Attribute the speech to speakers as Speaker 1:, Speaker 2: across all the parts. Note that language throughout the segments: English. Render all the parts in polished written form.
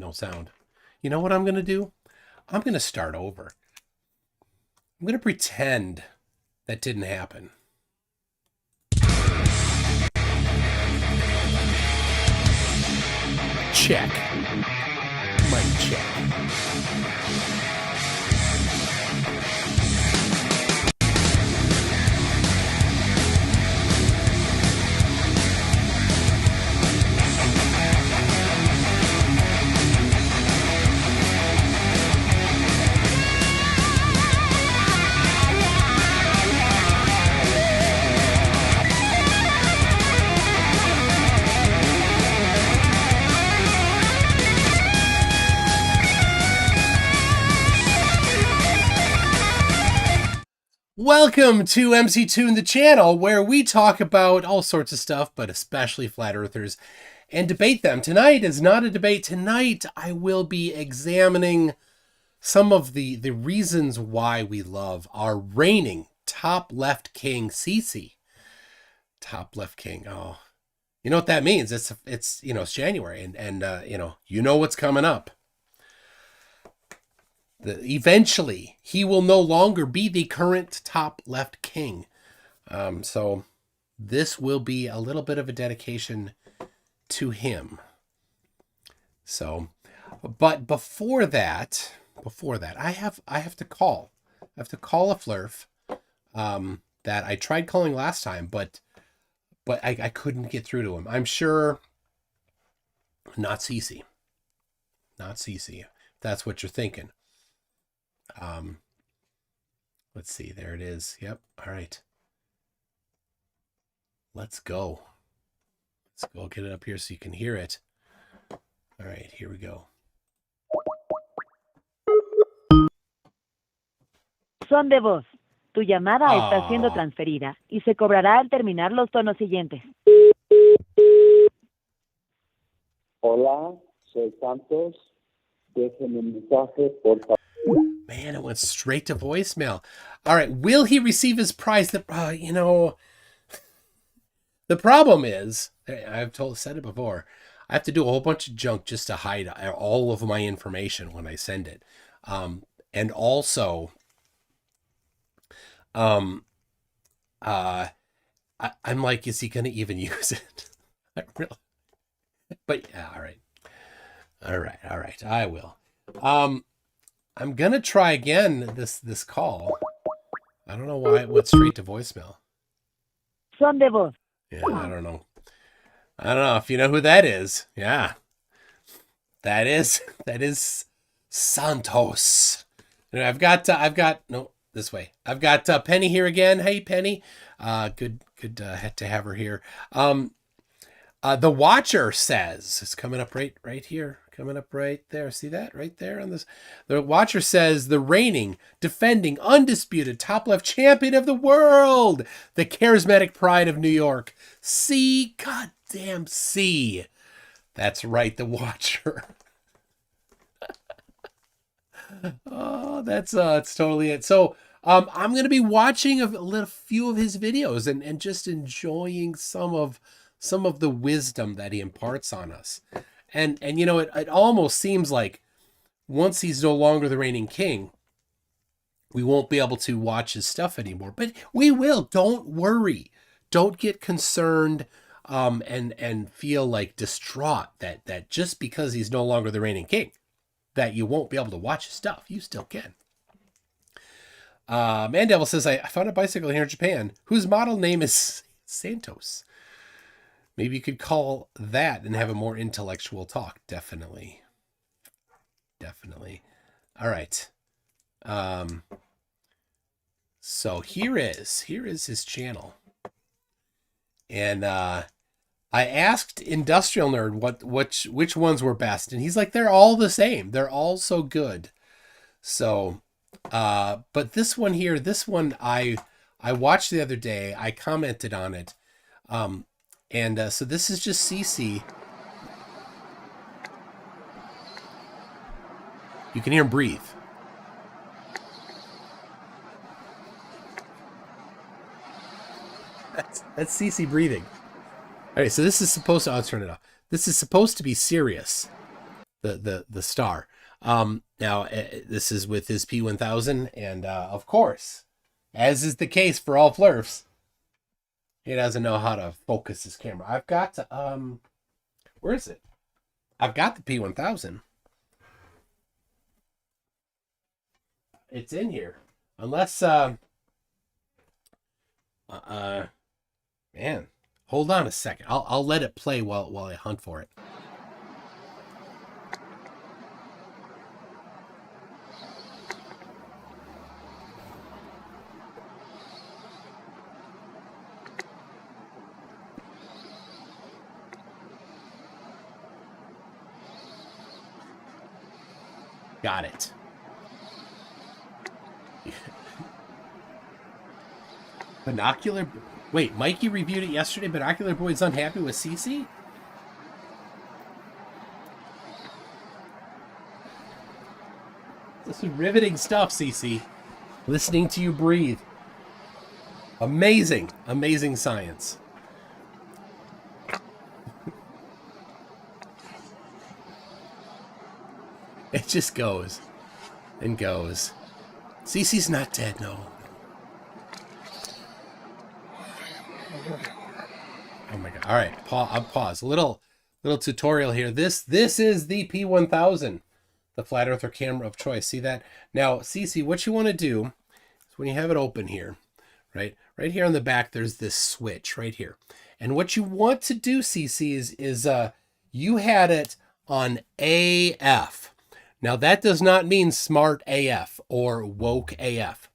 Speaker 1: No sound. You know what I'm going to do? I'm going to start over. I'm going to pretend that didn't happen. Check. Mic check. Welcome to MC Tune, the channel where we talk about all sorts of stuff, but especially flat earthers, and debate them. Tonight is not a debate. Tonight I will be examining some of the reasons why we love our reigning top-left king, Cece. Top-left king. Oh, you know what that means? It's it's January, and you know what's coming up. Eventually, he will no longer be the current top-left king. So this will be a little bit of a dedication to him. So, but before that, I have to call a flurf that I tried calling last time, but I couldn't get through to him. I'm sure not Cece. Not Cece. If that's what you're thinking. Let's see. There it is. Yep. All right. Let's go. Let's go get it up here so you can hear it. All right. Here we go.
Speaker 2: Son de voz. Tu llamada está siendo transferida y se cobrará al terminar los tonos siguientes.
Speaker 3: Hola, soy Santos. Déjenme un mensaje, por favor.
Speaker 1: Man, it went straight to voicemail. All right. Will he receive his prize? The problem is, I've said it before, I have to do a whole bunch of junk just to hide all of my information when I send it. And also, I'm like, is he going to even use it? But yeah, all right. I will. I'm gonna try again this call. I don't know why it went straight to voicemail.
Speaker 2: Son de voz.
Speaker 1: Yeah, I don't know if you know who that is. Yeah, that is Santos. I've got no, this way. I've got Penny here again. Hey Penny, good to have her here. The Watcher says it's coming up right here. Coming up right there. See that right there on this? The Watcher says the reigning, defending, undisputed top-left champion of the world, the charismatic pride of New York. C, goddamn C. That's right, the Watcher. Oh, that's it's totally it. So I'm gonna be watching a few of his videos and just enjoying some of the wisdom that he imparts on us. And you know, it almost seems like once he's no longer the reigning king, we won't be able to watch his stuff anymore. But we will. Don't worry. Don't get concerned and feel like distraught that just because he's no longer the reigning king, that you won't be able to watch his stuff. You still can. Mandevil says, I found a bicycle here in Japan whose model name is Santos. Maybe you could call that and have a more intellectual talk. Definitely. All right. So here is his channel. And I asked Industrial Nerd which ones were best, and he's like, they're all the same. They're all so good. So but this one I watched the other day. I commented on it. And so this is just CC. You can hear him breathe. That's CC breathing. All right, so this is supposed to... I'll turn it off. This is supposed to be serious. the star. Now this is with his P1000, and of course, as is the case for all Flurfs, he doesn't know how to focus his camera. I've got where is it? I've got the P1000. It's in here, unless man, hold on a second. I'll let it play while I hunt for it. Got it. Binocular. Wait, Mikey reviewed it yesterday. Binocular Boy's unhappy with CC? This is riveting stuff, CC. Listening to you breathe. Amazing, amazing science. It just goes and goes. CC's not dead, no. Oh my god. All right, I'll pause. A little tutorial here. This is the P1000, the flat earther camera of choice. See that? Now, CC, what you want to do is when you have it open here, right here on the back, there's this switch right here. And what you want to do, CC, is you had it on AF. Now, that does not mean smart AF or woke AF.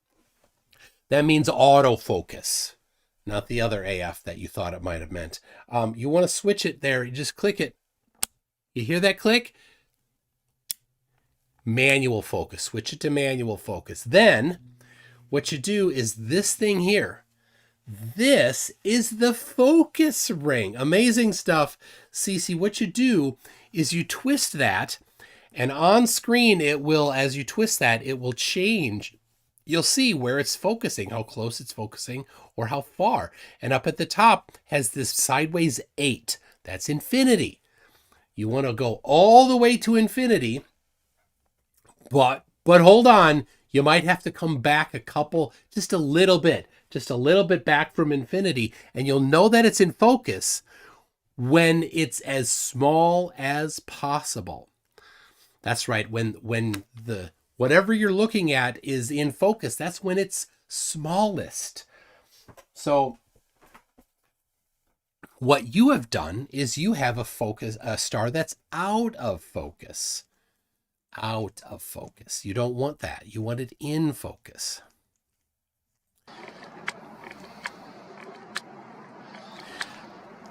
Speaker 1: That means autofocus, not the other AF that you thought it might have meant. You want to switch it there. You just click it. You hear that click? Manual focus. Switch it to manual focus. Then, what you do is this thing here. This is the focus ring. Amazing stuff. CC, what you do is you twist that. And on screen, it will, as you twist that, it will change. You'll see where it's focusing, how close it's focusing, or how far. And up at the top has this sideways 8. That's infinity. You want to go all the way to infinity, but hold on. You might have to come back just a little bit back from infinity, and you'll know that it's in focus when it's as small as possible. That's right. When the whatever you're looking at is in focus, that's when it's smallest. So what you have done is you have a star that's out of focus. Out of focus. You don't want that. You want it in focus.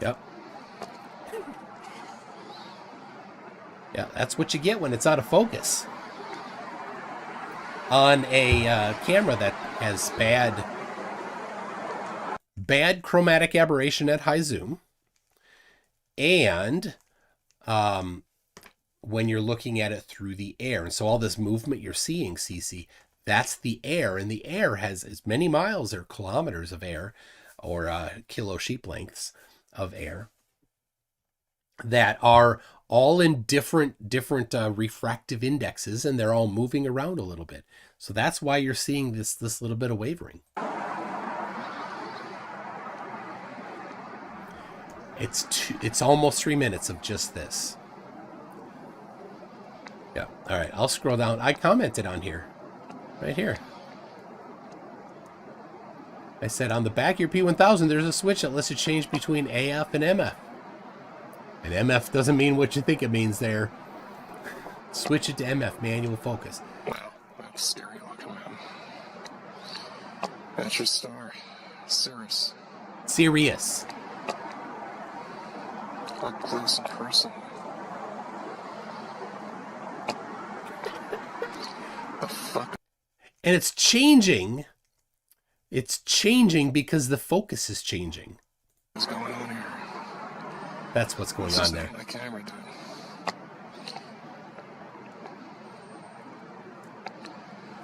Speaker 1: Yep. Yeah, that's what you get when it's out of focus. On a camera that has bad chromatic aberration at high zoom, and when you're looking at it through the air. And so all this movement you're seeing, CC, that's the air, and the air has as many miles or kilometers of air, or kilo sheep lengths of air, that are all in different refractive indexes, and they're all moving around a little bit. So that's why you're seeing this little bit of wavering. It's almost 3 minutes of just this. Yeah. All right. I'll scroll down. I commented on here, right here. I said on the back of your P1000, there's a switch that lets you change between AF and MF. And MF doesn't mean what you think it means there. Switch it to MF, manual focus.
Speaker 4: Wow, that's scary looking, man. That's your star. Sirius.
Speaker 1: Sirius.
Speaker 4: Up close in person. The fuck?
Speaker 1: And it's changing. It's changing because the focus is changing.
Speaker 4: What's going on here?
Speaker 1: That's what's going on there.
Speaker 4: My camera doing?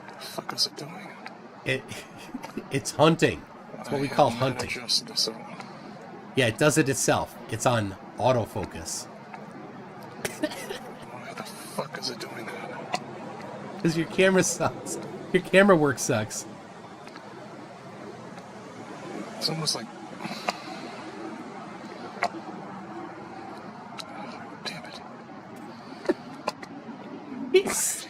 Speaker 4: What the fuck is it doing?
Speaker 1: It's hunting. That's what we call hunting. Yeah, it does it itself. It's on autofocus.
Speaker 4: Why the is it doing that?
Speaker 1: Because your camera sucks. Your camera work sucks.
Speaker 4: It's almost like... Damn it.
Speaker 1: He's,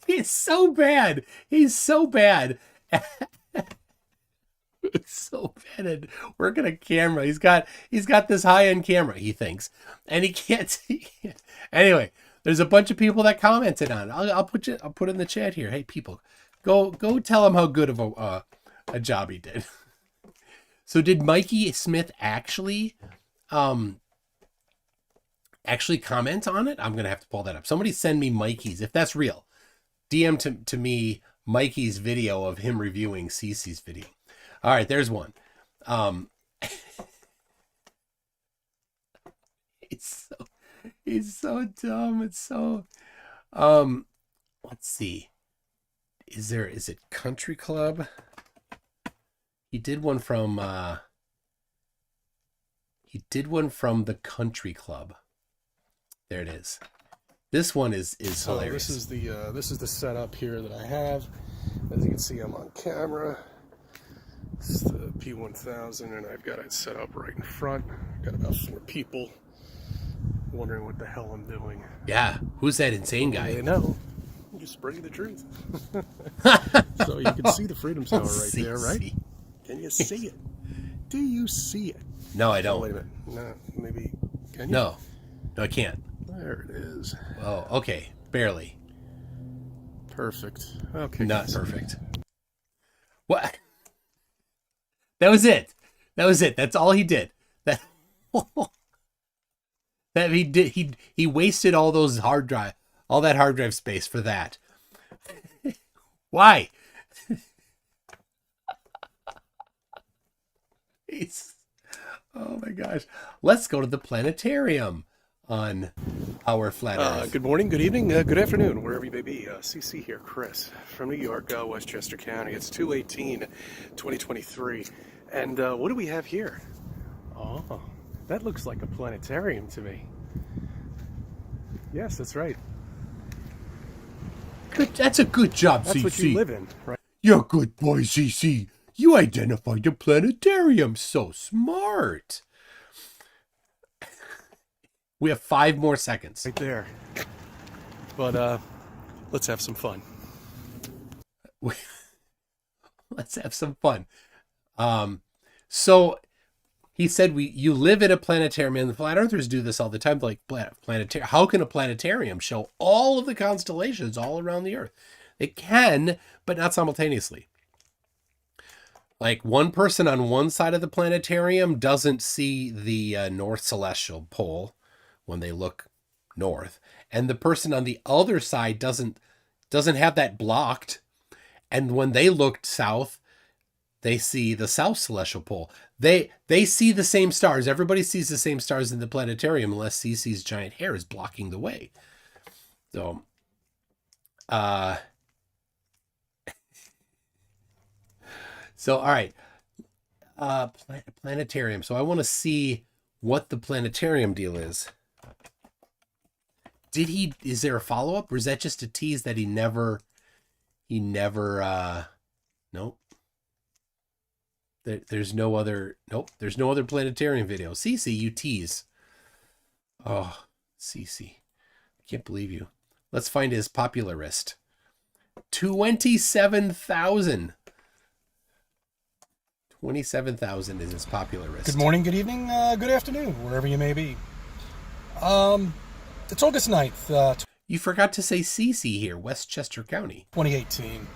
Speaker 1: he's so bad. He's so bad. It's so bad at working a camera. He's got this high-end camera, he thinks, and he can't see it. Anyway, there's a bunch of people that commented on it. I'll put it in the chat here. Hey, people, go tell him how good of a job he did. So did Mikey Smith actually comment on it? I'm gonna have to pull that up. Somebody send me Mikey's, if that's real. DM to me Mikey's video of him reviewing Cece's video. All right, there's one. It's so dumb. It's so let's see. Is it Country Club? He did one from the Country Club. There it is. This one is hilarious.
Speaker 4: This is the setup here that I have. As you can see, I'm on camera. This is the P1000, and I've got it set up right in front. Got about 4 people wondering what the hell I'm doing.
Speaker 1: Yeah, who's that insane guy?
Speaker 4: They know. I'm just spreading the truth. So you can see the Freedom Tower right there, right? Can you see it? Do you see it?
Speaker 1: No, I
Speaker 4: Oh,
Speaker 1: don't.
Speaker 4: wait a minute. No, maybe. Can you?
Speaker 1: No, I can't.
Speaker 4: There it is.
Speaker 1: Oh, okay, barely.
Speaker 4: Perfect. Okay.
Speaker 1: Not
Speaker 4: guys.
Speaker 1: perfect. What? That was it. That's all he did. That he did. He wasted all that hard drive space for that. Why? Oh my gosh. Let's go to the planetarium on our flat Earth.
Speaker 4: Good morning, good evening, good afternoon, wherever you may be. CC here, Chris, from New York, Westchester County. It's 2/18/2023. And what do we have here? Oh, that looks like a planetarium to me. Yes, that's right.
Speaker 1: That's a good job,
Speaker 4: That's
Speaker 1: CC.
Speaker 4: what you live in, right?
Speaker 1: You're a good boy, CC. You identified a planetarium. So smart. We have 5 more seconds.
Speaker 4: Right there. But let's have some fun.
Speaker 1: Let's have some fun. So he said you live in a planetarium, and the flat earthers do this all the time. Like planetarium. How can a planetarium show all of the constellations all around the Earth? It can, but not simultaneously. Like one person on one side of the planetarium doesn't see the North Celestial Pole when they look north, and the person on the other side doesn't have that blocked, and when they look south, they see the South Celestial Pole. They see the same stars. Everybody sees the same stars in the planetarium unless CC's giant hair is blocking the way. So all right. Planetarium. So I want to see what the planetarium deal is. Is there a follow-up, or is that just a tease that he never nope. There's no other planetarium video. CC, you tease. Oh, CC. I can't believe you. Let's find his popular list. 27,000. 27,000 is his popular list.
Speaker 5: Good morning, good evening, good afternoon, wherever you may be. It's August 9th,
Speaker 1: You forgot to say CC here, Westchester County.
Speaker 5: 2018.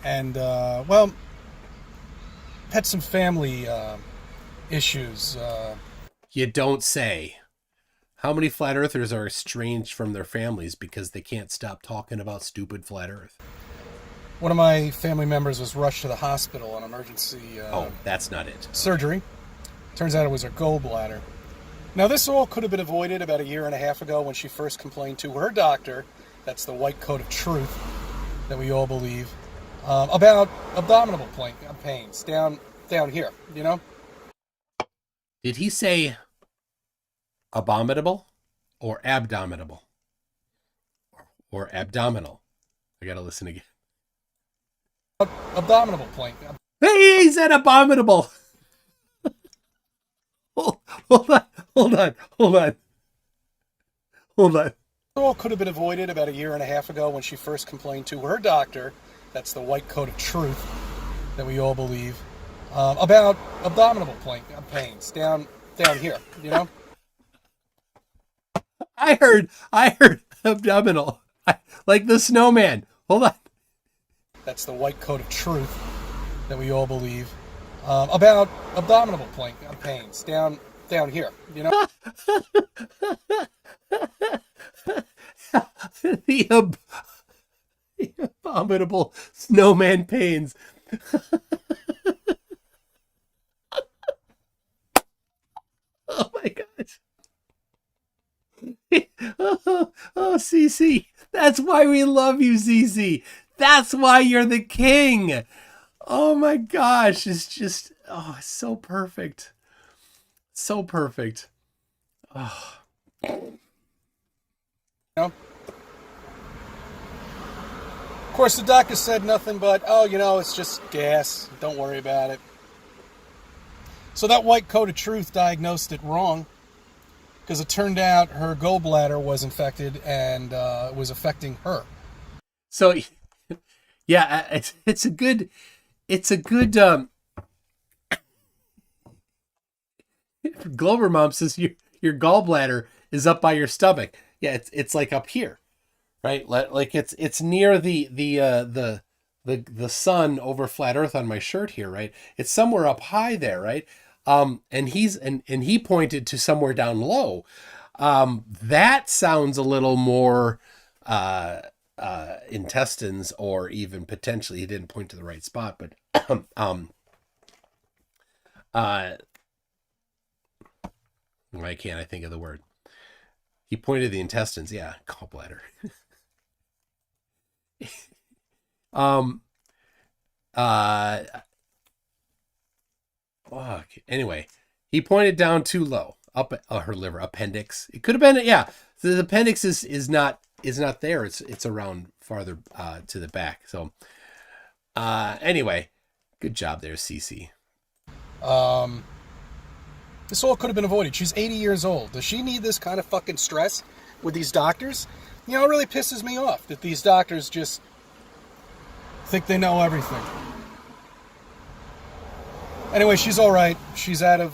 Speaker 5: And, well, had some family issues.
Speaker 1: You don't say. How many flat earthers are estranged from their families because they can't stop talking about stupid flat earth?
Speaker 5: One of my family members was rushed to the hospital on emergency
Speaker 1: that's not it.
Speaker 5: surgery. Turns out it was her gallbladder. Now, this all could have been avoided about 1.5 years ago when she first complained to her doctor, that's the white coat of truth that we all believe, about abdominal pains down here, you know?
Speaker 1: Did he say abominable or abdominable? or abdominal. I gotta listen again.
Speaker 5: Abominable plank.
Speaker 1: Hey, he said abominable. Hold on.
Speaker 5: It all could have been avoided about a year and a half ago when she first complained to her doctor, that's the white coat of truth that we all believe, about abdominal pains down here, you know?
Speaker 1: I heard abdominal, like the snowman. Hold on.
Speaker 5: That's the white coat of truth that we all believe, about abdominal pains down here, you know?
Speaker 1: The abominable snowman pains. Oh my gosh. Oh, CC. That's why we love you, CC. That's why you're the king. Oh my gosh. It's just, oh, it's so perfect. So perfect. Oh.
Speaker 5: Of course, the doctor said nothing but, oh, you know, it's just gas. Don't worry about it. So that white coat of truth diagnosed it wrong, because it turned out her gallbladder was infected and it was affecting her.
Speaker 1: So, yeah, it's a good Glover Mom says your gallbladder is up by your stomach. Yeah, it's like up here, right? Like it's near the sun over flat Earth on my shirt here, right? It's somewhere up high there, right? And he pointed to somewhere down low. That sounds a little more intestines, or even potentially he didn't point to the right spot, but why can't I think of the word? He pointed to the intestines. Yeah, gallbladder. Anyway, he pointed down too low, up her liver, appendix. It could have been, yeah. The appendix is not there. It's around farther to the back. So, anyway, good job there, CC.
Speaker 5: This all could have been avoided. She's 80 years old. Does she need this kind of fucking stress with these doctors? You know, it really pisses me off that these doctors just think they know everything. Anyway, she's all right. She's out of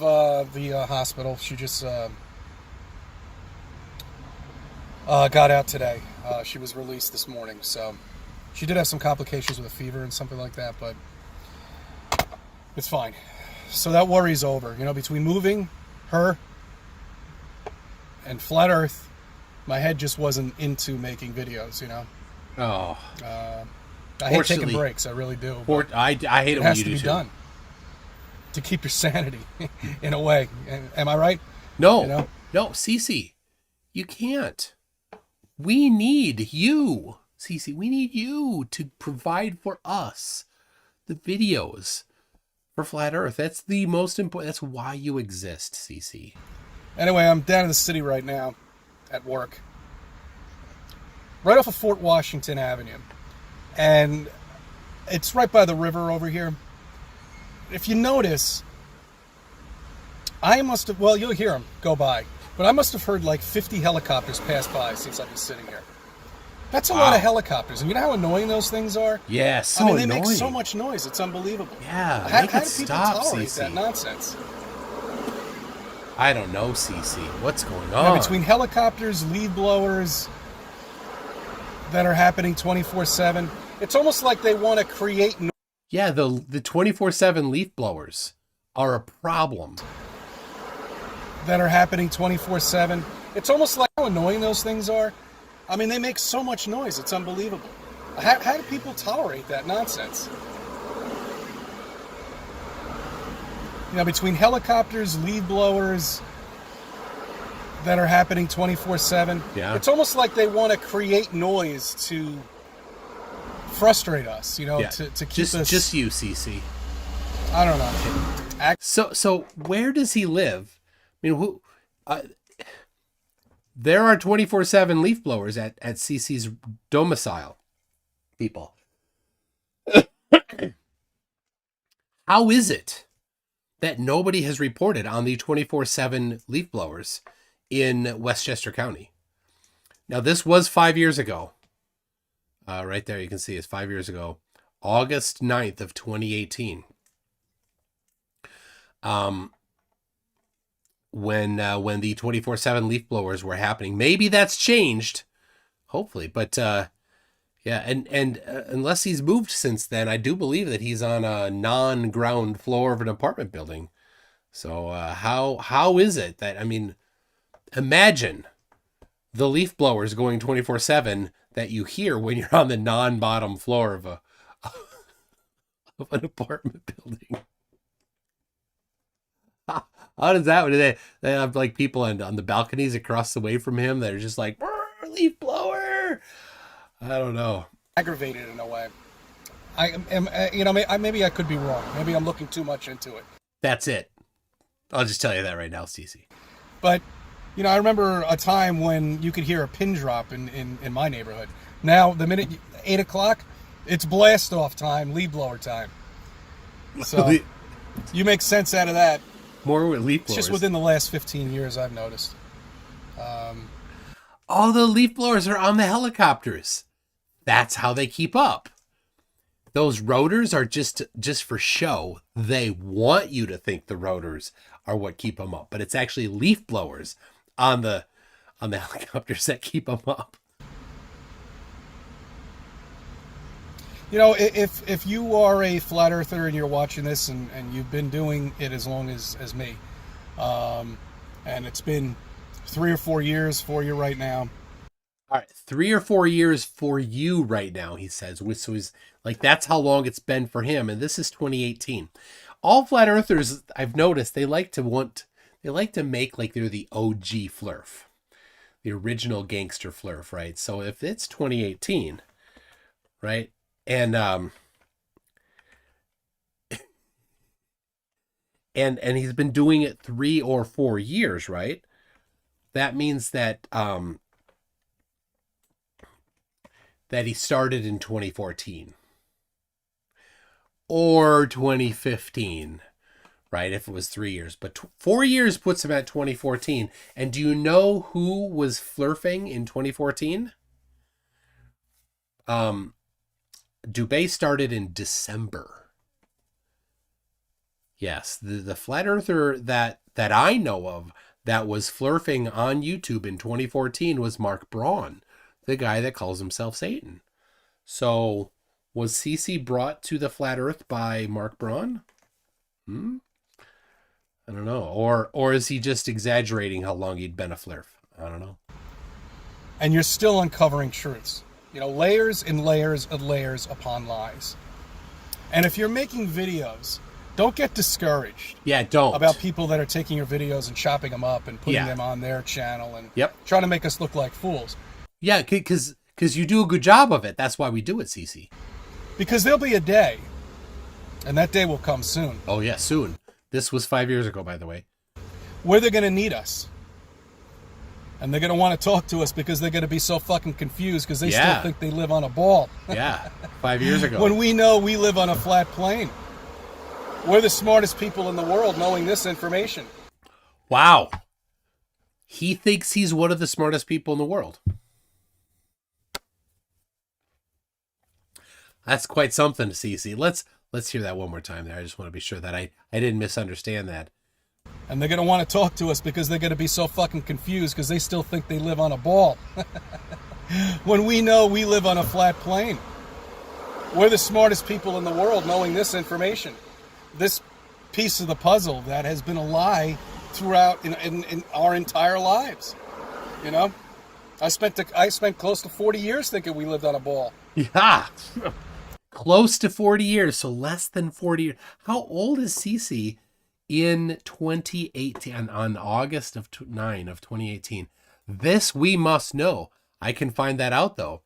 Speaker 5: the hospital. She just got out today. She was released this morning. So she did have some complications with a fever and something like that, but it's fine. So that worry's over. You know, between moving her and flat Earth, my head just wasn't into making videos, you know.
Speaker 1: Oh.
Speaker 5: I hate taking breaks. I really do.
Speaker 1: I hate it when you do too. It has to be done
Speaker 5: to keep your sanity, in a way. Am I right?
Speaker 1: No.
Speaker 5: You know?
Speaker 1: No, Cece, you can't. We need you, Cece. We need you to provide for us the videos for Flat Earth. That's the most important. That's why you exist, CC.
Speaker 5: Anyway, I'm down in the city right now at work. Right off of Fort Washington Avenue. And it's right by the river over here. If you notice, I must have, well, you'll hear them go by, but I must have heard like 50 helicopters pass by since I've been sitting here. That's a lot of helicopters, and you know how annoying those things are?
Speaker 1: Yeah, so
Speaker 5: I mean, they
Speaker 1: annoying.
Speaker 5: make so much noise, it's unbelievable.
Speaker 1: Yeah,
Speaker 5: how
Speaker 1: make
Speaker 5: do
Speaker 1: it
Speaker 5: people
Speaker 1: stop,
Speaker 5: tolerate
Speaker 1: CC.
Speaker 5: that nonsense?
Speaker 1: I don't know, CC. What's going on?
Speaker 5: Now, between helicopters, leaf blowers that are happening 24/7, it's almost like they want to create noise.
Speaker 1: Yeah, the 24/7 leaf blowers are a problem.
Speaker 5: That are happening 24/7. It's almost like how annoying those things are. I mean, they make so much noise. It's unbelievable. How do people tolerate that nonsense? You know, between helicopters, leaf blowers that are happening 24/7,
Speaker 1: yeah.
Speaker 5: It's almost like they want to create noise to frustrate us, you know,
Speaker 1: yeah.
Speaker 5: to keep us...
Speaker 1: Just you, CC.
Speaker 5: I don't know.
Speaker 1: So where does he live? I mean, there are 24/7 leaf blowers at CC's domicile, people. How is it that nobody has reported on the 24/7 leaf blowers in Westchester County? Now, this was 5 years ago. Right there, you can see it's 5 years ago, August 9th of 2018. When the 24/7 leaf blowers were happening. Maybe that's changed, hopefully. But yeah, and unless he's moved since then, I do believe that he's on a non-ground floor of an apartment building. So how is it that, I mean, imagine the leaf blowers going 24/7 that you hear when you're on the non-bottom floor of an apartment building. How does that? They have like people on the balconies across the way from him that are just like, leaf blower. I don't know.
Speaker 5: Aggravated in a way. I am, maybe I could be wrong. Maybe I'm looking too much into it.
Speaker 1: That's it. I'll just tell you that right now, Cece.
Speaker 5: But, I remember a time when you could hear a pin drop in my neighborhood. Now, the minute 8 o'clock, it's blast off time, leaf blower time. So you make sense out of that.
Speaker 1: More with leaf blowers.
Speaker 5: It's just within the last 15 years I've noticed.
Speaker 1: All the leaf blowers are on the helicopters. That's how they keep up. Those rotors are just for show. They want you to think the rotors are what keep them up, but it's actually leaf blowers on the helicopters that keep them up.
Speaker 5: If you are a flat earther and you're watching this and you've been doing it as long as me, and it's been 3 or 4 years for you right now.
Speaker 1: All right, 3 or 4 years for you right now, he says. So he's like, that's how long it's been for him. And this is 2018. All flat earthers, I've noticed, they like to make like they're the OG flurf, the original gangster flurf, right? So if it's 2018, right? And and he's been doing it 3 or 4 years, right? That means that that he started in 2014 or 2015, right? If it was 3 years, but 4 years puts him at 2014. And do you know who was flurfing in 2014? Dubé started in December. Yes, the flat earther that I know of that was flurfing on YouTube in 2014 was Mark Braun, the guy that calls himself Satan. So was CC brought to the flat earth by Mark Braun? I don't know. Or is he just exaggerating how long he'd been a flurf? I don't know.
Speaker 5: And you're still uncovering truths. Layers and layers and layers upon lies. And if you're making videos, don't get discouraged.
Speaker 1: Yeah, don't.
Speaker 5: About people that are taking your videos and chopping them up and putting them on their channel and trying to make us look like fools.
Speaker 1: Yeah, because you do a good job of it. That's why we do it, CC.
Speaker 5: Because there'll be a day, and that day will come soon.
Speaker 1: Oh, yeah, soon. This was 5 years ago, by the way.
Speaker 5: Where they're going to need us. And they're going to want to talk to us because they're going to be so fucking confused because they still think they live on a ball.
Speaker 1: Yeah, 5 years ago.
Speaker 5: When we know we live on a flat plane. We're the smartest people in the world knowing this information.
Speaker 1: Wow. He thinks he's one of the smartest people in the world. That's quite something, CC. Let's hear that one more time there. I just want to be sure that I didn't misunderstand that.
Speaker 5: And they're going to want to talk to us because they're going to be so fucking confused because they still think they live on a ball. When we know we live on a flat plane. We're the smartest people in the world knowing this information. This piece of the puzzle that has been a lie throughout in our entire lives. I spent close to 40 years thinking we lived on a ball.
Speaker 1: Yeah. Close to 40 years, so less than 40 years. How old is CC in 2018, on August 9 of 2018? This we must know. I can find that out, though.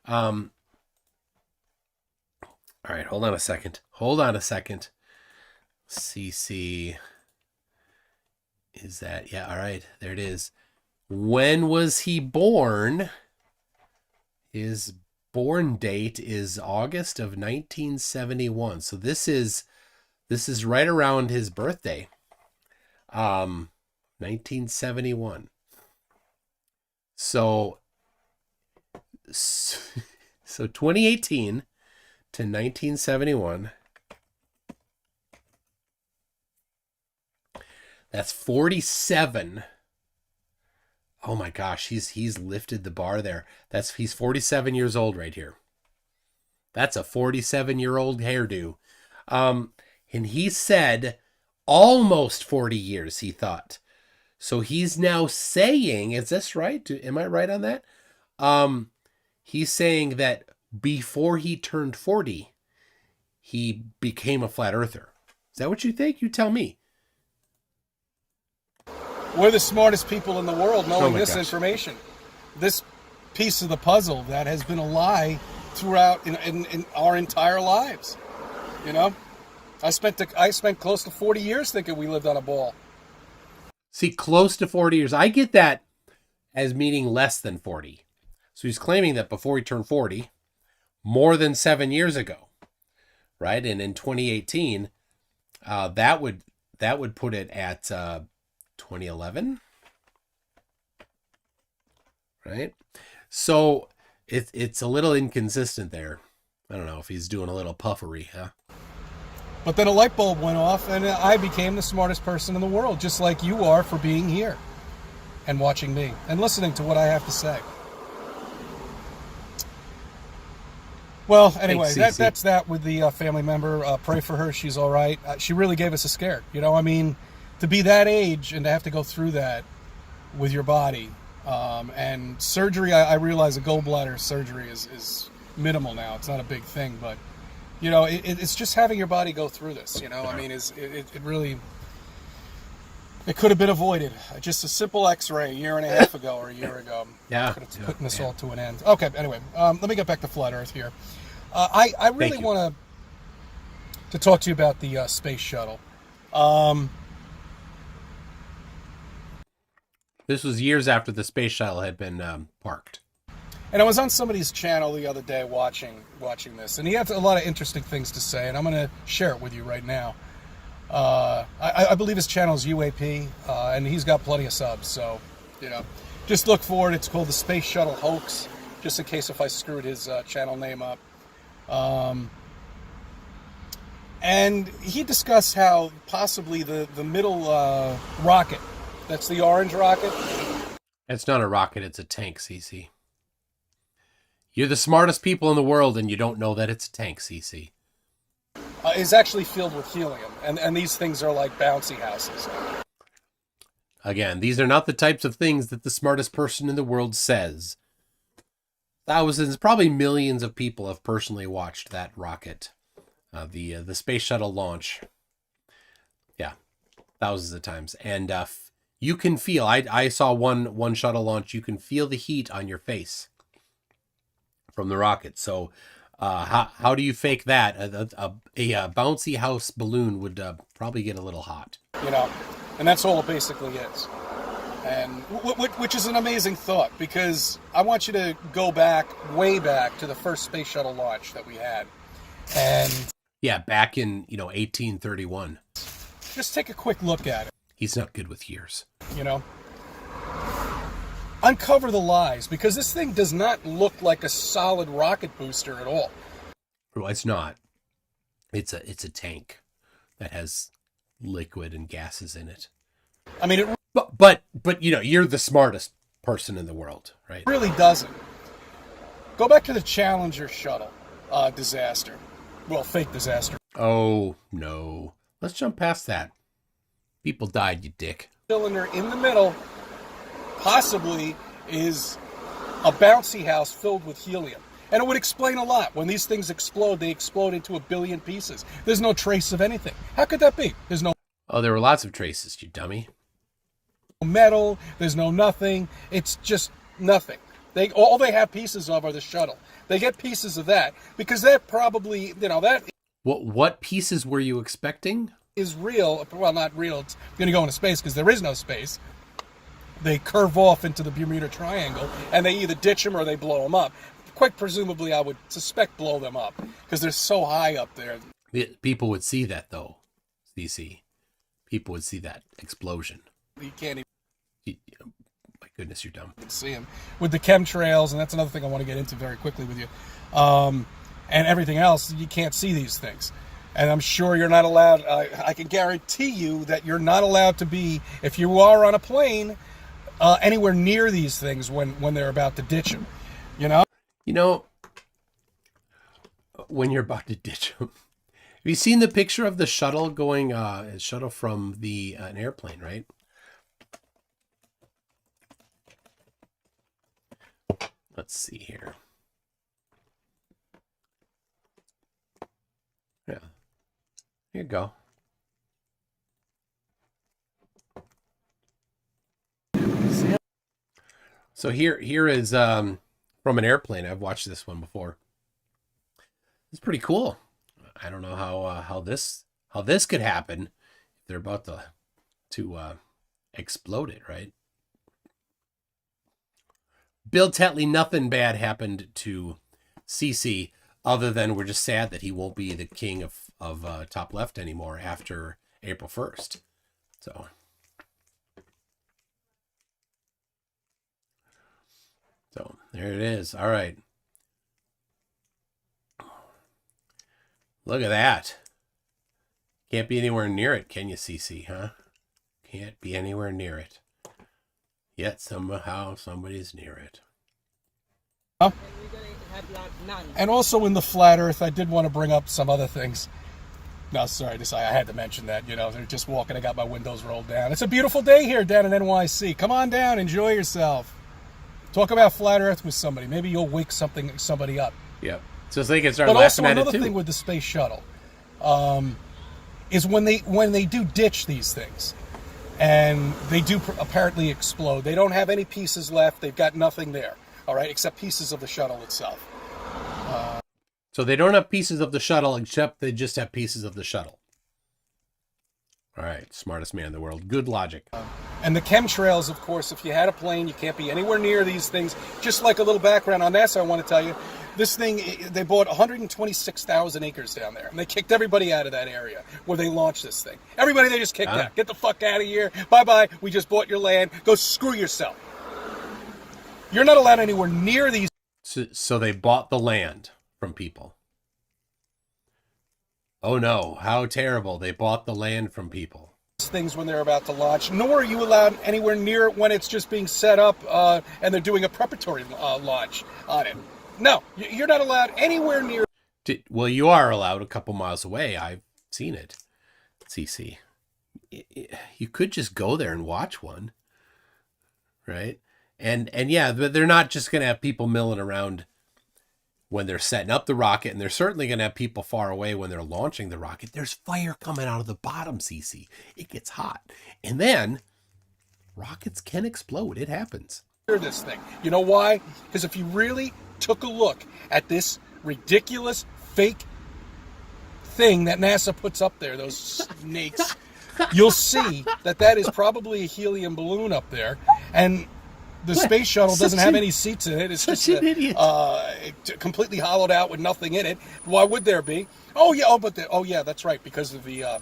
Speaker 1: All right, hold on a second. CC. Is that, yeah, all right, there it is. When was he born? His born date is August of 1971. So this is right around his birthday. 1971. So 2018 to 1971. That's 47. Oh my gosh, he's lifted the bar there. He's 47 years old right here. That's a 47-year-old hairdo. And he said almost 40 years, he thought. So he's now saying, is this right? Am I right on that? He's saying that before he turned 40, he became a flat earther. Is that what you think? You tell me.
Speaker 5: We're the smartest people in the world knowing this
Speaker 1: gosh.
Speaker 5: information. This piece of the puzzle that has been a lie throughout in our entire lives. You know? I spent close to 40 years thinking we lived on a ball.
Speaker 1: See, close to 40 years. I get that as meaning less than 40. So he's claiming that before he turned 40, more than 7 years ago, right? And in 2018, that would put it at 2011, right? So it's a little inconsistent there. I don't know if he's doing a little puffery, huh?
Speaker 5: But then a light bulb went off, and I became the smartest person in the world, just like you are for being here and watching me and listening to what I have to say. Well, anyway, that's that with the family member. Pray for her. She's all right. She really gave us a scare. You know, I mean, to be that age and to have to go through that with your body. And surgery, I realize a gallbladder surgery is minimal now. It's not a big thing, but, you know, it's just having your body go through this, you know. I mean, it really, it could have been avoided. Just a simple x-ray a year and a half ago or a year ago.
Speaker 1: Yeah.
Speaker 5: Could have put this all to an end. Okay, anyway, let me get back to Flat Earth here. I really want to talk to you about the space shuttle.
Speaker 1: This was years after the space shuttle had been parked.
Speaker 5: And I was on somebody's channel the other day watching this, and he had a lot of interesting things to say, and I'm going to share it with you right now. I believe his channel is UAP, and he's got plenty of subs, so, you know, just look for it. It's called the Space Shuttle Hoax, just in case if I screwed his channel name up. And he discussed how possibly the middle rocket, that's the orange rocket.
Speaker 1: It's not a rocket, it's a tank, CC. You're the smartest people in the world, and you don't know that it's a tank, CC.
Speaker 5: Is actually filled with helium, and these things are like bouncy houses.
Speaker 1: Again, these are not the types of things that the smartest person in the world says. Thousands, probably millions of people have personally watched that rocket, the space shuttle launch. Yeah, thousands of times, and you can feel. I saw one shuttle launch. You can feel the heat on your face from the rocket. So, how do you fake that? A bouncy house balloon would probably get a little hot.
Speaker 5: You know, and that's all it basically is. And which is an amazing thought, because I want you to go way back to the first space shuttle launch that we had. And
Speaker 1: yeah, back in 1831.
Speaker 5: Just take a quick look at it.
Speaker 1: He's not good with years.
Speaker 5: You know, uncover the lies, because this thing does not look like a solid rocket booster at all.
Speaker 1: Well, it's not. It's a tank that has liquid and gases in it.
Speaker 5: I mean, it
Speaker 1: but you're the smartest person in the world, right?
Speaker 5: Really doesn't. Go back to the Challenger shuttle disaster. Well, fake disaster.
Speaker 1: Oh no, let's jump past that. People died, you dick.
Speaker 5: Cylinder in the middle possibly is a bouncy house filled with helium. And it would explain a lot. When these things explode, they explode into a billion pieces. There's no trace of anything. How could that be? There's no...
Speaker 1: Oh, there were lots of traces, you dummy.
Speaker 5: Metal, there's no nothing. It's just nothing. All they have pieces of are the shuttle. They get pieces of that because that probably, that...
Speaker 1: What pieces were you expecting?
Speaker 5: Is real. Well, not real. It's going to go into space because there is no space. they curve off into the Bermuda Triangle, and they either ditch them or they blow them up. Quite presumably, I would suspect blow them up because they're so high up there.
Speaker 1: People would see that, though, CC. People would see that explosion.
Speaker 5: You can't
Speaker 1: My goodness, you're dumb.
Speaker 5: even see them. With the chemtrails, and that's another thing I want to get into very quickly with you, and everything else, you can't see these things. And I'm sure you're not allowed, I can guarantee you that you're not allowed to be, if you are on a plane, anywhere near these things when they're about to ditch them. You know?
Speaker 1: You know, when you're about to ditch them. Have you seen the picture of the shuttle going, shuttle from an airplane, right? Let's see here. Yeah. Here you go. So here is from an airplane. I've watched this one before. It's pretty cool. I don't know how this could happen if they're about to explode it, right? Bill Tetley, nothing bad happened to CC other than we're just sad that he won't be the king of Top Left anymore after April 1st. So there it is. All right. Look at that. Can't be anywhere near it, can you, CC, huh? Can't be anywhere near it. Yet somehow somebody's near it.
Speaker 5: And also in the flat Earth, I did want to bring up some other things. No, sorry, I had to mention that. You know, they're just walking. I got my windows rolled down. It's a beautiful day here down in NYC. Come on down, enjoy yourself. Talk about flat Earth with somebody. Maybe you'll wake somebody up.
Speaker 1: Yep. So they can start
Speaker 5: But
Speaker 1: laughing
Speaker 5: also
Speaker 1: at it
Speaker 5: another
Speaker 1: too.
Speaker 5: thing with the space shuttle is when they do ditch these things, and they do apparently explode. They don't have any pieces left. They've got nothing there. All right, except pieces of the shuttle itself.
Speaker 1: So they don't have pieces of the shuttle, except they just have pieces of the shuttle. All right, smartest man in the world. Good logic.
Speaker 5: And the chemtrails, of course, if you had a plane, you can't be anywhere near these things. Just like a little background on NASA, I want to tell you, this thing, they bought 126,000 acres down there. And they kicked everybody out of that area where they launched this thing. Everybody they just kicked out. Get the fuck out of here. Bye-bye. We just bought your land. Go screw yourself. You're not allowed anywhere near these.
Speaker 1: So they bought the land from people. Oh no, how terrible. They bought the land from people.
Speaker 5: Things when they're about to launch, nor are you allowed anywhere near it when it's just being set up and they're doing a preparatory launch on it. No, you're not allowed anywhere near.
Speaker 1: Well, you are allowed a couple miles away. I've seen it. CC. You could just go there and watch one. Right? And yeah, but they're not just going to have people milling around when they're setting up the rocket, and they're certainly going to have people far away when they're launching the rocket. There's fire coming out of the bottom, CC. It gets hot. And then rockets can explode. It happens.
Speaker 5: This thing. You know why? Because if you really took a look at this ridiculous fake thing that NASA puts up there, those snakes, you'll see that is probably a helium balloon up there. And the space shuttle doesn't have any seats in it. It's just
Speaker 1: an idiot.
Speaker 5: Completely hollowed out with nothing in it. Why would there be? Oh yeah, that's right, because of the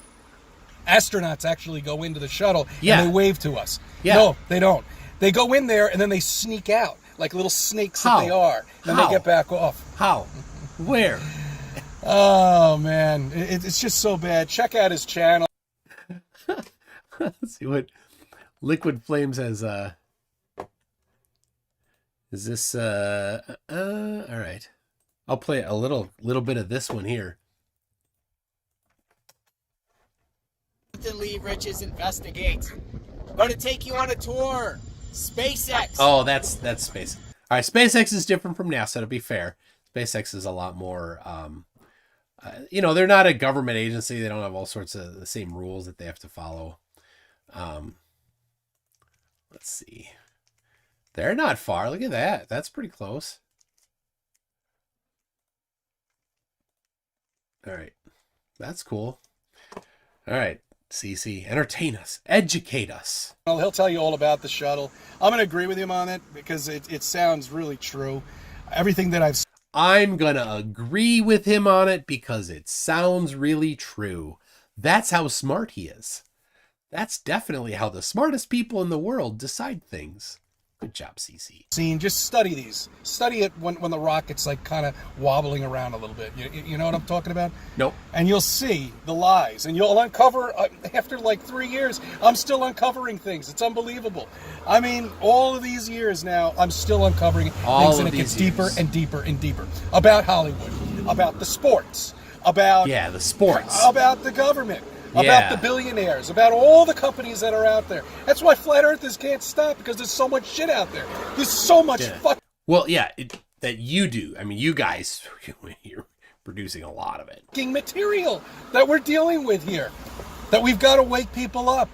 Speaker 5: astronauts actually go into the shuttle and they wave to us. Yeah. No, they don't. They go in there and then they sneak out like little snakes that they are. Then they get back off.
Speaker 1: How? Where?
Speaker 5: Oh man, it's just so bad. Check out his channel.
Speaker 1: Let's see what Liquid Flames has. Is this all right. I'll play a little bit of this one here.
Speaker 6: Lee Riches investigate. Going to take you on a tour. SpaceX.
Speaker 1: Oh, that's space. All right, SpaceX is different from NASA, to be fair. SpaceX is a lot more they're not a government agency. They don't have all sorts of the same rules that they have to follow. Let's see. They're not far. Look at that. That's pretty close. All right. That's cool. All right. CC. Entertain us. Educate us.
Speaker 5: Well, he'll tell you all about the shuttle. I'm going to agree with him on it because it sounds really true. Everything that I've
Speaker 1: I'm going to agree with him on it because it sounds really true. That's how smart he is. That's definitely how the smartest people in the world decide things. Good job, CC.
Speaker 5: seen, just study these. Study it when the rocket's like kind of wobbling around a little bit. You know what I'm talking about?
Speaker 1: Nope.
Speaker 5: And you'll see the lies, and you'll uncover, after like 3 years, I'm still uncovering things. It's unbelievable. I mean, all of these years now, I'm still uncovering things, and it gets deeper and deeper and deeper. About Hollywood, about the sports, about...
Speaker 1: Yeah, the sports.
Speaker 5: About the government. About the billionaires, about all the companies that are out there. That's why flat earthers can't stop, because there's so much shit out there. There's so much
Speaker 1: Well, yeah, that you do. I mean, you guys, you're producing a lot of it.
Speaker 5: Material that we're dealing with here, that we've got to wake people up.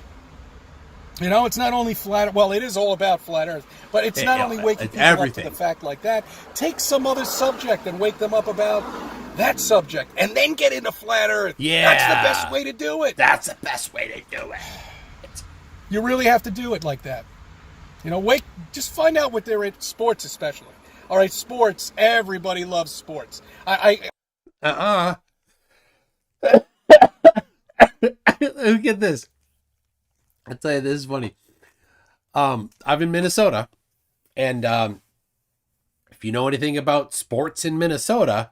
Speaker 5: You know, it's not only flat, well, it is all about flat earth, but it's not only waking people up to the fact like that. Take some other subject and wake them up about that subject, and then get into flat earth.
Speaker 1: Yeah.
Speaker 5: That's the best way to do it.
Speaker 1: That's the best way to do it.
Speaker 5: You really have to do it like that. You know, just find out what they're in, sports especially. All right, sports, everybody loves sports.
Speaker 1: Look at this. I'll tell you, this is funny. I'm in Minnesota, and if you know anything about sports in Minnesota,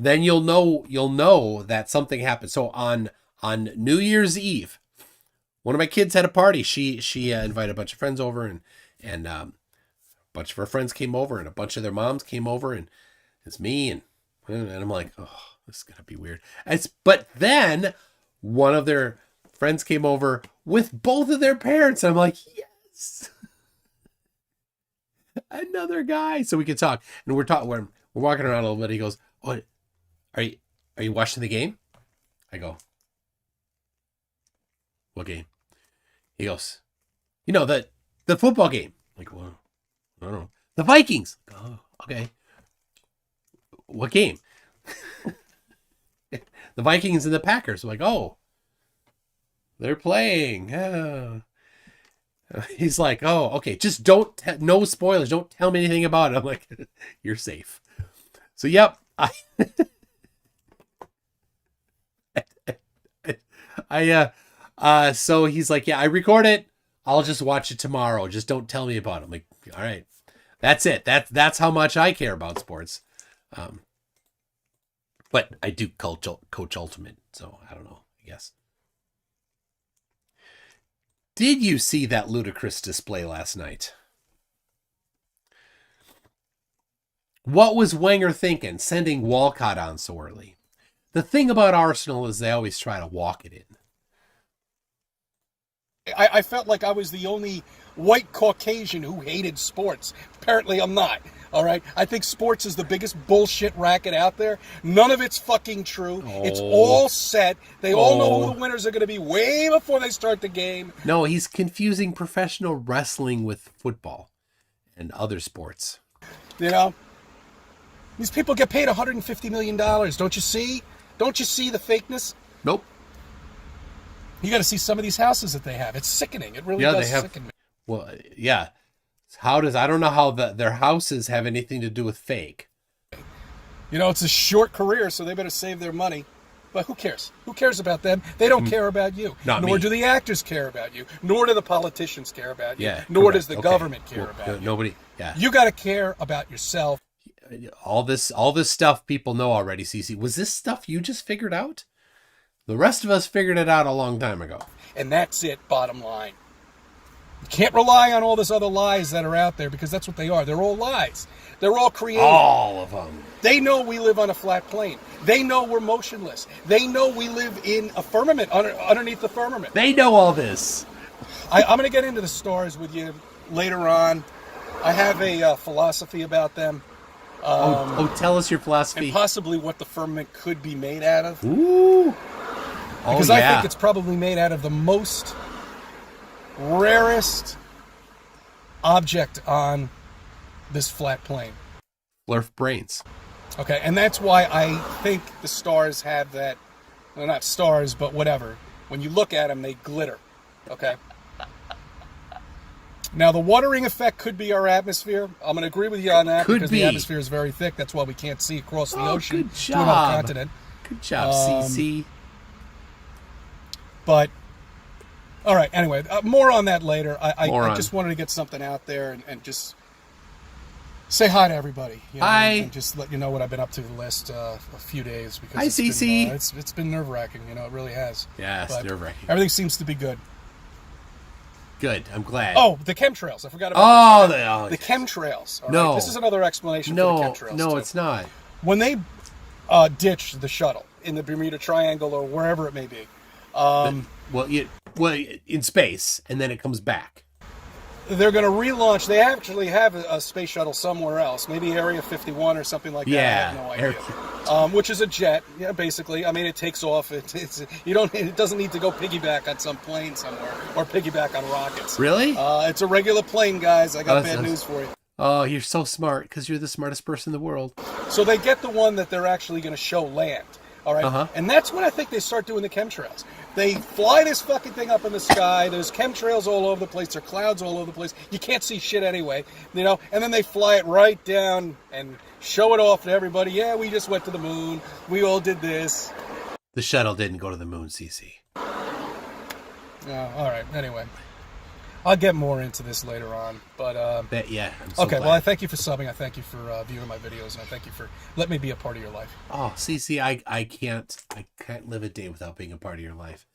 Speaker 1: then you'll know that something happened. So on New Year's Eve, one of my kids had a party. She invited a bunch of friends over, and a bunch of her friends came over, and a bunch of their moms came over, and it's me, and I'm like, oh, this is gonna be weird. But then one of their friends came over with both of their parents, and I'm like, yes, another guy, so we could talk. And we're walking around a little bit. He goes, "What? Are you watching the game?" I go, "What game?" He goes, "You know, the football game." I'm like, well, I don't know. The Vikings. Oh, okay. What game? The Vikings and the Packers. I'm like, oh, they're playing. Oh. He's like, oh, okay. Just no spoilers. Don't tell me anything about it. I'm like, you're safe. So, yep. So he's like, yeah, I record it. I'll just watch it tomorrow. Just don't tell me about it. I'm like, all right, that's it. That's how much I care about sports. But I do coach Ultimate, so I don't know, I guess. Did you see that ludicrous display last night? What was Wenger thinking, sending Walcott on so early? The thing about Arsenal is they always try to walk it in.
Speaker 5: I felt like I was the only white Caucasian who hated sports. Apparently I'm not. All right? I think sports is the biggest bullshit racket out there. None of it's fucking true. Oh. It's all set. They all know who the winners are going to be way before they start the game.
Speaker 1: No, he's confusing professional wrestling with football and other sports.
Speaker 5: You know? These people get paid $150 million. Don't you see? Don't you see the fakeness?
Speaker 1: Nope.
Speaker 5: You got to see some of these houses that they have. It's sickening. It really does sicken me.
Speaker 1: Well, yeah. I don't know how their houses have anything to do with fake.
Speaker 5: You know, it's a short career, so they better save their money. But who cares? Who cares about them? They don't care about you. Nor do the actors care about you. Nor do the politicians care about you.
Speaker 1: Yeah,
Speaker 5: nor does the government care about you.
Speaker 1: Nobody. Yeah.
Speaker 5: You got to care about yourself.
Speaker 1: All this stuff people know already, CC. Was this stuff you just figured out? The rest of us figured it out a long time ago.
Speaker 5: And that's it, bottom line. You can't rely on all this other lies that are out there, because that's what they are. They're all lies. They're all created.
Speaker 1: All of them.
Speaker 5: They know we live on a flat plane. They know we're motionless. They know we live in a firmament, underneath the firmament.
Speaker 1: They know all this.
Speaker 5: I'm going to get into the stars with you later on. I have a philosophy about them.
Speaker 1: Tell us your philosophy.
Speaker 5: And possibly what the firmament could be made out of.
Speaker 1: Ooh.
Speaker 5: Because I think it's probably made out of the most rarest object on this flat plane.
Speaker 1: Flurf brains.
Speaker 5: Okay, and that's why I think the stars have that, well, not stars, but whatever, When you look at them, they glitter. Okay? Now, the watering effect could be our atmosphere. I'm going to agree with you on that because the atmosphere is very thick. That's why we can't see across the ocean to another continent.
Speaker 1: Good job, CC.
Speaker 5: But, all right, anyway, more on that later. I just wanted to get something out there and just say hi to everybody. You know,
Speaker 1: hi.
Speaker 5: And just let you know what I've been up to the last few days. Because
Speaker 1: hi, CC.
Speaker 5: It's been nerve-wracking, you know, it really has.
Speaker 1: Yeah, it's nerve-wracking.
Speaker 5: Everything seems to be good.
Speaker 1: Good, I'm glad.
Speaker 5: Oh, the chemtrails. I forgot about the chemtrails.
Speaker 1: No.
Speaker 5: Right? This is another explanation for the chemtrails.
Speaker 1: No,
Speaker 5: too.
Speaker 1: it's not.
Speaker 5: When they ditch the shuttle in the Bermuda Triangle or wherever it may be.
Speaker 1: In space, and then it comes back.
Speaker 5: They're going to relaunch. They actually have a space shuttle somewhere else, maybe Area 51 or something like that. I have no idea. Which is a jet, basically. I mean, it takes off. It doesn't need to go piggyback on some plane somewhere or piggyback on rockets.
Speaker 1: Really?
Speaker 5: It's a regular plane, guys. I got bad news for you.
Speaker 1: Oh, you're so smart because you're the smartest person in the world.
Speaker 5: So they get the one that they're actually going to show land. All right, and that's when I think they start doing the chemtrails. They fly this fucking thing up in the sky. There's chemtrails all over the place. There are clouds all over the place. You can't see shit anyway, you know. And then they fly it right down and show it off to everybody. Yeah, we just went to the moon. We all did this.
Speaker 1: The shuttle didn't go to the moon, CC.
Speaker 5: Oh, all right. Anyway, I'll get more into this later on. But
Speaker 1: I'm so
Speaker 5: okay.
Speaker 1: glad.
Speaker 5: Well, I thank you for subbing. I thank you for viewing my videos, and I thank you for letting me be a part of your life.
Speaker 1: Oh, CC, I can't live a day without being a part of your life.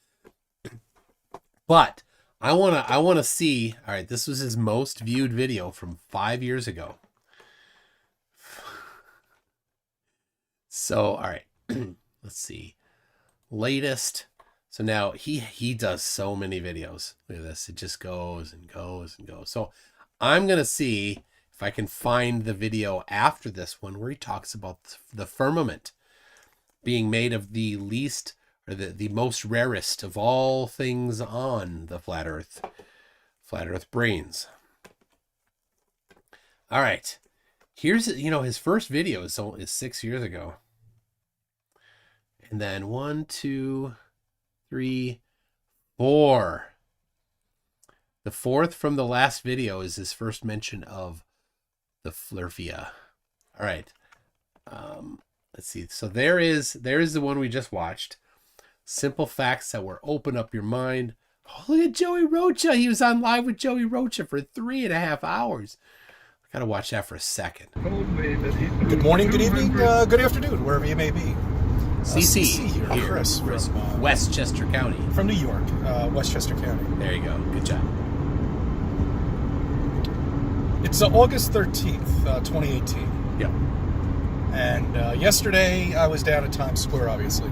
Speaker 1: But I wanna see. All right, this was his most viewed video from 5 years ago. So, all right, let's see. Latest. So now he does so many videos. Look at this. It just goes and goes and goes. So I'm going to see if I can find the video after this one where he talks about the firmament being made of the least or the most rarest of all things on the flat earth brains. All right. Here's, his first video is 6 years ago. And then 1, 2, 3, 4. The fourth from the last video is his first mention of the Flurfia. All right. Let's see. So there is the one we just watched. Simple facts that will open up your mind. Oh, look at Joey Rocha. He was on live with Joey Rocha for 3.5 hours. I gotta watch that for a second.
Speaker 5: Good morning, good evening, good afternoon, wherever you may be.
Speaker 1: CC
Speaker 5: here, Chris from
Speaker 1: Westchester County.
Speaker 5: From New York, Westchester County.
Speaker 1: There you go. Good job.
Speaker 5: It's August 13th, 2018.
Speaker 1: Yep.
Speaker 5: And yesterday I was down at Times Square, obviously.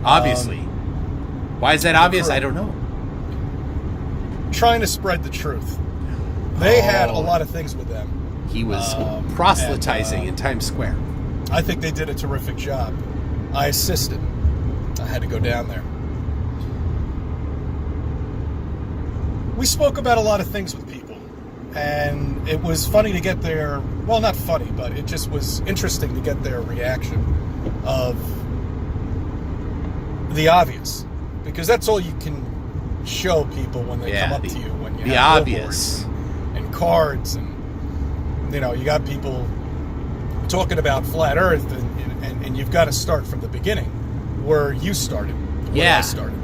Speaker 1: Obviously. Why is that obvious? I don't know.
Speaker 5: Trying to spread the truth. They had a lot of things with them.
Speaker 1: He was proselytizing in Times Square.
Speaker 5: I think they did a terrific job. I assisted. I had to go down there. We spoke about a lot of things with people. And it was funny to get their, well, not funny, but it just was interesting to get their reaction of the obvious. Because that's all you can show people when they come up to you. When you have
Speaker 1: obvious.
Speaker 5: And cards and, you got people talking about flat Earth and you've got to start from the beginning where you started. Where I started.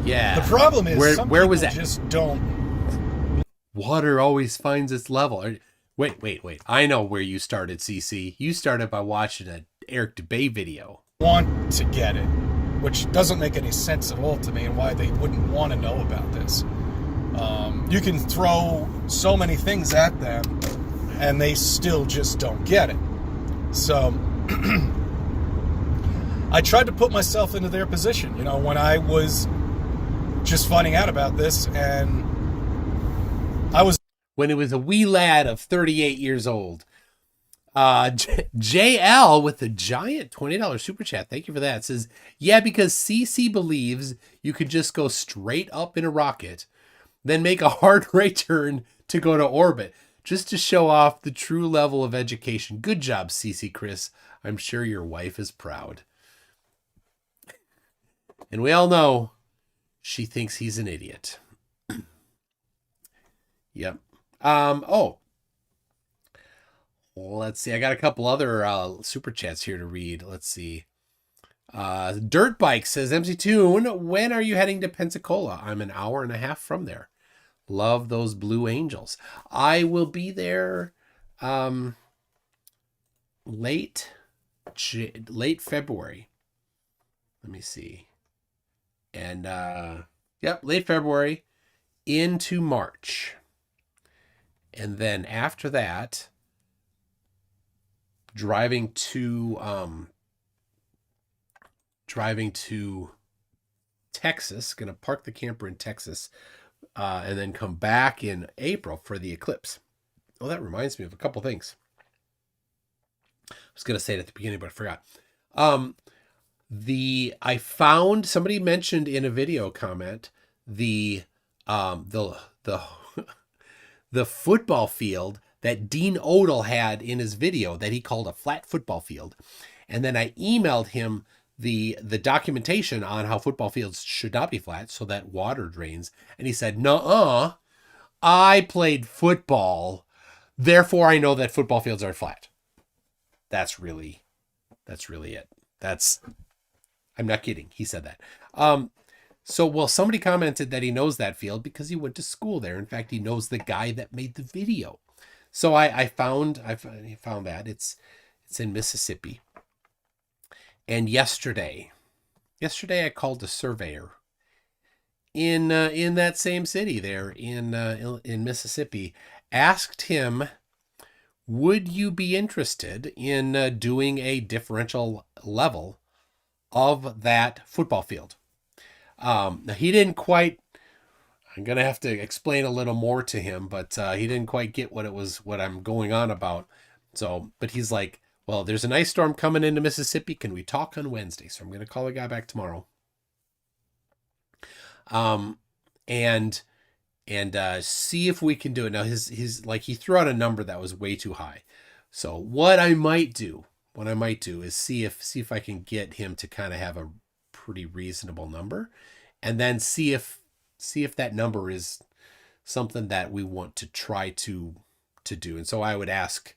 Speaker 1: Yeah.
Speaker 5: The problem is
Speaker 1: where was that?
Speaker 5: Just don't.
Speaker 1: Water always finds its level. Wait. I know where you started, CC. You started by watching an Eric DeBay video.
Speaker 5: Want to get it, which doesn't make any sense at all to me and why they wouldn't want to know about this. You can throw so many things at them and they still just don't get it. So I tried to put myself into their position, when I was just finding out about this, and
Speaker 1: when it was a wee lad of 38 years old. JL with a giant $20 super chat. Thank you for that. It says, yeah, because CC believes you could just go straight up in a rocket, then make a hard right turn to go to orbit, just to show off the true level of education. Good job, CC Chris. I'm sure your wife is proud. And we all know she thinks he's an idiot. Yep. Oh, let's see. I got a couple other super chats here to read. Let's see. Dirt Bike says, MC Toon, when are you heading to Pensacola? I'm an hour and a half from there. Love those Blue Angels. I will be there late February. Let me see. And yep, late February into March. And then after that, driving to Texas, gonna park the camper in Texas, and then come back in April for the eclipse. Oh, that reminds me of a couple things. I was gonna say it at the beginning, but I forgot. I found, somebody mentioned in a video comment the the football field that Dean Odell had in his video that he called a flat football field. And then I emailed him the documentation on how football fields should not be flat so that water drains. And he said, "Nuh-uh, I played football, therefore I know that football fields are flat." That's really it. I'm not kidding. He said that. Somebody commented that he knows that field because he went to school there. In fact, he knows the guy that made the video. So I found that it's in Mississippi. And yesterday I called a surveyor in that same city there in Mississippi, asked him, would you be interested in doing a differential level of that football field? Now he didn't quite, I'm going to have to explain a little more to him, but he didn't quite get what I'm going on about. So, but he's like, well, there's an ice storm coming into Mississippi. Can we talk on Wednesday? So I'm going to call the guy back tomorrow. And see if we can do it. Now his like, he threw out a number that was way too high. So what I might do is see if I can get him to kind of have a pretty reasonable number, and then see if that number is something that we want to try to do. And so I would ask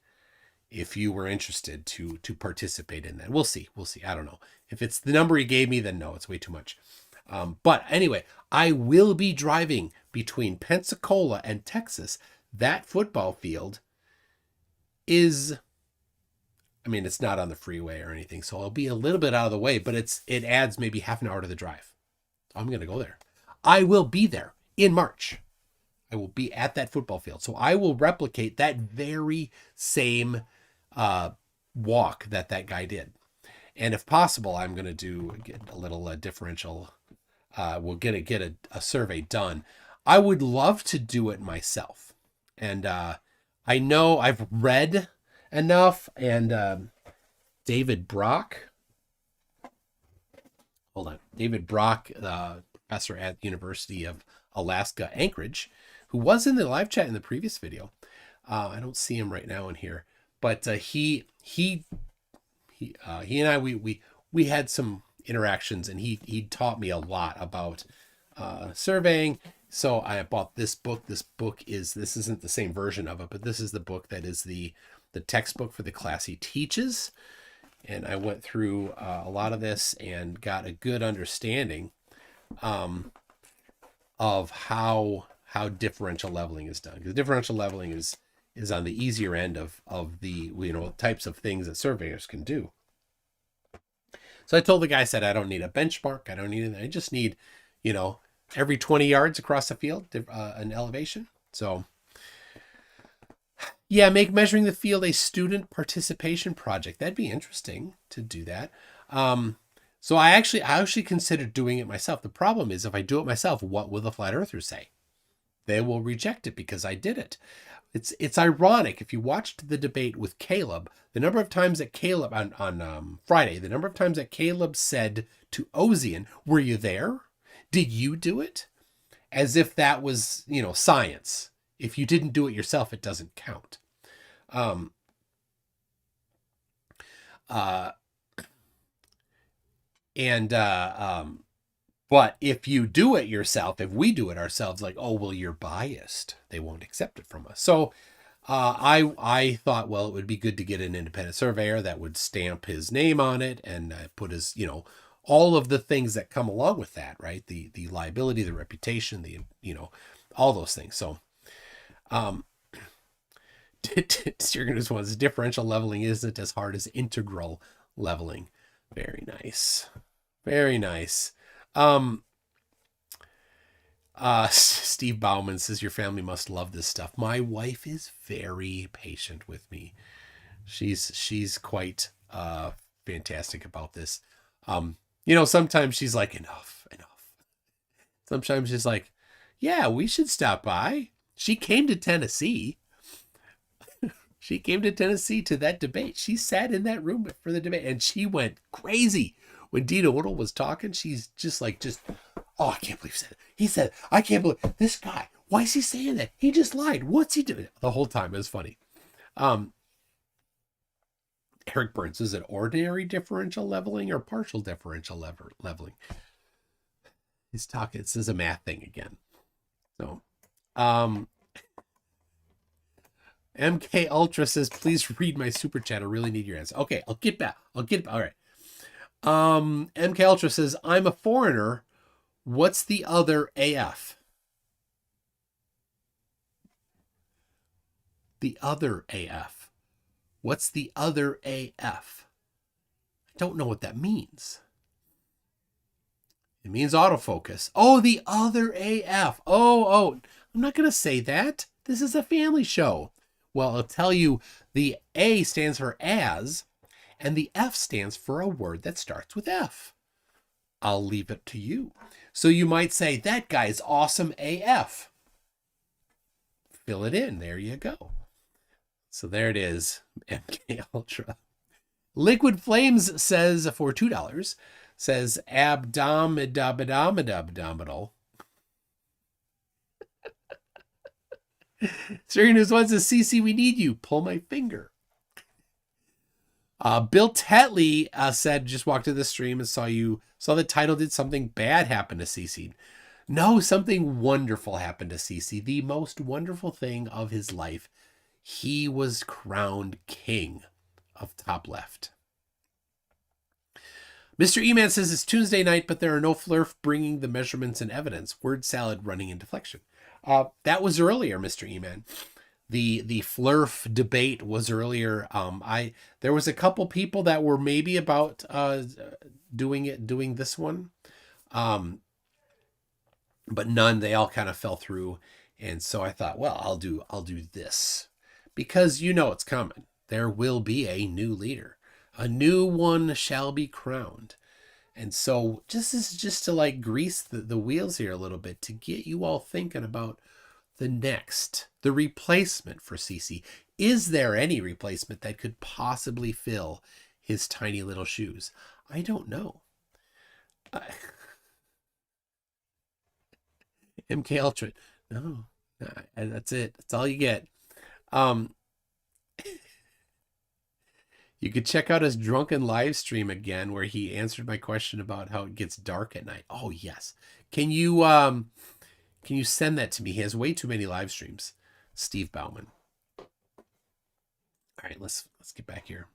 Speaker 1: if you were interested to participate in that. We'll see. I don't know. If it's the number he gave me, then no, it's way too much. But anyway, I will be driving between Pensacola and Texas. That football field is, I mean, it's not on the freeway or anything, so I'll be a little bit out of the way, but it adds maybe half an hour to the drive. I'm going to go there. I will be there in March. I will be at that football field. So I will replicate that very same walk that guy did. And if possible, I'm going to get a little differential. We'll get a survey done. I would love to do it myself. And I know I've read enough, and David Brock, professor at the University of Alaska Anchorage, who was in the live chat in the previous video. I don't see him right now in here, but he and I we had some interactions, and he taught me a lot about surveying. So I bought this book. This isn't the same version of it, but this is the book that is the textbook for the class he teaches. And I went through a lot of this and got a good understanding of how differential leveling is done. Because differential leveling is on the easier end of the types of things that surveyors can do. So I told the guy, I said, I don't need a benchmark. I don't need anything. I just need, every 20 yards across the field, an elevation. So yeah, make measuring the field a student participation project. That'd be interesting to do that. So I actually considered doing it myself. The problem is, if I do it myself, what will the flat earthers say? They will reject it because I did it. It's ironic. If you watched the debate with Caleb, the number of times that Caleb on Friday, the number of times that Caleb said to Ozian, "Were you there? Did you do it?" As if that was, science. If you didn't do it yourself, it doesn't count. But if you do it yourself, if we do it ourselves, like, oh, well, you're biased, they won't accept it from us. So I thought, well, it would be good to get an independent surveyor that would stamp his name on it and put his, all of the things that come along with that, right? The liability, the reputation, all those things. So, Sturgeon's one's differential leveling isn't as hard as integral leveling. Very nice. Very nice. Steve Bauman says your family must love this stuff. My wife is very patient with me. She's quite fantastic about this. Sometimes she's like, enough. Sometimes she's like, yeah, we should stop by. She came to Tennessee. She came to Tennessee to that debate. She sat in that room for the debate and she went crazy. When Dean Odell was talking, she's just, oh, I can't believe he said it. He said, I can't believe this guy. Why is he saying that? He just lied. What's he doing? The whole time. It was funny. Eric Burns, is it ordinary differential leveling or partial differential leveling? He's talking. This is a math thing again. So, MK Ultra says, please read my super chat. I really need your answer. Okay, I'll get back. All right. MK Ultra says, I'm a foreigner. What's the other AF? The other AF. What's the other AF? I don't know what that means. It means autofocus. Oh, the other AF. Oh, I'm not going to say that. This is a family show. Well, I'll tell you, the A stands for as, and the F stands for a word that starts with F. I'll leave it to you. So you might say, that guy's awesome AF. Fill it in. There you go. So there it is. MK Ultra. Liquid Flames says, for $2, says abdominal. Serious News 1 says, CC, we need you. Pull my finger. Bill Tetley said, just walked to the stream and saw the title, did something bad happen to CC? No, something wonderful happened to CC. The most wonderful thing of his life. He was crowned king of Top Left. Mr. E-Man says it's Tuesday night, but there are no flurf bringing the measurements and evidence. Word salad running in deflection. That was earlier, Mr. E-Man. The flurf debate was earlier. There was a couple people that were maybe about doing this one, but none. They all kind of fell through, and so I thought, well, I'll do this because it's coming. There will be a new leader. A new one shall be crowned. And so this is just to grease the wheels here a little bit to get you all thinking about the replacement for CC. Is there any replacement that could possibly fill his tiny little shoes? I don't know. MK Ultra. No, that's it. That's all you get. You could check out his drunken live stream again where he answered my question about how it gets dark at night. Oh, yes. Can you send that to me? He has way too many live streams. Steve Bauman. All right, let's get back here.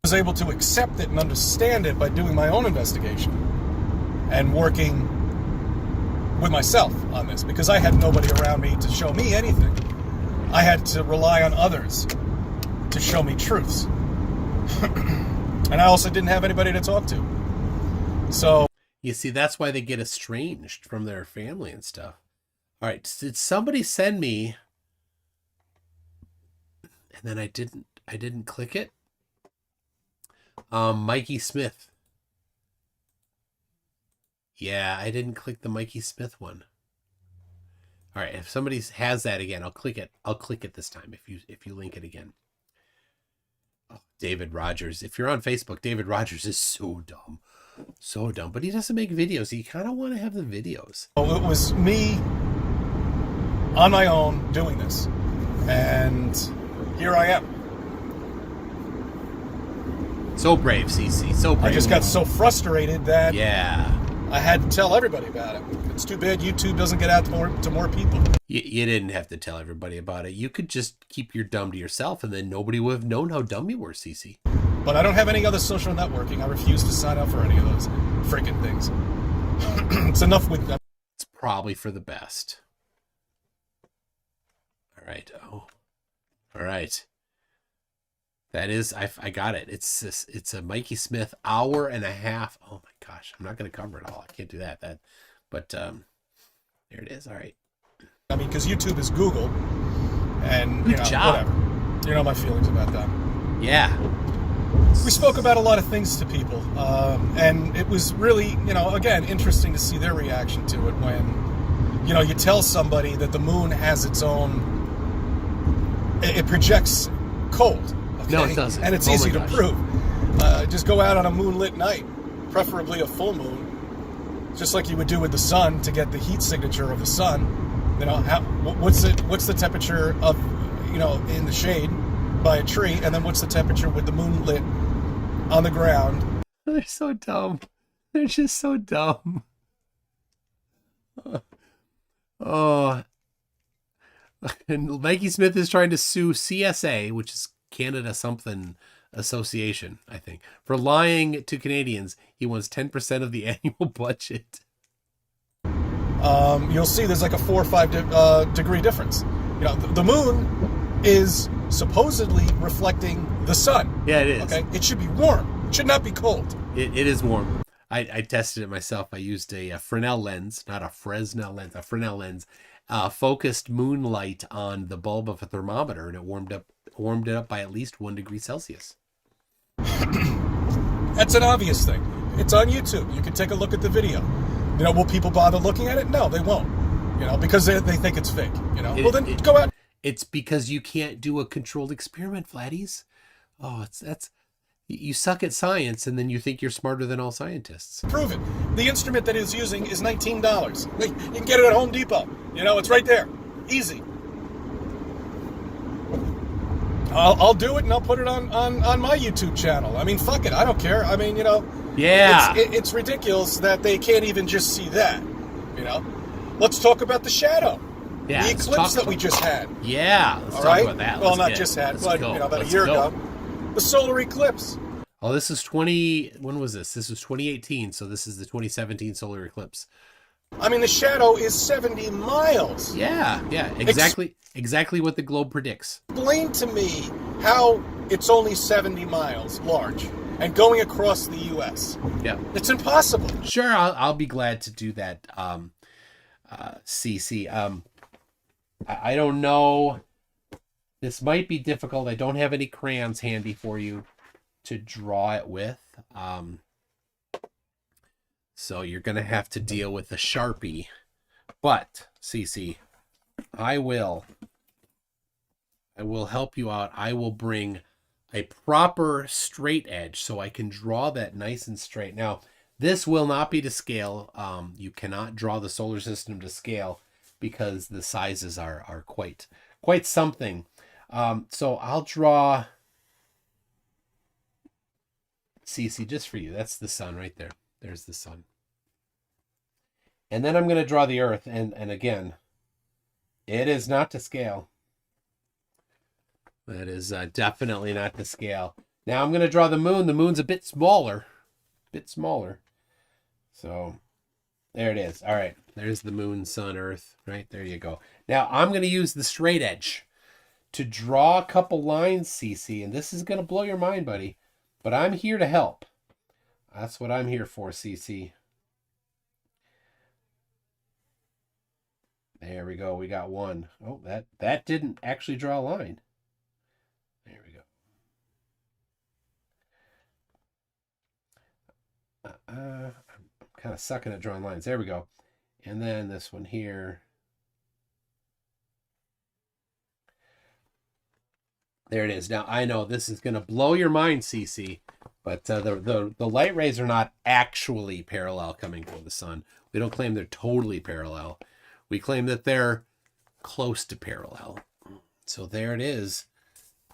Speaker 5: I was able to accept it and understand it by doing my own investigation and working with myself on this because I had nobody around me to show me anything. I had to rely on others to show me truths. And I also didn't have anybody to talk to. So
Speaker 1: you see, that's why they get estranged from their family and stuff. All right, did somebody send me, and then I didn't click it? Mikey Smith. Yeah, I didn't click the Mikey Smith one. All right, if somebody has that again, I'll click it. I'll click it this time if you link it again. Oh, David Rogers. If you're on Facebook, David Rogers is so dumb. So dumb. But he doesn't make videos. You kind of want to have the videos.
Speaker 5: It was me on my own doing this. And here I am.
Speaker 1: So brave, CC. So brave.
Speaker 5: I just got so frustrated that
Speaker 1: yeah,
Speaker 5: I had to tell everybody about it. It's too bad YouTube doesn't get out to more people.
Speaker 1: You didn't have to tell everybody about it. You could just keep your dumb to yourself, and then nobody would have known how dumb you were, CC.
Speaker 5: But I don't have any other social networking. I refuse to sign up for any of those freaking things. It's enough with them.
Speaker 1: It's probably for the best. All right. Oh, all right. That is, I got it. It's a Mikey Smith hour and a half. Oh my gosh, I'm not going to cover it all. I can't do that. But there it is. All right.
Speaker 5: I mean, because YouTube is Google, and
Speaker 1: Good job.
Speaker 5: whatever. You know my feelings about that.
Speaker 1: Yeah.
Speaker 5: We spoke about a lot of things to people, and it was really, again, interesting to see their reaction to it when, you tell somebody that the moon has its own, it projects cold. Okay?
Speaker 1: No, it doesn't.
Speaker 5: And it's easy to prove. Just go out on a moonlit night, preferably a full moon, just like you would do with the sun to get the heat signature of the sun. What's the temperature of, in the shade by a tree, and then what's the temperature with the moon lit on the ground?
Speaker 1: They're so dumb. They're just so dumb. Oh. And Mikey Smith is trying to sue CSA, which is Canada something association, I think, for lying to Canadians. He wants 10% of the annual budget.
Speaker 5: You'll see there's like a 4 or 5 degree difference. The moon is supposedly reflecting the sun.
Speaker 1: Yeah, it is.
Speaker 5: Okay, it should be warm. It should not be cold.
Speaker 1: It is warm. I tested it myself. I used a Fresnel lens, not a Fresnel lens, a Fresnel lens, focused moonlight on the bulb of a thermometer, and it warmed it up by at least 1 degree Celsius.
Speaker 5: That's an obvious thing. It's on YouTube. You can take a look at the video. Will people bother looking at it? No, they won't. Because they think it's fake. Well, then go out.
Speaker 1: It's because you can't do a controlled experiment, Flatties. Oh, you suck at science, and then you think you're smarter than all scientists.
Speaker 5: Prove it. The instrument that he's using is $19. You can get it at Home Depot. It's right there. Easy. I'll do it, and I'll put it on my YouTube channel. I mean, fuck it. I don't care. I mean,
Speaker 1: Yeah.
Speaker 5: It's ridiculous that they can't even just see that. Let's talk about the shadow.
Speaker 1: Yeah,
Speaker 5: the eclipse that we just had.
Speaker 1: Yeah, let's
Speaker 5: All
Speaker 1: talk
Speaker 5: right?
Speaker 1: about that.
Speaker 5: Well,
Speaker 1: Let's
Speaker 5: not
Speaker 1: get
Speaker 5: just
Speaker 1: it.
Speaker 5: had,
Speaker 1: Let's
Speaker 5: but
Speaker 1: go.
Speaker 5: about
Speaker 1: Let's
Speaker 5: a year
Speaker 1: go.
Speaker 5: ago. The solar eclipse.
Speaker 1: Oh, this is when was this? This was 2018, so this is the 2017 solar eclipse.
Speaker 5: I mean, the shadow is 70 miles.
Speaker 1: Yeah, exactly what the globe predicts.
Speaker 5: Explain to me how it's only 70 miles large and going across the U.S.
Speaker 1: Yeah,
Speaker 5: It's impossible.
Speaker 1: sure. I'll be glad to do that. CC. I don't know. This might be difficult. I don't have any crayons handy for you to draw it with. So you're going to have to deal with the Sharpie. But, CC, I will help you out. I will bring a proper straight edge so I can draw that nice and straight. Now, this will not be to scale. You cannot draw the solar system to scale because the sizes are quite something. So I'll draw CC just for you. That's the sun right there. There's the sun. And then I'm going to draw the earth. And again, it is not to scale. That is definitely not to scale. Now I'm going to draw the moon. The moon's a bit smaller. So there it is. All right. There's the moon, sun, earth. Right there you go. Now I'm going to use the straight edge to draw a couple lines, CC. And this is going to blow your mind, buddy. But I'm here to help. That's what I'm here for, CC. There we go. We got one. Oh, that didn't actually draw a line. There we go. I'm kind of sucking at drawing lines. There we go. And then this one here. There it is. Now, I know this is going to blow your mind, CC, but the light rays are not actually parallel coming from the sun. We don't claim they're totally parallel. We claim that they're close to parallel. So there it is.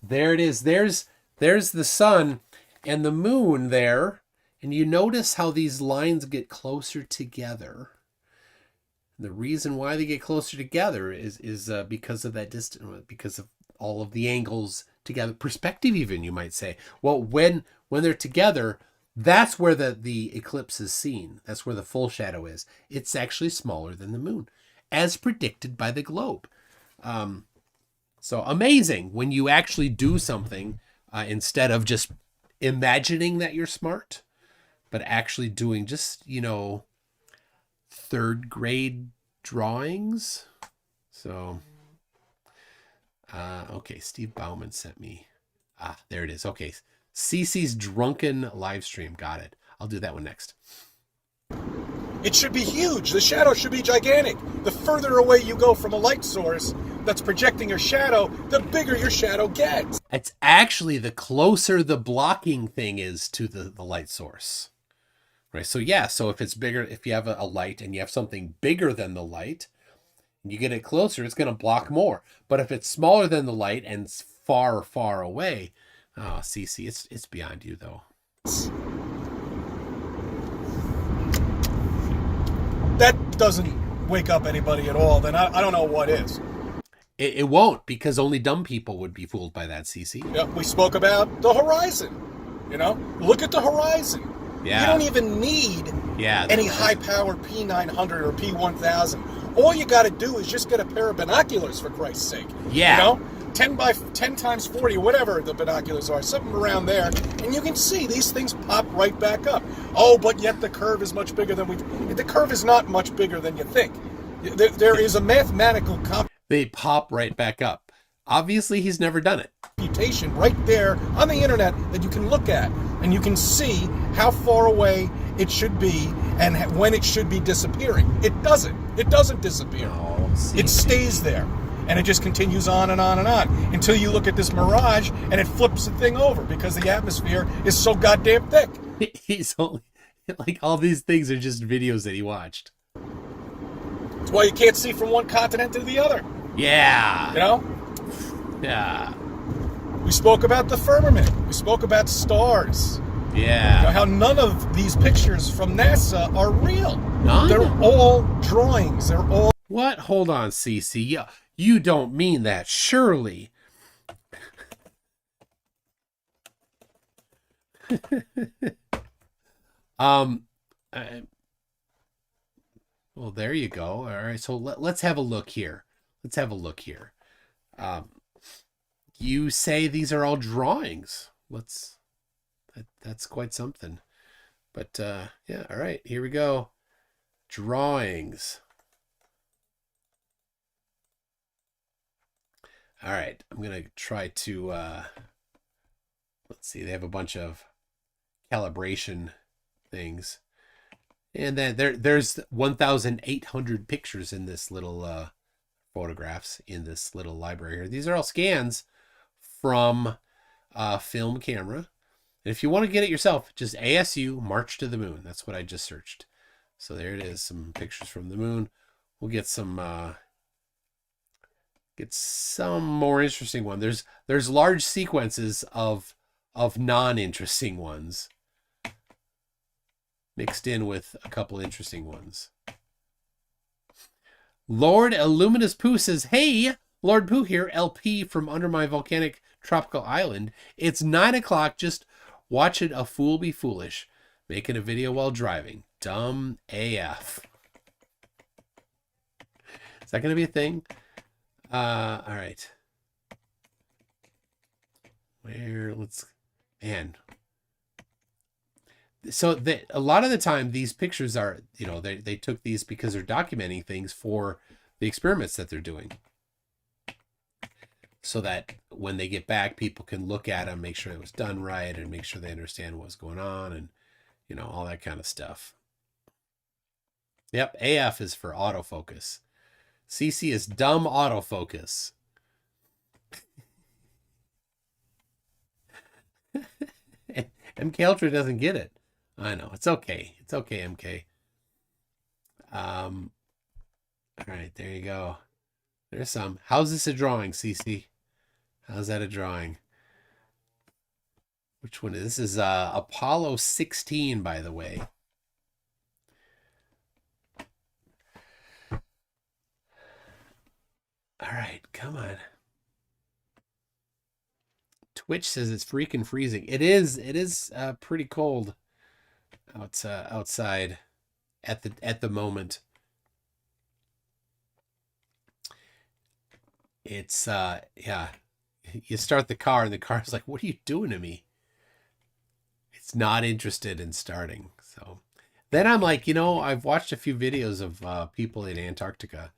Speaker 1: There it is. There's the sun and the moon there. And you notice how these lines get closer together. The reason why they get closer together is because of that distance, because of all of the angles together, perspective even, you might say. Well, when they're together, that's where the eclipse is seen. That's where the full shadow is. It's actually smaller than the moon, as predicted by the globe. So amazing when you actually do something instead of just imagining that you're smart, but actually doing just, third grade drawings. So, okay, Steve Bauman sent me. There it is. Okay, Cece's drunken live stream. Got it. I'll do that one next.
Speaker 5: It should be huge. The shadow should be gigantic. The further away you go from a light source that's projecting your shadow, the bigger your shadow gets.
Speaker 1: It's actually the closer the blocking thing is to the light source. Right. So yeah, so if it's bigger, if you have a light and you have something bigger than the light, and you get it closer, it's going to block more. But if it's smaller than the light and it's far, far away, CC, it's beyond you though.
Speaker 5: That doesn't wake up anybody at all, then I don't know what is.
Speaker 1: It won't, because only dumb people would be fooled by that, CC.
Speaker 5: Yeah, we spoke about the horizon. Look at the horizon.
Speaker 1: Yeah.
Speaker 5: You don't even need any high-powered P900 or P1000. All you got to do is just get a pair of binoculars, for Christ's sake.
Speaker 1: Yeah.
Speaker 5: 10 times 40, whatever the binoculars are, something around there, and you can see these things pop right back up. Oh, but yet the curve is much bigger than the curve is not much bigger than you think. There is a mathematical
Speaker 1: They pop right back up. Obviously, he's never done it.
Speaker 5: computation right there on the internet that you can look at, and you can see how far away it should be and when it should be disappearing. It doesn't. It doesn't disappear.
Speaker 1: Oh,
Speaker 5: it stays there, and it just continues on and on and on until you look at this mirage and it flips the thing over because the atmosphere is so goddamn thick.
Speaker 1: He's only like all these things are just videos that he watched.
Speaker 5: That's why you can't see from one continent to the other.
Speaker 1: Yeah.
Speaker 5: Yeah. We spoke about the firmament. We spoke about stars.
Speaker 1: Yeah.
Speaker 5: How none of these pictures from NASA are real.
Speaker 1: None?
Speaker 5: They're all drawings. They're all...
Speaker 1: What? Hold on, CC. Yeah, you don't mean that, surely. Well, there you go. All right, so let's have a look here. You say these are all drawings. That's quite something. But yeah, all right, here we go. Drawings. All right, I'm gonna try to let's see, they have a bunch of calibration things. And then there's 1,800 pictures in this little photographs in this little library here. These are all scans from a film camera. And if you want to get it yourself, just ASU March to the Moon. That's what I just searched. So there it is, some pictures from the moon. We'll get some more interesting one. There's large sequences of non-interesting ones mixed in with a couple interesting ones. Lord Illuminous Pooh says, hey, Lord Pooh here, LP from under my volcanic tropical island. It's 9 o'clock, just watching a fool be foolish. Making a video while driving. Dumb AF. Is that going to be a thing? All right. Man. So a lot of the time these pictures are, they took these because they're documenting things for the experiments that they're doing. So that when they get back, people can look at them, make sure it was done right, and make sure they understand what's going on, and, all that kind of stuff. Yep, AF is for autofocus. CC is dumb autofocus. MK Ultra doesn't get it. I know. It's okay. It's okay, MK. All right, there you go. There's some. How's this a drawing, CC? How's that a drawing? Which one is this? Is Apollo 16, by the way. All right, come on. Twitch says it's freaking freezing. It is pretty cold outside at the moment. It's yeah. You start the car and the car's like, "What are you doing to me?" It's not interested in starting. So then I'm like, I've watched a few videos of people in Antarctica,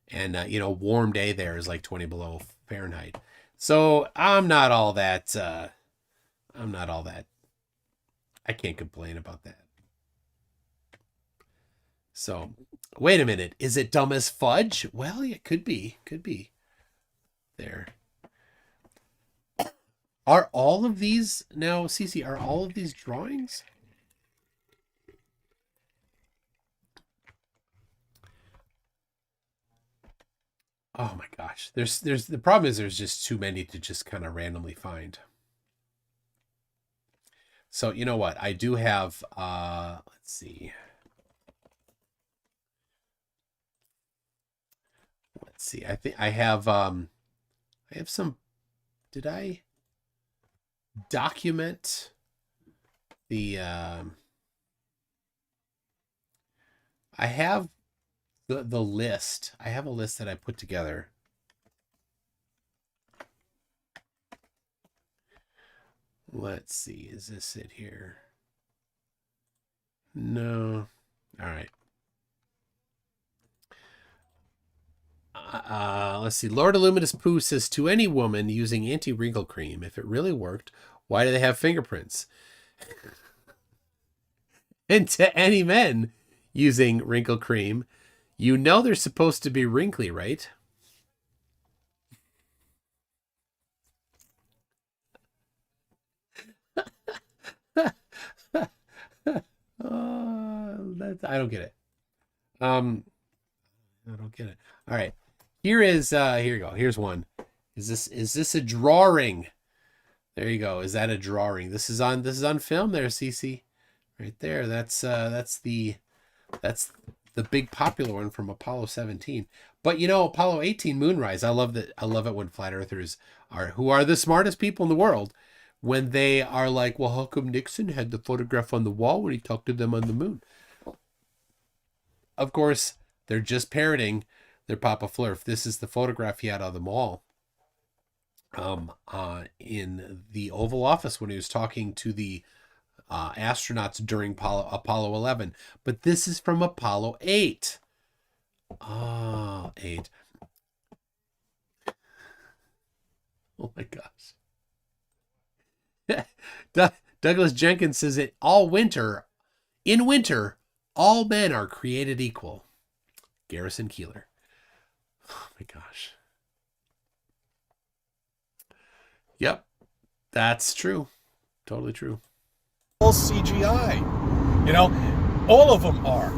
Speaker 1: and warm day there is like 20 below Fahrenheit. So I'm not all that. I can't complain about that. So wait a minute. Is it dumb as fudge? Well, it could be. Could be. There. Are all of these now, Cece? Are all of these drawings? Oh my gosh. There's the problem is there's just too many to just kind of randomly find. So you know what? I do have let's see. Let's see. I think I have some. Did I document the I have the list. I have a list that I put together. Let's see. Is this it here? No. All right. Let's see. Lord Illuminous Pooh says, to any woman using anti-wrinkle cream, if it really worked, why do they have fingerprints? And to any men using wrinkle cream, they're supposed to be wrinkly, right? I don't get it. I don't get it. All right. Here you go. Here's one. Is this a drawing? There you go. Is that a drawing? This is on film there, Cece. Right there. That's the big popular one from Apollo 17. But Apollo 18 Moonrise, I love it when flat earthers who are the smartest people in the world, when they are like, well, how come Nixon had the photograph on the wall when he talked to them on the moon? Of course, they're just parroting their Papa Flurf. This is the photograph he had on the wall in the Oval Office when he was talking to the astronauts during Apollo 11. But this is from Apollo 8. Oh, 8. Oh my gosh. Douglas Jenkins says it in winter, all men are created equal. Garrison Keeler. Oh my gosh. Yep. That's true. Totally true.
Speaker 5: All CGI. All of them are.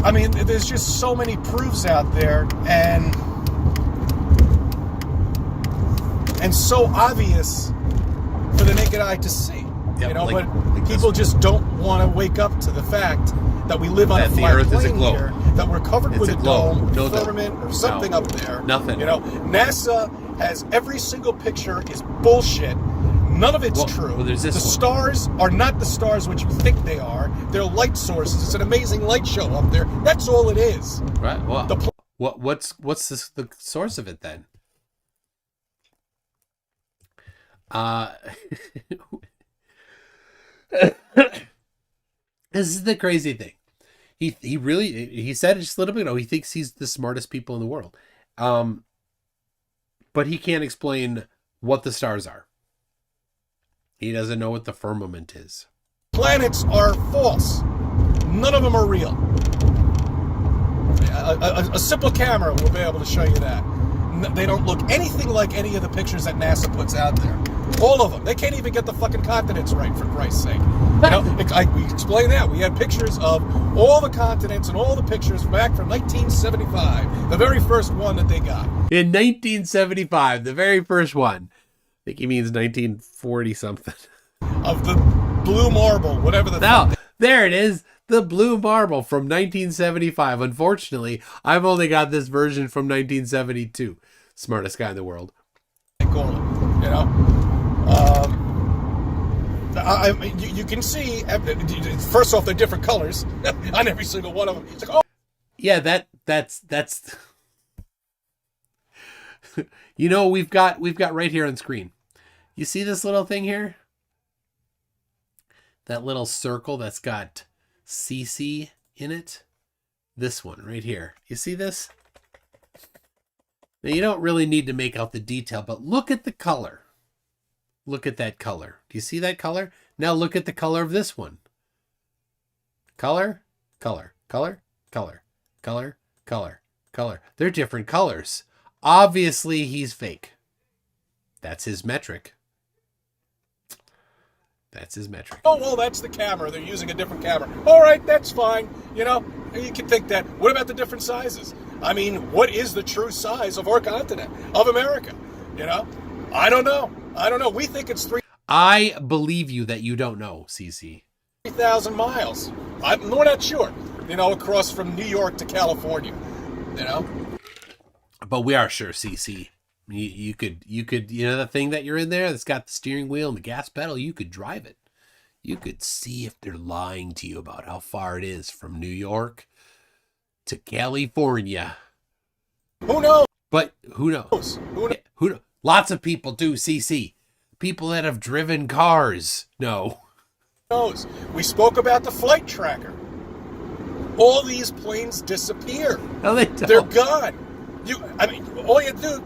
Speaker 5: I mean, there's just so many proofs out there, and so obvious for the naked eye to see.
Speaker 1: Yep,
Speaker 5: but people just don't want to wake up to the fact that we live on a flat plane here, that we're covered with a dome, firmament, or something up there.
Speaker 1: Nothing.
Speaker 5: NASA has every single picture is bullshit. None of it's true.
Speaker 1: Well, there's this
Speaker 5: the stars are not the stars which you think they are. They're light sources. It's an amazing light show up there. That's all it is.
Speaker 1: Right. Well, what's the source of it then? This is the crazy thing. He said it just a little bit ago. He thinks he's the smartest people in the world, but he can't explain what the stars are. He doesn't know what the firmament is.
Speaker 5: Planets are false. None of them are real. A simple camera will be able to show you that. They don't look anything like any of the pictures that NASA puts out there. All of them. They can't even get the fucking continents right, for Christ's sake. We explained that. We had pictures of all the continents and all the pictures back from 1975. The very first one that they got.
Speaker 1: In 1975, the very first one. think he means 1940 something.
Speaker 5: Of the blue marble, whatever the
Speaker 1: Now, there it is. The blue marble from 1975. Unfortunately, I've only got this version from 1972. Smartest guy in the world.
Speaker 5: they call it, you know. You can see, first off, they're different colors on every single one of them. It's like, oh,
Speaker 1: Yeah, that's you know, we've got right here on screen. You see this little thing here? That little circle that's got CC in it? This one right here. You see this? Now, you don't really need to make out the detail, but look at the color. Look at that color. Do you see that color? Now look at the color of this one. Color, color, color, color, color, color, color. They're different colors. Obviously, he's fake. That's his metric. That's his metric.
Speaker 5: oh, well, that's the camera. They're using a different camera. All right, that's fine. You know, you can think that. What about the different sizes? I mean, what is the true size of our continent, of America? You know, I don't know. We think it's
Speaker 1: I believe you that you don't know, CC.
Speaker 5: 3,000 miles. We're not sure. You know, across from New York to California. You know.
Speaker 1: But we are sure, CC. You could, you know, the thing that you're in there that's got the steering wheel and the gas pedal, you could drive it. You could see if they're lying to you about how far it is from New York to California.
Speaker 5: Who knows?
Speaker 1: But who knows? Who knows? Lots of people do, CC. People that have driven cars. No.
Speaker 5: Who knows? We spoke about the flight tracker. All these planes disappear.
Speaker 1: No, they don't.
Speaker 5: They're gone. All you do,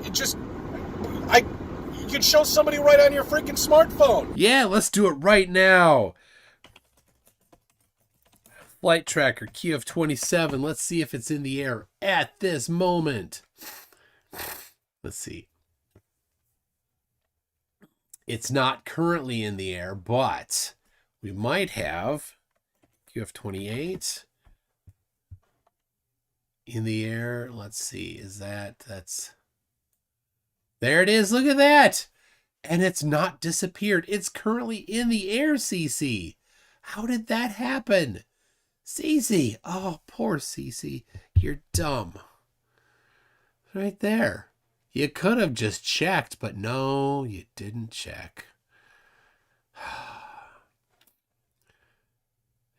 Speaker 5: you can show somebody right on your freaking smartphone.
Speaker 1: Yeah, let's do it right now. Flight tracker, QF27. Let's see if it's in the air at this moment. Let's see. It's not currently in the air, but we might have QF28 in the air. Let's see. That's there it is. Look at that. And it's not disappeared. It's currently in the air, CC. How did that happen? CC. Oh, poor CC. You're dumb. Right there. You could have just checked, but no, you didn't check.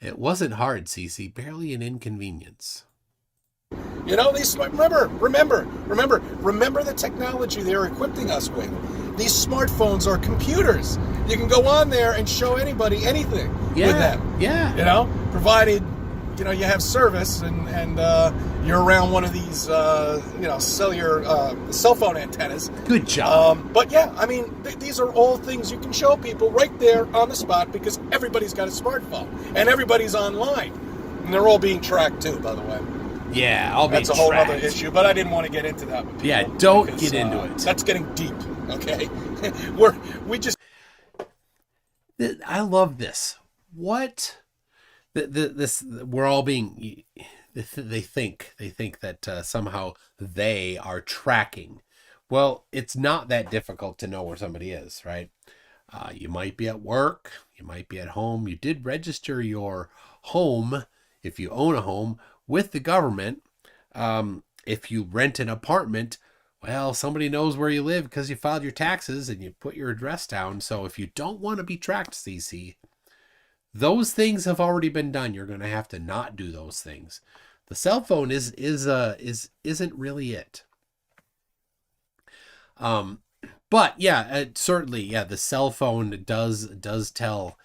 Speaker 1: It wasn't hard, CC. Barely an inconvenience.
Speaker 5: You know, remember the technology they're equipping us with. These smartphones are computers. You can go on there and show anybody anything with them.
Speaker 1: Yeah.
Speaker 5: You know, provided, you know, you have service and you're around one of these, cellular cell phone antennas.
Speaker 1: Good job.
Speaker 5: But yeah, I mean, these are all things you can show people right there on the spot because everybody's got a smartphone and everybody's online. And they're all being tracked too, by the way.
Speaker 1: Yeah,
Speaker 5: that's a whole other issue, but I didn't want to get into that with people.
Speaker 1: Yeah, don't get into it.
Speaker 5: That's getting deep, okay?
Speaker 1: I love this. What? This we're all being. They think that somehow they are tracking. Well, it's not that difficult to know where somebody is, right? You might be at work. You might be at home. You did register your home, if you own a home, with the government. If you rent an apartment, well, somebody knows where you live because you filed your taxes and you put your address down. So if you don't want to be tracked, CC, those things have already been done. You're going to have to not do those things. The cell phone isn't really it. But yeah, certainly, yeah, the cell phone does tell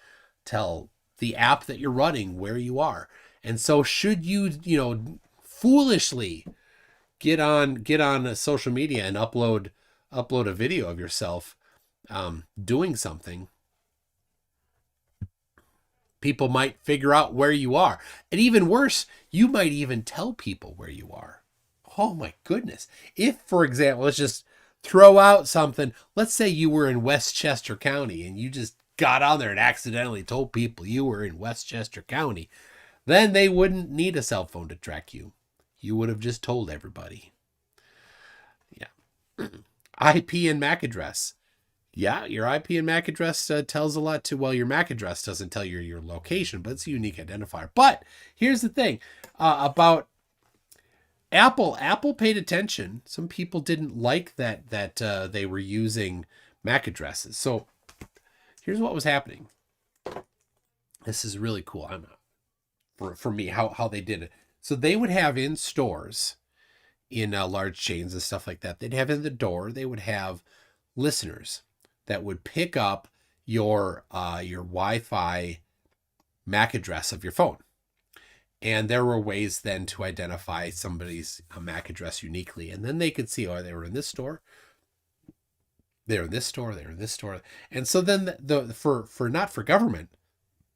Speaker 1: the app that you're running where you are. And so should you foolishly get on social media and upload a video of yourself doing something, people might figure out where you are. And even worse, you might even tell people where you are. Oh my goodness. If, for example, let's just throw out something. Let's say you were in Westchester County and you just got on there and accidentally told people you were in Westchester County. Then they wouldn't need a cell phone to track you. You would have just told everybody. Yeah. IP and MAC address. Yeah, your IP and MAC address tells a lot too. Well, your MAC address doesn't tell you your location, but it's a unique identifier. But here's the thing about Apple. Apple paid attention. Some people didn't like that they were using MAC addresses. So here's what was happening. This is really cool. I'm for me how they did it. So they would have in stores, in large chains and stuff like that. They'd have in the door. They would have listeners that would pick up your Wi-Fi MAC address of your phone. And there were ways then to identify somebody's MAC address uniquely. And then they could see, oh, they were in this store. They're in this store. They're in this store. And so then for not for government,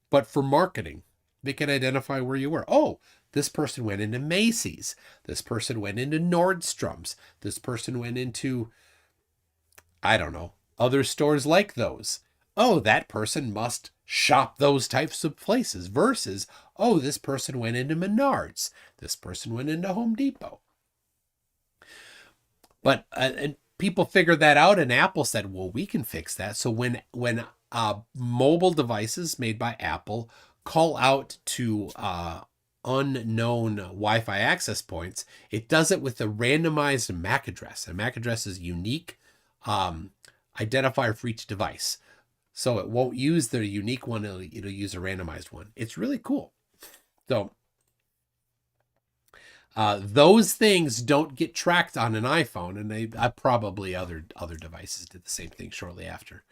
Speaker 1: but for marketing, they could identify where you were. Oh, this person went into Macy's. This person went into Nordstrom's. This person went into, I don't know, other stores like those. Oh, that person must shop those types of places versus, oh, this person went into Menards. This person went into Home Depot. But and people figured that out, and Apple said, well, we can fix that. So when mobile devices made by Apple call out to unknown Wi-Fi access points, it does it with a randomized MAC address. A MAC address is unique identifier for each device. So it won't use the unique one, it'll use a randomized one. It's really cool. So those things don't get tracked on an iPhone, and probably other devices did the same thing shortly after.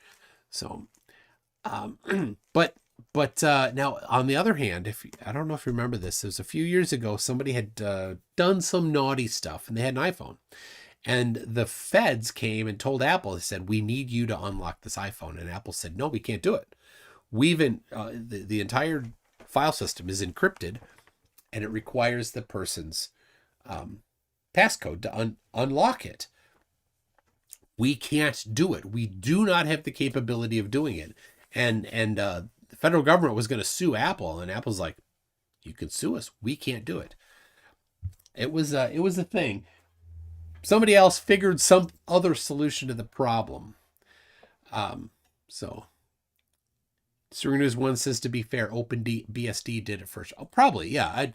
Speaker 1: So, but now on the other hand, I don't know if you remember this, it was a few years ago, somebody had done some naughty stuff, and they had an iPhone. And the feds came and told Apple, they said, we need you to unlock this iPhone. And Apple said, no, we can't do it. The entire file system is encrypted, and it requires the person's passcode to unlock it. We can't do it. We do not have the capability of doing it. And the federal government was going to sue Apple, and Apple's like, you can sue us. We can't do it. It was a thing. Somebody else figured some other solution to the problem. So Serena's one says, to be fair, OpenBSD did it first. Oh, probably, yeah.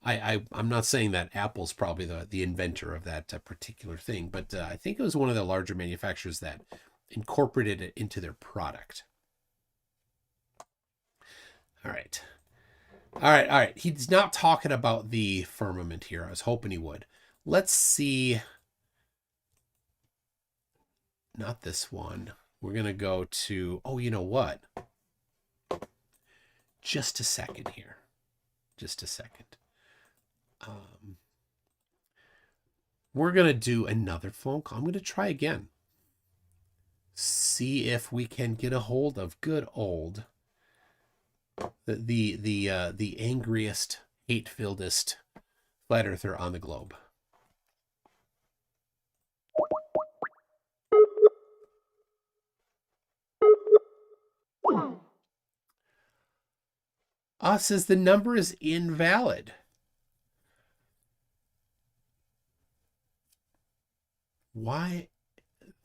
Speaker 1: I'm not saying that Apple's probably the inventor of that particular thing, but I think it was one of the larger manufacturers that incorporated it into their product. All right. He's not talking about the firmament here. I was hoping he would. Let's see. Not this one. We're going to go to, oh, you know what? Just a second here. Just a second. We're going to do another phone call. I'm going to try again. See if we can get a hold of good old, the angriest, hate-filledest flat earther on the globe. Says the number is invalid. Why?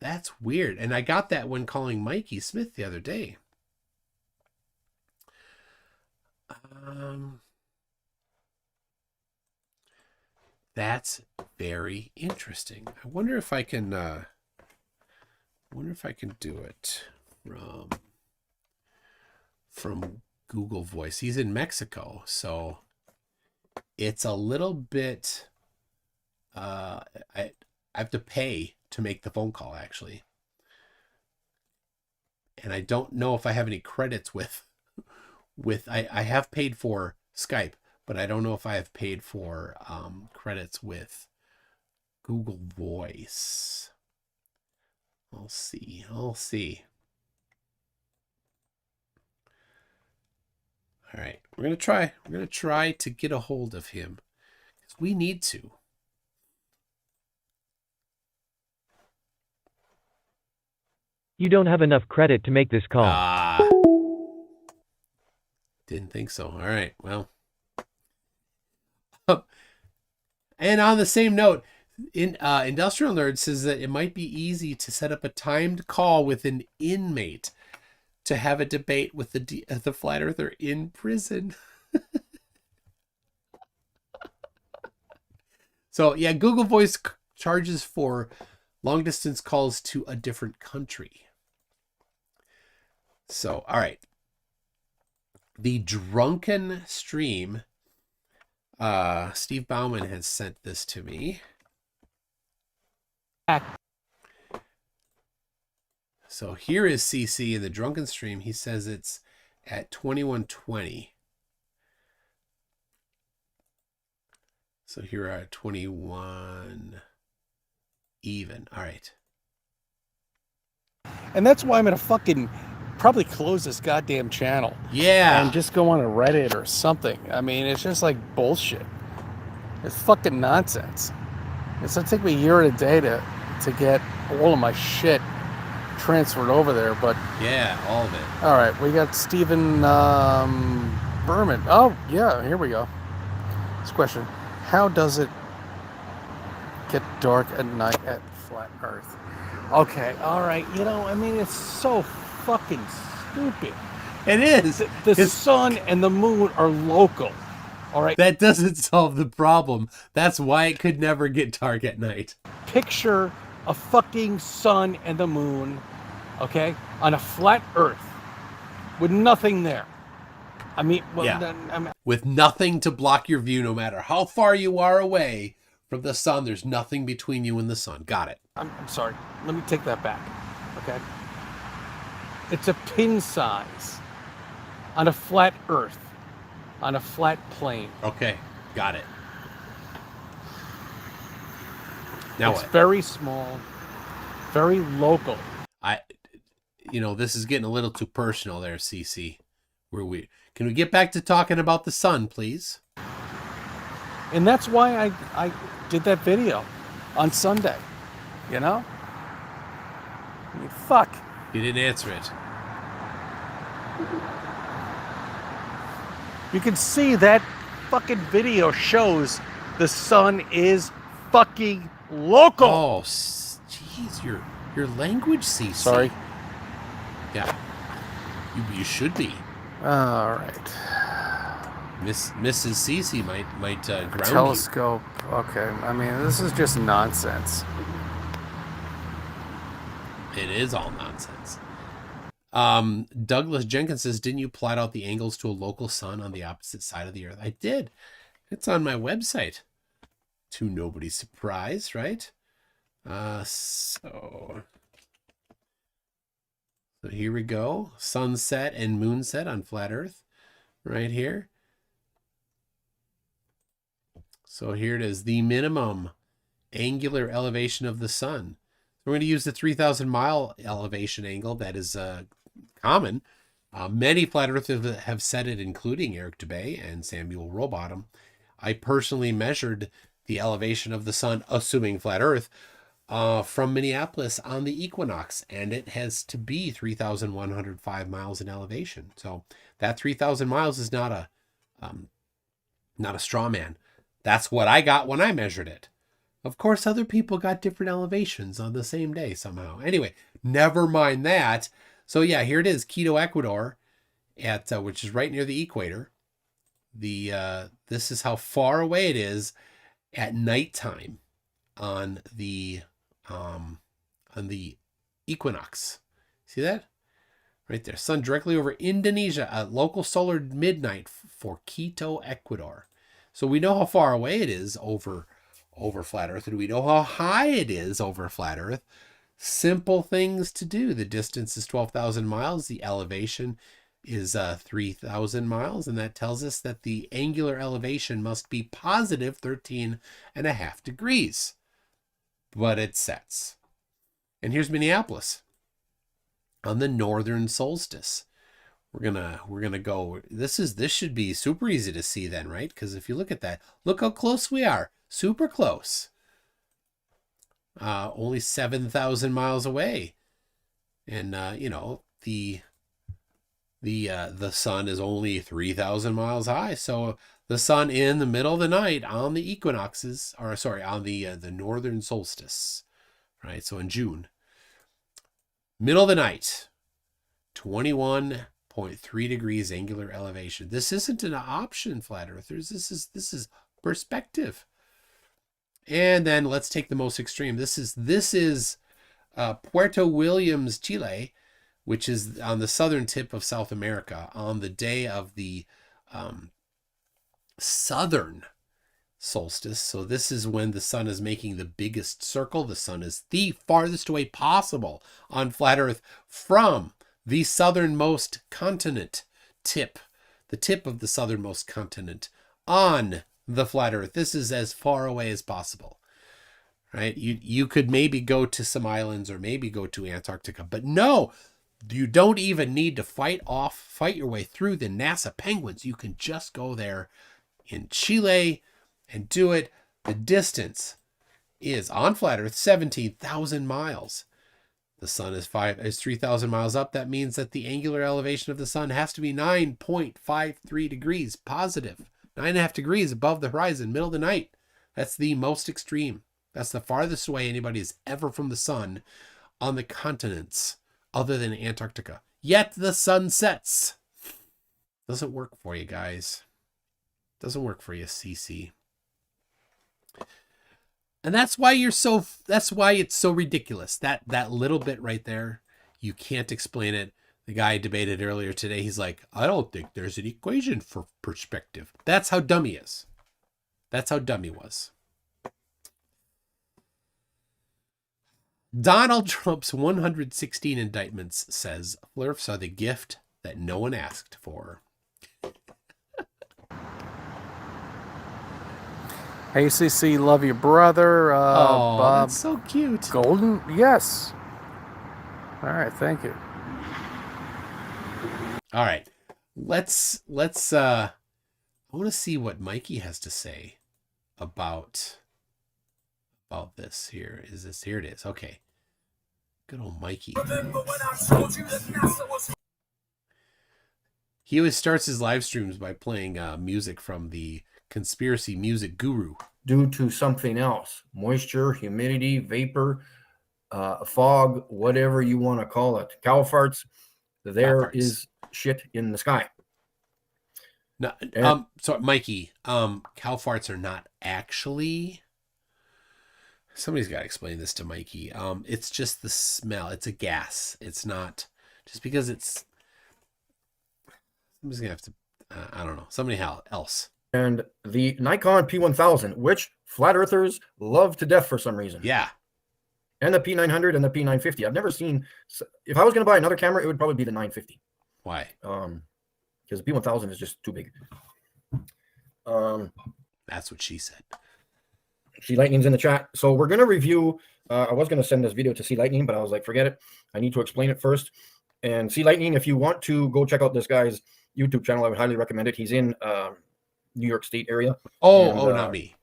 Speaker 1: That's weird. And I got that when calling Mikey Smith the other day. That's very interesting. I wonder if I can do it from Google Voice. He's in Mexico, so it's a little bit I have to pay to make the phone call, actually. And I don't know if I have any credits with I have paid for Skype, but I don't know if I have paid for credits with Google Voice. I'll see. All right, we're gonna try. We're gonna try to get a hold of him because we need to.
Speaker 7: You don't have enough credit to make this call.
Speaker 1: Didn't think so. All right, well. And on the same note, Industrial Nerd says that it might be easy to set up a timed call with an inmate to have a debate with the flat earther in prison. So yeah, Google Voice charges for long distance calls to a different country. So, all right. The Drunken Stream. Steve Bauman has sent this to me. So here is CC in the Drunken Stream. He says it's at 2120. So here are 21 even. All right.
Speaker 5: And that's why I'm going to fucking probably close this goddamn channel.
Speaker 1: Yeah.
Speaker 5: And just go on a Reddit or something. I mean, it's just like bullshit. It's fucking nonsense. It's going to take me a year and a day to get all of my shit transferred over there, but...
Speaker 1: Yeah, all of it.
Speaker 5: All right, we got Stephen Berman. Oh, yeah, here we go. This question. How does it get dark at night at flat Earth? Okay, all right. You know, I mean, it's so fucking stupid.
Speaker 1: It is.
Speaker 5: The sun and the moon are local. All right.
Speaker 1: That doesn't solve the problem. That's why it could never get dark at night.
Speaker 5: Picture a fucking sun and the moon, okay, on a flat Earth with nothing there. I mean, well,
Speaker 1: yeah. With nothing to block your view, no matter how far you are away from the sun, there's nothing between you and the sun. Got it.
Speaker 5: I'm sorry. Let me take that back. Okay. It's a pin size on a flat Earth, on a flat plane.
Speaker 1: Okay. Got it. Now
Speaker 5: it's
Speaker 1: what?
Speaker 5: Very small, very local.
Speaker 1: This is getting a little too personal there, CC. Can we get back to talking about the sun, please?
Speaker 5: And that's why I did that video on Sunday. You know? I mean, fuck.
Speaker 1: You didn't answer it.
Speaker 5: You can see that fucking video shows the sun is fucking local.
Speaker 1: Oh, jeez, your language, CC.
Speaker 5: Sorry.
Speaker 1: Yeah. You should be.
Speaker 5: All right.
Speaker 1: Mrs. CC might ground
Speaker 5: telescope. You. Okay. I mean, this is just nonsense.
Speaker 1: It is all nonsense. Douglas Jenkins says, didn't you plot out the angles to a local sun on the opposite side of the Earth? I did. It's on my website. To nobody's surprise, right? So here we go. Sunset and moonset on flat Earth right here. So here it is, the minimum angular elevation of the sun. We're going to use the 3,000 mile elevation angle that is common. Many flat earthers have said it, including Eric Dubay and Samuel Rowbottom. I personally measured the elevation of the sun, assuming flat Earth, from Minneapolis on the equinox, and it has to be 3,105 miles in elevation. So that 3,000 miles is not a straw man. That's what I got when I measured it. Of course, other people got different elevations on the same day somehow. Anyway, never mind that. So yeah, here it is, Quito, Ecuador, at which is right near the equator. This is how far away it is at nighttime on the equinox. See that? Right there. Sun directly over Indonesia at local solar midnight for Quito, Ecuador. So we know how far away it is over flat Earth, and we know how high it is over flat Earth. Simple things to do. The distance is 12,000 miles. The elevation is 3,000 miles, and that tells us that the angular elevation must be positive 13.5 degrees. But it sets. And here's Minneapolis on the northern solstice. We're gonna go. This should be super easy to see then, right? Because if you look at that, look how close we are. Super close. Only 7,000 miles away, and the sun is only 3,000 miles high. So the sun in the middle of the night on the equinoxes, or sorry, on the northern solstice, right? So in June, middle of the night, 21.3 degrees angular elevation. This isn't an option, flat earthers. This is perspective. And then let's take the most extreme. This is Puerto Williams, Chile, which is on the southern tip of South America, on the day of the southern solstice. So this is when the sun is making the biggest circle. The sun is the farthest away possible on flat Earth from the southernmost continent tip, the tip of the southernmost continent on the flat Earth. This is as far away as possible, right? You could maybe go to some islands or maybe go to Antarctica, but no, you don't even need to fight your way through the NASA penguins. You can just go there in Chile and do it. The distance is on flat Earth 17,000 miles. The sun is 3,000 miles up. That means that the angular elevation of the sun has to be 9.53 degrees positive, 9.5 degrees above the horizon, middle of the night. That's the most extreme. That's the farthest away anybody is ever from the sun on the continents other than Antarctica. Yet the sun sets. Doesn't work for you guys. Doesn't work for you, CC. And that's why it's so ridiculous. That little bit right there, you can't explain it. The guy debated earlier today. He's like, I don't think there's an equation for perspective. That's how dumb he is. That's how dumb he was. Donald Trump's 116 indictments says flirts are the gift that no one asked for.
Speaker 5: Hey, CC, love your brother. Bob,
Speaker 1: that's so cute.
Speaker 5: Golden, yes. All right, thank you.
Speaker 1: All right, let's. I want to see what Mikey has to say about this. Here it is. Okay, good old Mikey. He always starts his live streams by playing music from the Conspiracy Music Guru.
Speaker 8: Due to something else, moisture, humidity, vapor, fog, whatever you want to call it, cow farts. There is shit in the sky.
Speaker 1: No, so Mikey, cow farts are not actually. Somebody's got to explain this to Mikey. It's just the smell. It's a gas. It's not just because it's. Somebody's gonna have to. I don't know. Somebody else.
Speaker 8: And the Nikon P1000, which flat earthers love to death for some reason.
Speaker 1: Yeah.
Speaker 8: And the P900 and the P950. I've never seen. If I was going to buy another camera, it would probably be the 950.
Speaker 1: Why?
Speaker 8: Because the P1000 is just too big.
Speaker 1: That's what she said.
Speaker 8: See Lightning's in the chat. So we're going to review. I was going to send this video to See Lightning, but I was like, forget it. I need to explain it first. And See Lightning, if you want to go check out this guy's YouTube channel, I would highly recommend it. He's in New York State area.
Speaker 1: Not me.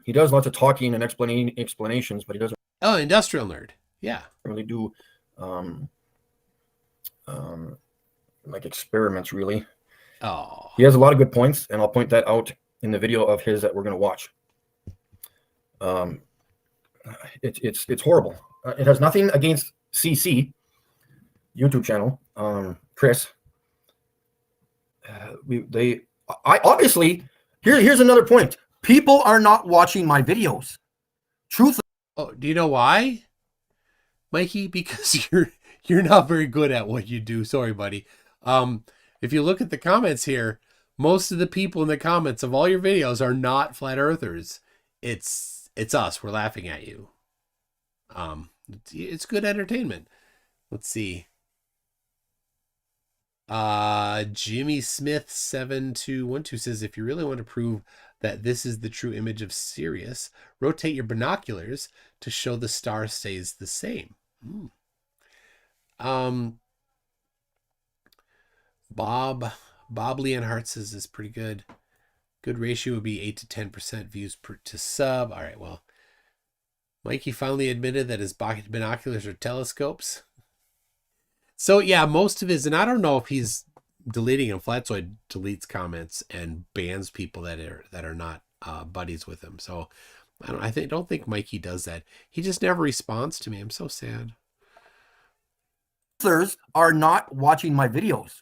Speaker 8: He does lots of talking and explanations, but he doesn't.
Speaker 1: Oh, industrial nerd. Yeah.
Speaker 8: Really do like experiments, really.
Speaker 1: Oh.
Speaker 8: He has a lot of good points, and I'll point that out in the video of his that we're going to watch. It's horrible. It has nothing against CC YouTube channel. Chris. I obviously here's another point. People are not watching my videos. Truth.
Speaker 1: Oh, do you know why, Mikey? Because you're not very good at what you do. Sorry, buddy. If you look at the comments here, most of the people in the comments of all your videos are not flat earthers. It's us. We're laughing at you. It's good entertainment. Let's see. Jimmy Smith 7212 says, if you really want to prove that this is the true image of Sirius, rotate your binoculars to show the star stays the same. Bob Leonhardt says this is pretty good. Good ratio would be 8 to 10% views to sub. All right, well, Mikey finally admitted that his binoculars are telescopes. So yeah, most of his, and I don't know if he's deleting him. Flatzoid deletes comments and bans people that are not buddies with him. So don't think Mikey does that. He just never responds to me. I'm so sad.
Speaker 8: Truthers are not watching my videos.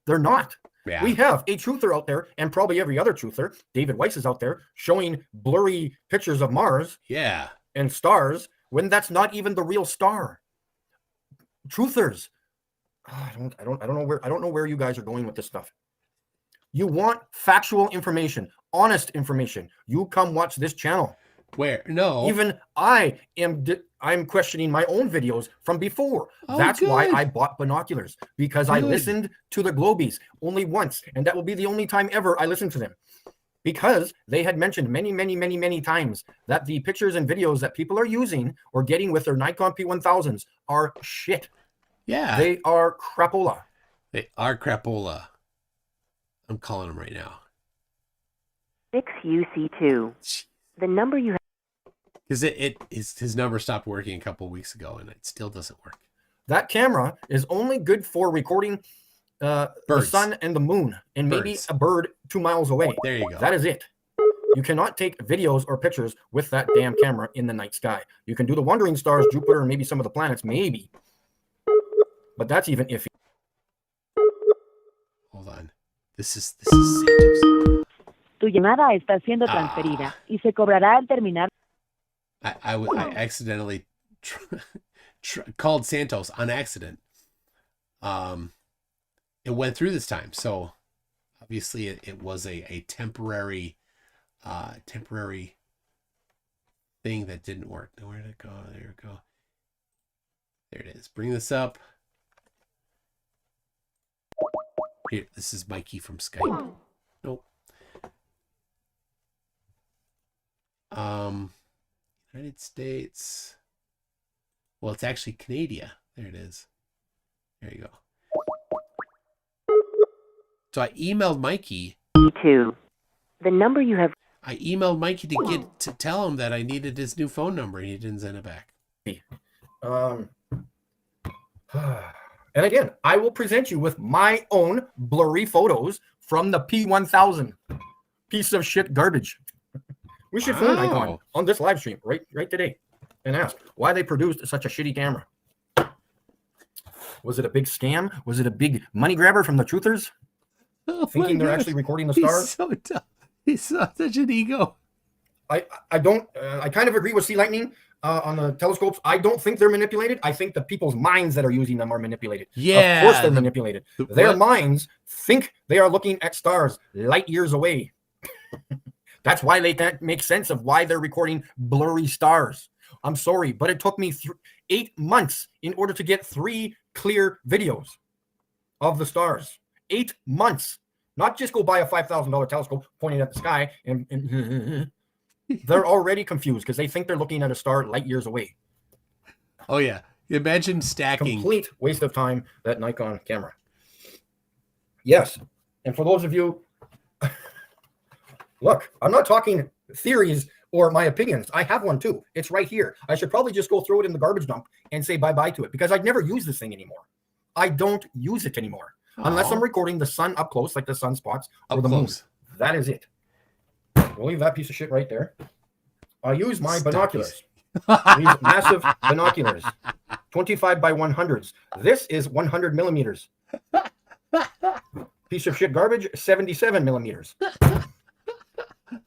Speaker 8: They're not.
Speaker 1: Yeah.
Speaker 8: We have a truther out there, and probably every other truther, David Weiss, is out there showing blurry pictures of Mars
Speaker 1: Yeah.
Speaker 8: and stars when that's not even the real star. Truthers. I don't know where you guys are going with this stuff. You want factual information, honest information. You come watch this channel.
Speaker 1: Where? No.
Speaker 8: Even I'm questioning my own videos from before.
Speaker 1: Oh,
Speaker 8: That's
Speaker 1: good.
Speaker 8: why I bought binoculars, because I
Speaker 1: Good.
Speaker 8: listened to the Globies only once, and that will be the only time ever I listened to them, because they had mentioned many times that the pictures and videos that people are using or getting with their Nikon P1000s are shit.
Speaker 1: Yeah.
Speaker 8: They are crapola.
Speaker 1: They are crapola. I'm calling him right now.
Speaker 2: 6UC2. The number you have.
Speaker 1: Because his number stopped working a couple of weeks ago, and it still doesn't work.
Speaker 8: That camera is only good for recording the sun and the moon, and maybe
Speaker 1: Birds.
Speaker 8: a bird 2 miles away.
Speaker 1: There you go.
Speaker 8: That is it. You cannot take videos or pictures with that damn camera in the night sky. You can do the wandering stars, Jupiter, and maybe some of the planets, maybe. But that's even iffy.
Speaker 1: Hold on. This is Santos.
Speaker 2: Tu llamada está siendo transferida y se cobrará al terminar.
Speaker 1: I accidentally called Santos on accident. It went through this time, so obviously it was a temporary thing that didn't work. Where did it go? There we go. There it is. Bring this up. Here, this is Mikey from Skype. Nope. United States. Well, it's actually Canada. There it is. There you go. So I emailed Mikey.
Speaker 2: 2. The number you have.
Speaker 1: I emailed Mikey to tell him that I needed his new phone number, and he didn't send it back.
Speaker 8: And again, I will present you with my own blurry photos from the P1000. Piece of shit garbage. We should phone Nikon on this live stream right today and ask why they produced such a shitty camera. Was it a big scam? Was it a big money grabber from the truthers? Thinking they're actually recording the stars?
Speaker 1: He's so dumb. He's such an ego.
Speaker 8: I kind of agree with Sea Lightning on the telescopes. I don't think they're manipulated. I think the people's minds that are using them are manipulated.
Speaker 1: Yeah.
Speaker 8: Of course they're manipulated. Their minds think they are looking at stars light years away. That's why they can't make sense of why they're recording blurry stars. I'm sorry, but it took me 8 months in order to get 3 clear videos of the stars. 8 months. Not just go buy a $5,000 telescope pointing at the sky and they're already confused because they think they're looking at a star light years away.
Speaker 1: Oh yeah. Imagine stacking.
Speaker 8: Complete waste of time, that Nikon camera. Yes. And for those of you, look, I'm not talking theories or my opinions. I have one too. It's right here. I should probably just go throw it in the garbage dump and say bye-bye to it because I'd never use this thing anymore. I don't use it anymore. Unless I'm recording the sun up close, like the sunspots or the moon. That is it. We'll leave that piece of shit right there. I use my binoculars. These massive binoculars. 25 by 100s. This is 100 millimeters. Piece of shit garbage, 77 millimeters.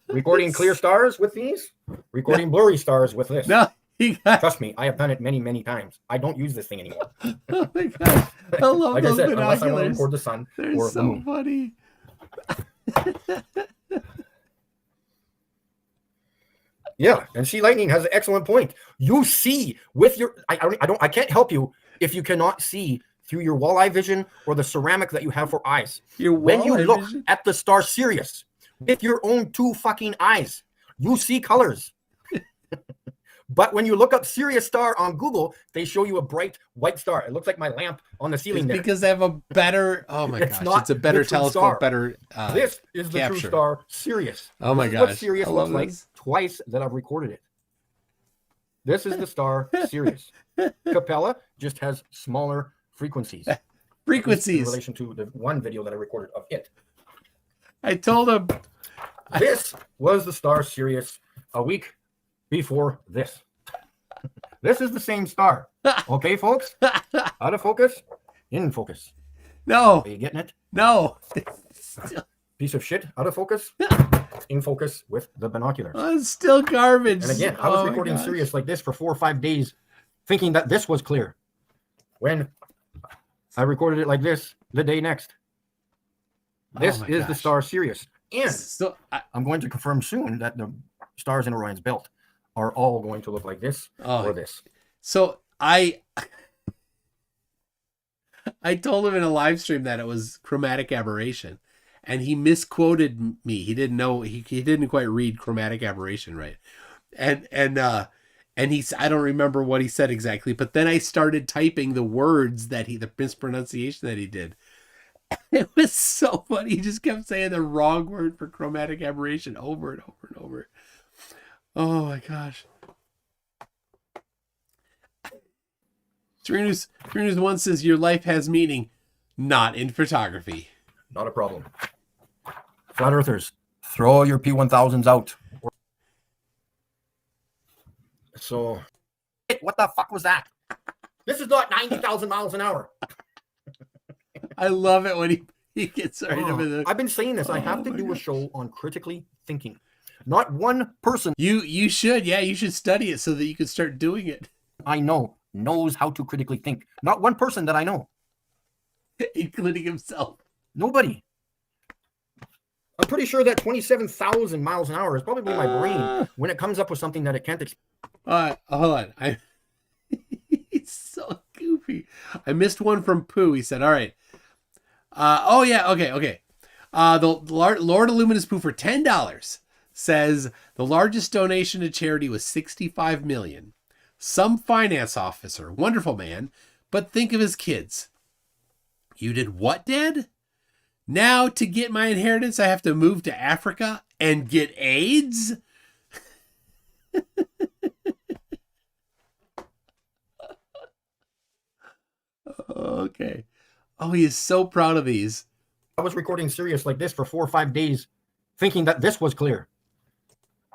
Speaker 8: Recording clear stars with these. Recording blurry stars with this.
Speaker 1: No.
Speaker 8: Trust me, I have done it many times. I don't use this thing anymore.
Speaker 1: Oh my god. I love
Speaker 8: like
Speaker 1: those
Speaker 8: I said, unless I want to
Speaker 1: binoculars.
Speaker 8: record the sun
Speaker 1: They're
Speaker 8: or
Speaker 1: so
Speaker 8: the moon.
Speaker 1: funny.
Speaker 8: Yeah, and Sea Lightning has an excellent point. You see with your I can't help you if you cannot see through your walleye vision or the ceramic that you have for eyes. When you look at the star Sirius with your own 2 fucking eyes, you see colors. But when you look up Sirius star on Google, they show you a bright white star. It looks like my lamp on the ceiling there.
Speaker 1: Because they have a better, oh my gosh, it's a better telescope,
Speaker 8: star.
Speaker 1: better
Speaker 8: this is the
Speaker 1: capture.
Speaker 8: true star Sirius.
Speaker 1: Oh my
Speaker 8: This is
Speaker 1: gosh.
Speaker 8: what Sirius
Speaker 1: I
Speaker 8: looks
Speaker 1: love
Speaker 8: like
Speaker 1: this.
Speaker 8: twice that I've recorded it. This is the star Sirius. Capella just has smaller frequencies.
Speaker 1: frequencies.
Speaker 8: In relation to the one video that I recorded of it.
Speaker 1: I told him.
Speaker 8: This was the star Sirius a week before this. This is the same star. Okay, folks? Out of focus, in focus.
Speaker 1: No.
Speaker 8: Are you getting it?
Speaker 1: No.
Speaker 8: Piece of shit, out of focus, in focus with the binoculars.
Speaker 1: Oh, it's still garbage.
Speaker 8: And again, I was recording Sirius like this for 4 or 5 days, thinking that this was clear. When I recorded it like this the day next. This is the star Sirius. And
Speaker 1: so,
Speaker 8: I'm going to confirm soon that the stars in Orion's belt are all going to look like this or this.
Speaker 1: So I told him in a live stream that it was chromatic aberration, and he misquoted me. He didn't know, he didn't quite read chromatic aberration right. And he's, I don't remember what he said exactly, but then I started typing the words that the mispronunciation that he did. It was so funny. He just kept saying the wrong word for chromatic aberration over and over and over. Oh my gosh. Trina's one says your life has meaning, not in photography.
Speaker 8: Not a problem. Flat earthers, throw your P1000s out. So, what the fuck was that? This is not 90,000 miles an hour.
Speaker 1: I love it when he gets right over the...
Speaker 8: I've been saying this. I have to do a show on critically thinking. Not one person.
Speaker 1: You should, yeah, you should study it so that you can start doing it.
Speaker 8: I know knows how to critically think. Not one person that I know.
Speaker 1: Including himself.
Speaker 8: Nobody. I'm pretty sure that 27,000 miles an hour is probably my brain when it comes up with something that it can't explain.
Speaker 1: Hold on. He's so goofy. I missed one from Pooh. He said, all right. Okay. The Lord Illuminous Pooh for $10 says the largest donation to charity was $65 million. Some finance officer, wonderful man, but think of his kids. You did what, Dad? Now to get my inheritance, I have to move to Africa and get AIDS? Okay. Oh, he is so proud of these.
Speaker 8: I was recording Sirius like this for 4 or 5 days, thinking that this was clear.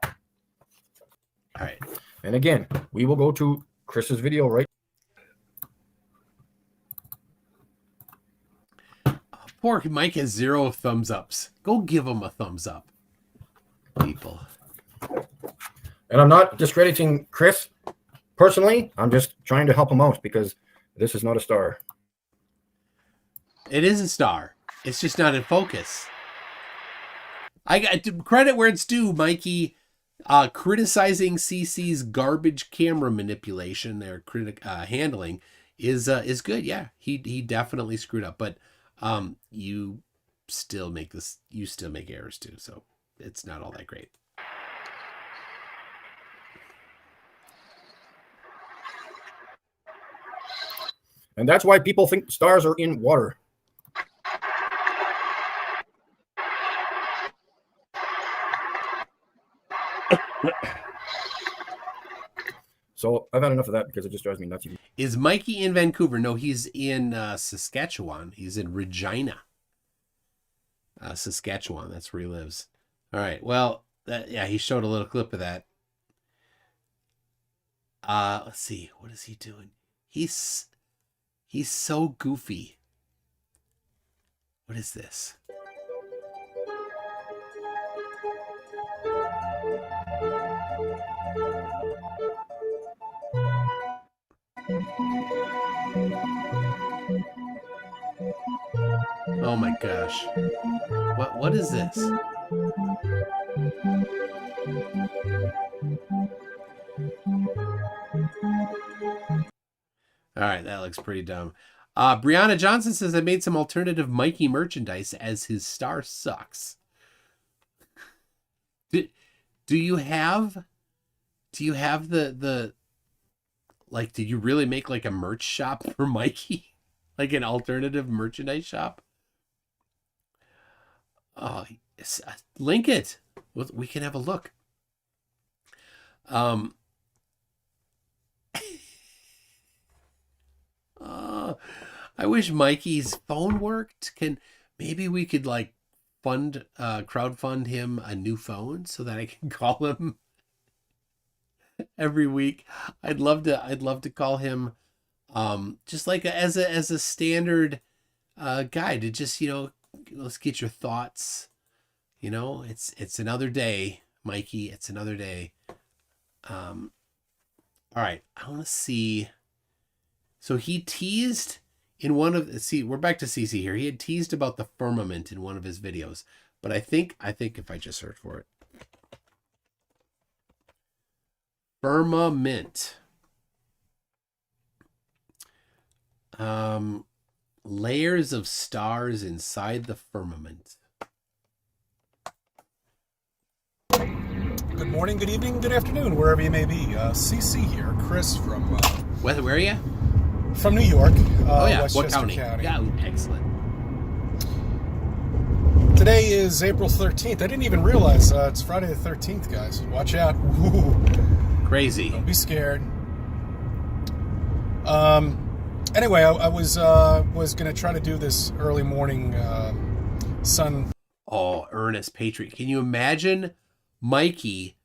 Speaker 1: All right.
Speaker 8: And again, we will go to Chris's video, right?
Speaker 1: Poor Mike has 0 thumbs ups. Go give him a thumbs up, people.
Speaker 8: And I'm not discrediting Chris personally. I'm just trying to help him out because this is not a star.
Speaker 1: It is a star. It's just not in focus. I got credit where it's due, Mikey. Criticizing CC's garbage camera manipulation, their handling is good. Yeah, he definitely screwed up, but you still make errors too, so it's not all that great.
Speaker 8: And that's why people think stars are in water. So I've had enough of that because it just drives me nuts.
Speaker 1: Is Mikey in Vancouver? No, he's in Saskatchewan. He's in Regina, Saskatchewan. That's where he lives. All right. Well, he showed a little clip of that. Let's see. What is he doing? He's so goofy. What is this? Oh my gosh. What is this? All right, that looks pretty dumb. Brianna Johnson says I made some alternative Mikey merchandise as his star sucks. Do you have the like, did you really make like a merch shop for Mikey? Like an alternative merchandise shop? Oh, link it. We can have a look. I wish Mikey's phone worked. Maybe we could like crowdfund him a new phone so that I can call him every week. I'd love to call him just like as a standard guy to just, let's get your thoughts. It's another day, Mikey. It's another day. All right, I want to see. So he teased in one of we're back to CC here. He had teased about the firmament in one of his videos, but I think if I just search for it, firmament, layers of stars inside the firmament.
Speaker 5: Good morning, good evening, good afternoon, wherever you may be. CC here, Chris from...
Speaker 1: Where are you?
Speaker 5: From New York,
Speaker 1: what
Speaker 5: Westchester
Speaker 1: county?
Speaker 5: County.
Speaker 1: Yeah, excellent.
Speaker 5: Today is April 13th. I didn't even realize it's Friday the 13th, guys. Watch out. Ooh.
Speaker 1: Crazy.
Speaker 5: Don't be scared. Anyway, I was going to try to do this early morning sun.
Speaker 1: Oh, Ernest Patriot. Can you imagine Mikey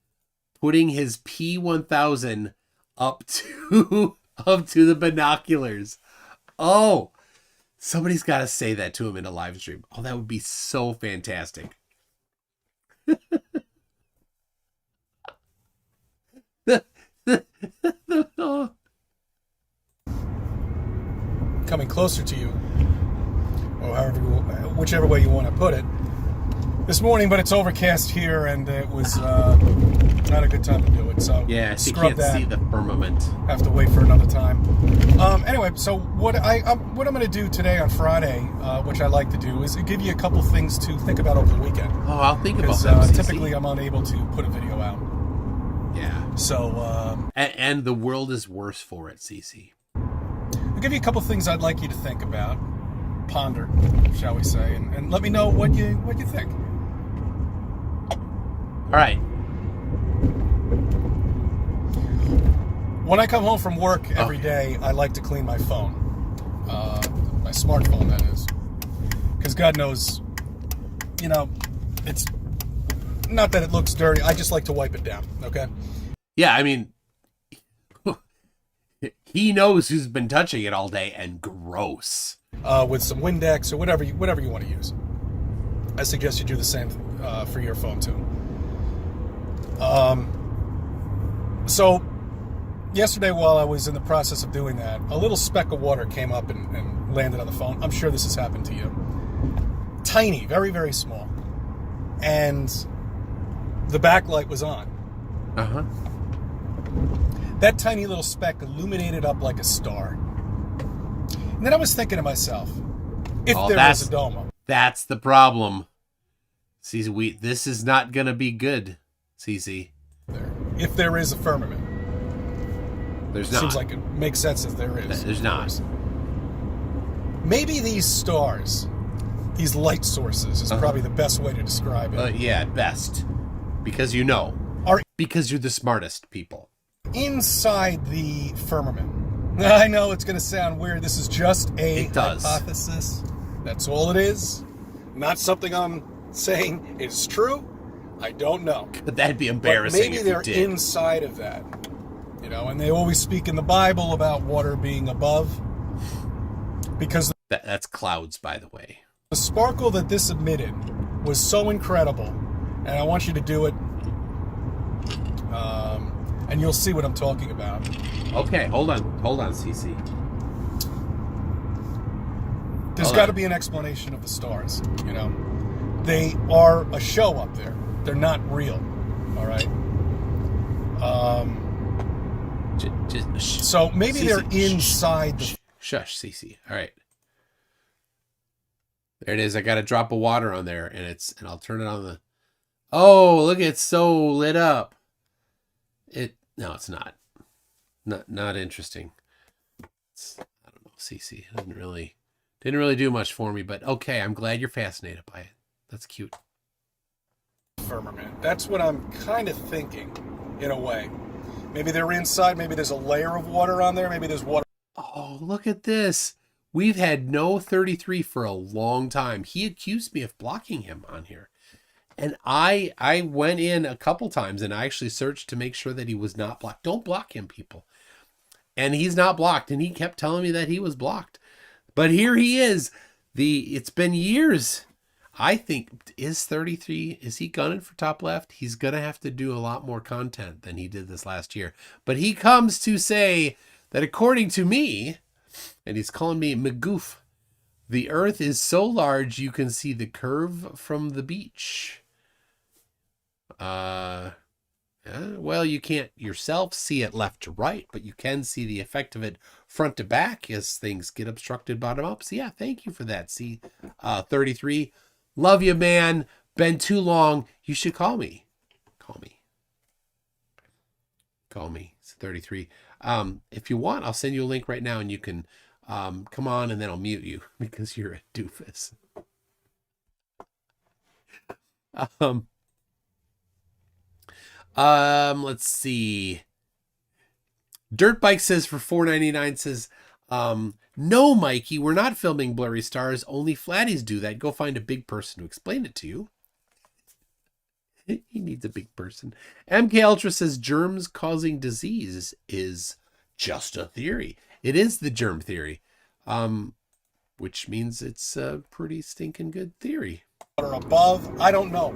Speaker 1: putting his P1000 up to the binoculars? Oh, somebody's got to say that to him in a live stream. Oh, that would be so fantastic.
Speaker 5: Coming closer to you, or whichever way you want to put it, this morning, but it's overcast here, and it was not a good time to do it. So
Speaker 1: yeah, you
Speaker 5: scrub
Speaker 1: can't
Speaker 5: that.
Speaker 1: see the firmament.
Speaker 5: Have to wait for another time. Anyway, so what I'm going to do today on Friday, which I like to do, is give you a couple things to think about over the weekend.
Speaker 1: Oh, I'll think about
Speaker 5: Because
Speaker 1: that.
Speaker 5: typically I'm unable to put a video out.
Speaker 1: Yeah.
Speaker 5: So
Speaker 1: and the world is worse for it, CC.
Speaker 5: I'll give you a couple things I'd like you to think about, ponder, shall we say, and let me know what you think.
Speaker 1: All right.
Speaker 5: When I come home from work every day, I like to clean my phone, my smartphone, that is, because God knows, it's not that it looks dirty. I just like to wipe it down. Okay.
Speaker 1: Yeah, I mean, he knows who's been touching it all day, and gross.
Speaker 5: With some Windex or whatever you want to use. I suggest you do the same for your phone too. So yesterday, while I was in the process of doing that, a little speck of water came up and landed on the phone. I'm sure this has happened to you. Tiny, very, very small. And the backlight was on.
Speaker 1: Uh-huh.
Speaker 5: That tiny little speck illuminated up like a star. And then I was thinking to myself, if there was a dome.
Speaker 1: That's the problem. See, this is not going to be good, CC.
Speaker 5: If there is a firmament.
Speaker 1: There's not.
Speaker 5: Seems like it makes sense as there is.
Speaker 1: There's not.
Speaker 5: Maybe these stars, these light sources, is probably the best way to describe it.
Speaker 1: Yeah, best. Because because you're the smartest people.
Speaker 5: Inside the firmament. I know it's going to sound weird. This is just a hypothesis. That's all it is. Not something I'm saying is true. I don't know.
Speaker 1: But that'd be embarrassing.
Speaker 5: But maybe they're inside of that. And they always speak in the Bible about water being above. Because
Speaker 1: that's clouds, by the way.
Speaker 5: The sparkle that this emitted was so incredible. And I want you to do it. And you'll see what I'm talking about.
Speaker 1: Okay, hold on, CC.
Speaker 5: There's got to be an explanation of the stars, They are a show up there. They're not real, all right? So maybe
Speaker 1: CC,
Speaker 5: they're inside the...
Speaker 1: Shush, CC. All right. There it is. I got a drop of water on there, and I'll turn it on the... Oh, look, it's so lit up. No, it's not. Not interesting. I don't know, CC. It didn't really do much for me, but okay, I'm glad you're fascinated by it. That's cute.
Speaker 5: Firmament. That's what I'm kind of thinking, in a way. Maybe they're inside, maybe there's a layer of water on there, maybe there's water.
Speaker 1: Oh, look at this. We've had no 33 for a long time. He accused me of blocking him on here. And I went in a couple times and I actually searched to make sure that he was not blocked. Don't block him, people. And he's not blocked. And he kept telling me that he was blocked. But here he is. It's been years. I think, is 33, is he gunning for top left? He's going to have to do a lot more content than he did this last year. But he comes to say that according to me, and he's calling me Magoof, the earth is so large you can see the curve from the beach. Well, you can't yourself see it left to right, but you can see the effect of it front to back as things get obstructed bottom up. So yeah, thank you for that. See, 33. Love you, man. Been too long. You should call me. Call me. It's 33. If you want, I'll send you a link right now and you can come on and then I'll mute you because you're a doofus. Let's see. Dirtbike says for $4.99 says, no, Mikey, we're not filming blurry stars. Only flatties do that. Go find a big person to explain it to you. He needs a big person. MK Ultra says germs causing disease is just a theory. It is the germ theory, which means it's a pretty stinking good theory.
Speaker 5: Or above, I don't know.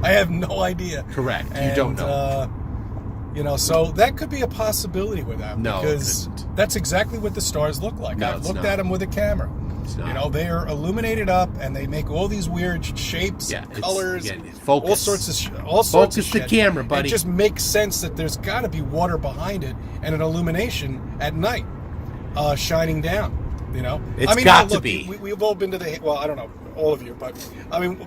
Speaker 5: I have no idea.
Speaker 1: Correct. You don't know.
Speaker 5: So that could be a possibility with that.
Speaker 1: No,
Speaker 5: because that's exactly what the stars look like.
Speaker 1: No,
Speaker 5: I've looked at them with a camera. They are illuminated up, and they make all these weird shapes, colors,
Speaker 1: focus.
Speaker 5: all sorts of shit.
Speaker 1: Focus the camera, buddy.
Speaker 5: It just makes sense that there's got to be water behind it and an illumination at night, shining down.
Speaker 1: It's got to be.
Speaker 5: We've all been to I don't know, all of you, but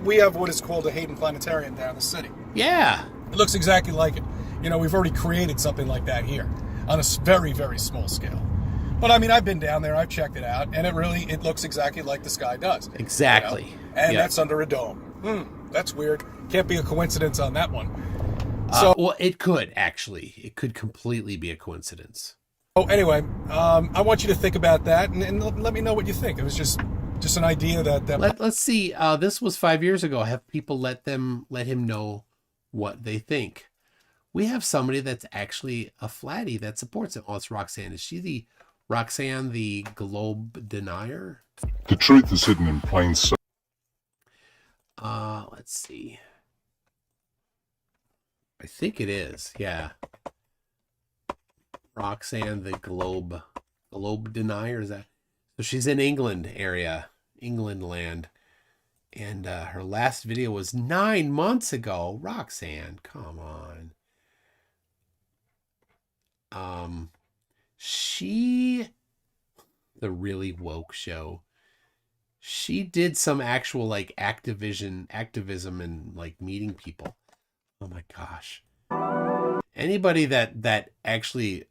Speaker 5: we have what is called the Hayden Planetarium down in the city.
Speaker 1: Yeah.
Speaker 5: It looks exactly like it. We've already created something like that here on a very, very small scale. But I've been down there, I've checked it out, and it looks exactly like the sky does.
Speaker 1: Exactly.
Speaker 5: And that's under a dome. That's weird. Can't be a coincidence on that one.
Speaker 1: Well, it could actually. It could completely be a coincidence.
Speaker 5: Anyway, I want you to think about that and let me know what you think. It was just an idea that
Speaker 1: Let's see. This was 5 years ago. Have people let him know what they think. We have somebody that's actually a flatty that supports it. Oh, it's Roxanne. Is she Roxanne the globe denier?
Speaker 9: The truth is hidden in plain sight.
Speaker 1: Let's see. I think it is. Yeah. Roxanne the globe denier, is that? So she's in England land. And her last video was 9 months ago. Roxanne, come on. The really woke show. She did some actual activism and meeting people. Oh my gosh. Anybody that actually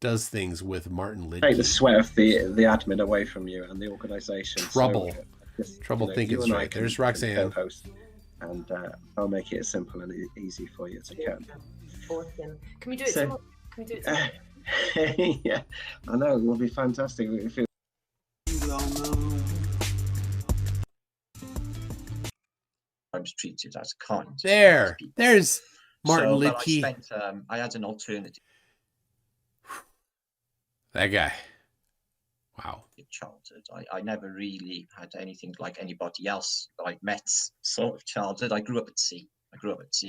Speaker 1: does things with Martin Lidke.
Speaker 10: Take the sweat of the admin away from you and the organisation.
Speaker 1: Trouble thinking straight. There's Roxanne.
Speaker 10: Co-host, and I'll make it as simple and easy for you as I can.
Speaker 11: Awesome. Can we do it tomorrow? Can we do it tomorrow?
Speaker 10: Yeah, I know. It will be fantastic. If it...
Speaker 12: I was treated as kind.
Speaker 1: There's Martin Lidke.
Speaker 12: I had an alternative.
Speaker 1: That guy. Wow.
Speaker 12: Childhood. I never really had anything like anybody else that I met sort of childhood. I grew up at sea.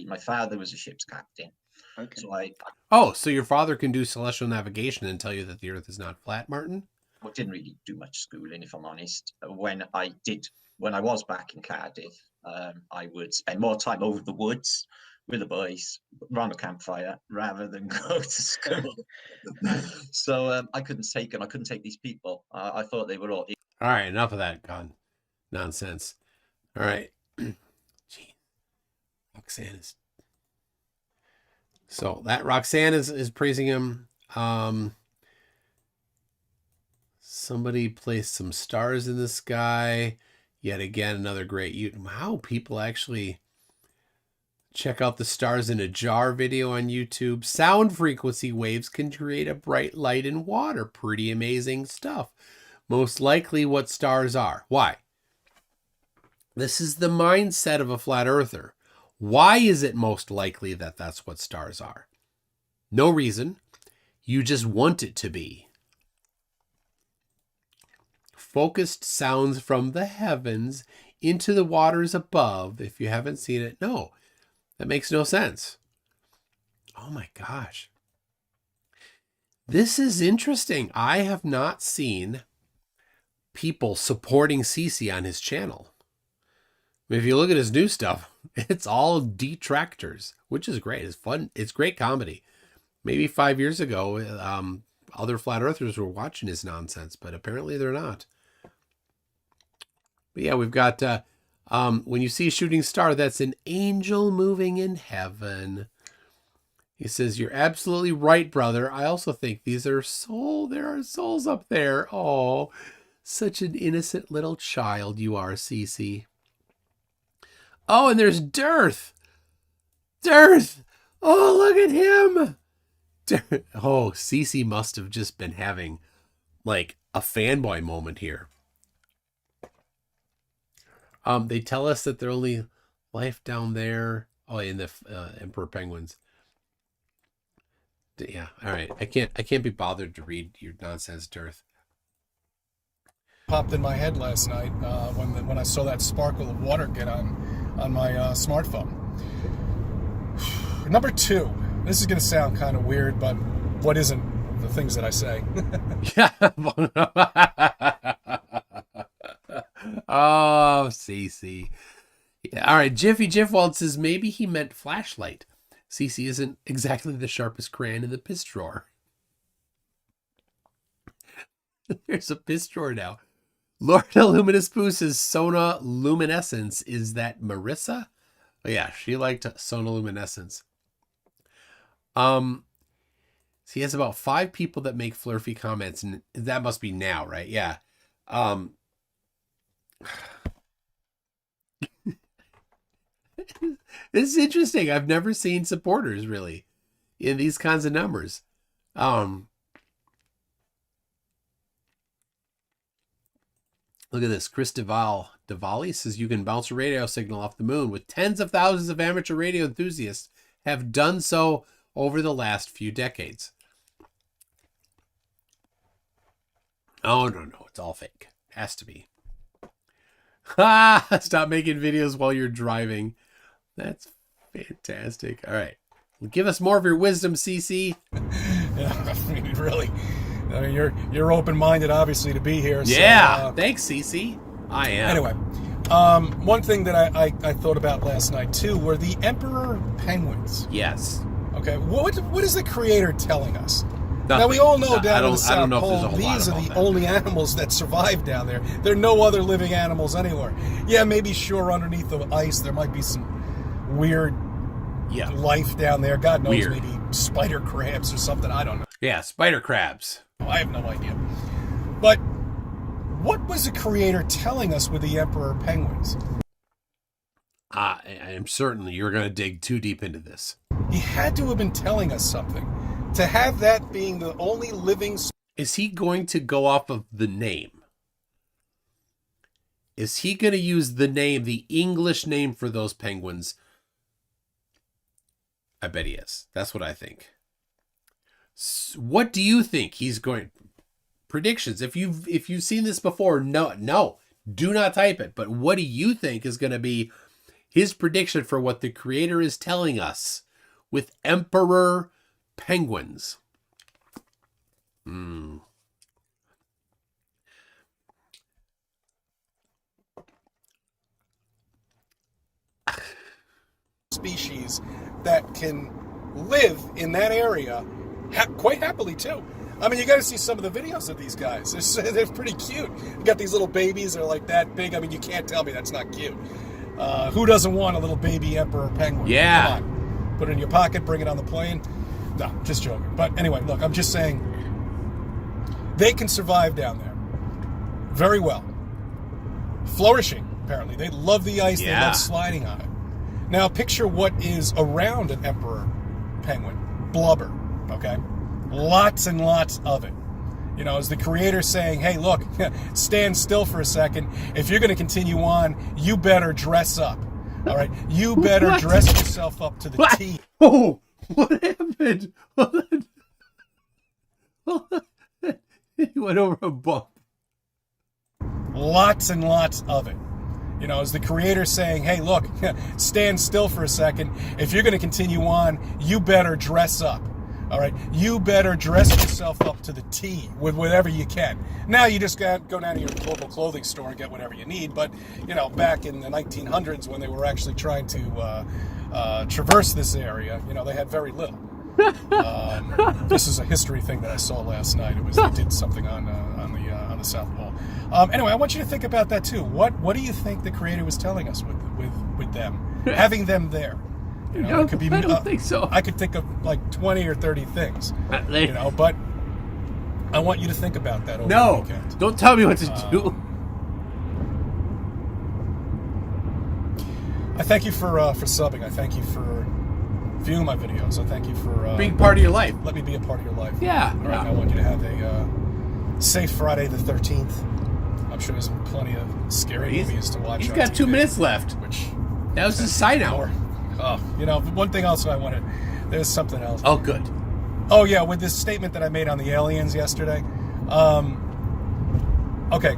Speaker 12: My father was a ship's captain.
Speaker 10: Okay.
Speaker 12: So
Speaker 1: your father can do celestial navigation and tell you that the Earth is not flat, Martin?
Speaker 12: I didn't really do much schooling, if I'm honest. When I was back in Cardiff, I would spend more time over the woods with the boys around a campfire rather than go to school. So I couldn't take these people. I thought they were all.
Speaker 1: All right, enough of that nonsense. All right. Gee, Roxanne is. So that Roxanne is praising him. Somebody placed some stars in the sky. Yet again, another great. How people actually Check out the Stars in a Jar video on YouTube. Sound frequency waves can create a bright light in water. Pretty amazing stuff. Most likely what stars are. Why? This is the mindset of a flat earther. Why is it most likely that that's what stars are? No reason. You just want it to be. Focused sounds from the heavens into the waters above. If you haven't seen it, no. That makes no sense. Oh my gosh. This is interesting. I have not seen people supporting Cece on his channel. If you look at his new stuff, it's all detractors, which is great. It's fun. It's great comedy. Maybe 5 years ago, other flat earthers were watching his nonsense, but apparently they're not. But yeah, we've got, when you see a shooting star, that's an angel moving in heaven. He says, you're absolutely right, brother. I also think there are souls up there. Oh, such an innocent little child you are, Cece. Oh, and there's Dearth. Dearth. Oh, look at him. Oh, Cece must have just been having like a fanboy moment here. They tell us that they're only life down there. Oh, in the emperor penguins. Yeah, all right. I can't be bothered to read your nonsense, Dearth.
Speaker 5: Popped in my head last night when I saw that sparkle of water get on my smartphone. Number 2. This is going to sound kind of weird, but what isn't the things that I say?
Speaker 1: Yeah. Oh, Cece. Yeah. All right. Jiffy Jiffwald says maybe he meant flashlight. Cece isn't exactly the sharpest crayon in the piss drawer. There's a piss drawer now. Lord Illuminous Poo says Sona Luminescence. Is that Marissa? Oh, yeah, she liked Sona Luminescence. So he has about 5 people that make flirty comments, and that must be now, right? Yeah. This is interesting. I've never seen supporters really in these kinds of numbers. Look at this. Chris Diwali says you can bounce a radio signal off the moon, with tens of thousands of amateur radio enthusiasts have done so over the last few decades. Oh, no. It's all fake. Has to be. Stop making videos while you're driving. That's fantastic. All right. Give us more of your wisdom, Cece.
Speaker 5: Yeah, I mean, really. I mean, you're open-minded, obviously, to be here.
Speaker 1: Yeah.
Speaker 5: So,
Speaker 1: thanks, Cece. I am.
Speaker 5: Anyway, one thing that I thought about last night, too, were the emperor penguins.
Speaker 1: Yes.
Speaker 5: Okay. What is the creator telling us?
Speaker 1: Nothing.
Speaker 5: Now, we all know down in the
Speaker 1: I don't
Speaker 5: South
Speaker 1: know if there's a
Speaker 5: Pole,
Speaker 1: whole lot
Speaker 5: these are
Speaker 1: about
Speaker 5: the
Speaker 1: that.
Speaker 5: only animals that survive down there. There are no other living animals anywhere. Yeah, maybe sure underneath the ice there might be some weird life down there. God knows, maybe spider crabs or something. I don't know.
Speaker 1: Yeah, spider crabs.
Speaker 5: I have no idea. But what was the creator telling us with the emperor penguins?
Speaker 1: I am certain you're going to dig too deep into this.
Speaker 5: He had to have been telling us something. To have that being the only living...
Speaker 1: Is he going to go off of the name? Is he going to use the name, the English name for those penguins? I bet he is. That's what I think. What do you think he's going... Predictions. If you've seen this before, no, do not type it. But what do you think is going to be his prediction for what the creator is telling us with emperor penguins?
Speaker 5: Species that can live in that area quite happily too. I mean, you got to see some of the videos of these guys. They're pretty cute. You got these little babies that are like that big. I mean, you can't tell me that's not cute. Who doesn't want a little baby emperor penguin?
Speaker 1: Yeah.
Speaker 5: Come on. Put it in your pocket, bring it on the plane. No, just joking. But anyway, look, I'm just saying they can survive down there very well. Flourishing, apparently. They love the ice. They love sliding on it. Now picture what is around an emperor penguin. Blubber, okay? Lots and lots of it. You know, is the creator saying, hey, look, stand still for a second. If you're going to continue on, you better dress up. All right? You better dress yourself up to the T.
Speaker 1: Oh, what happened? He went over a bump.
Speaker 5: Lots and lots of it. You know, is the creator saying, hey, look, stand still for a second. If you're going to continue on, you better dress up. All right, you better dress yourself up to the T with whatever you can. Now you just got to go down to your local clothing store and get whatever you need. But, you know, back in the 1900s when they were actually trying to traverse this area, you know, they had very little. This is a history thing that I saw last night. It was they did something on the South Pole. Anyway, I want you to think about that too. What do you think the creator was telling us with them, having them there? You know, it could be.
Speaker 1: I don't think so.
Speaker 5: I could think of like 20 or 30 things. You know, but I want you to think about that over the weekend.
Speaker 1: Don't tell me what to do.
Speaker 5: I thank you for subbing. I thank you for viewing my videos. I thank you for
Speaker 1: being part of your life.
Speaker 5: Let me be a part of your life.
Speaker 1: Yeah.
Speaker 5: All right. I want you to have a safe Friday the 13th. I'm sure there's plenty of scary movies to watch.
Speaker 1: He's
Speaker 5: on
Speaker 1: got
Speaker 5: TV,
Speaker 1: 2 minutes left. That was his sign out.
Speaker 5: Oh, you know, one thing else I wanted. There's something else.
Speaker 1: Oh, good.
Speaker 5: Oh yeah, with this statement that I made on the aliens yesterday. Okay,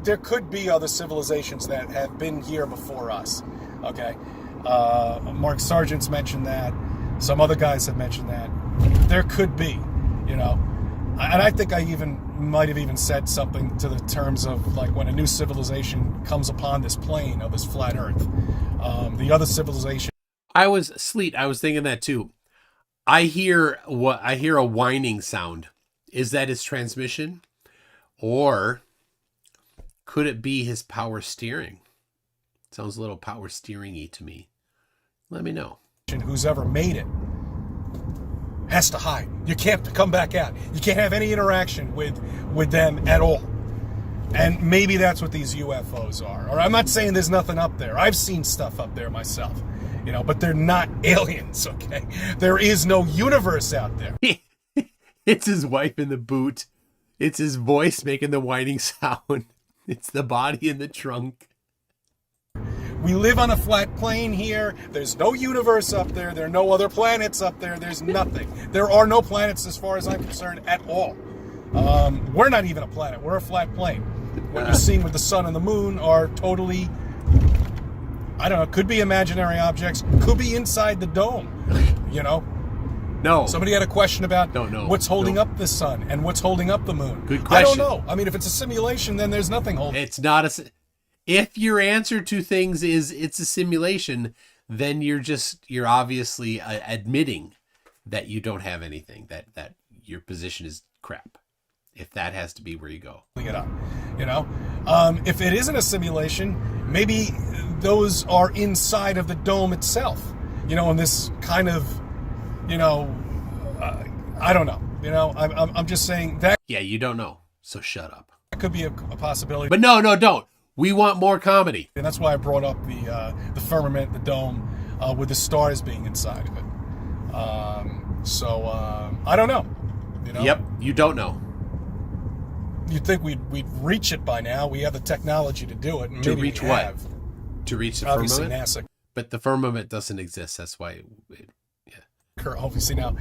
Speaker 5: there could be other civilizations that have been here before us. Okay, Mark Sargent's mentioned that. Some other guys have mentioned that. There could be, you know, and I think I might have even said something to the terms of like when a new civilization comes upon this plane of this flat Earth, the other civilization.
Speaker 1: I was thinking that too. I hear a whining sound. Is that his transmission? Or could it be his power steering? Sounds a little power steering-y to me. Let me know.
Speaker 5: Who's ever made it has to hide. You can't come back out. You can't have any interaction with them at all. And maybe that's what these UFOs are. Or I'm not saying there's nothing up there. I've seen stuff up there myself. You know, but they're not aliens, okay? There is no universe out there.
Speaker 1: It's his wife in the boot. It's his voice making the whining sound. It's the body in the trunk.
Speaker 5: We live on a flat plane here. There's no universe up there. There are no other planets up there. There's nothing. There are no planets as far as I'm concerned at all. We're not even a planet. We're a flat plane. What you're seeing with the sun and the moon are totally, I don't know, could be imaginary objects, could be inside the dome, you know?
Speaker 1: No.
Speaker 5: Somebody had a question about what's holding up the sun and what's holding up the moon.
Speaker 1: Good question.
Speaker 5: I don't know. I mean, if it's a simulation, then there's nothing holding.
Speaker 1: It's not a... If your answer to things is it's a simulation, then you're obviously admitting that you don't have anything, that your position is crap. If that has to be where you go.
Speaker 5: It up, you know? If it isn't a simulation, maybe those are inside of the dome itself, you know, in this kind of, you know, I don't know. You know, I'm just saying that.
Speaker 1: Yeah, you don't know, so shut up.
Speaker 5: That could be a possibility.
Speaker 1: But no, don't. We want more comedy.
Speaker 5: And that's why I brought up the firmament, the dome, with the stars being inside of it. I don't know. You know?
Speaker 1: Yep, you don't know.
Speaker 5: You'd think we'd reach it by now. We have the technology to do it. And
Speaker 1: to
Speaker 5: maybe
Speaker 1: reach
Speaker 5: we
Speaker 1: what?
Speaker 5: have.
Speaker 1: To reach the
Speaker 5: Obviously
Speaker 1: firmament?
Speaker 5: NASA.
Speaker 1: But the firmament doesn't exist. That's why
Speaker 5: Obviously now,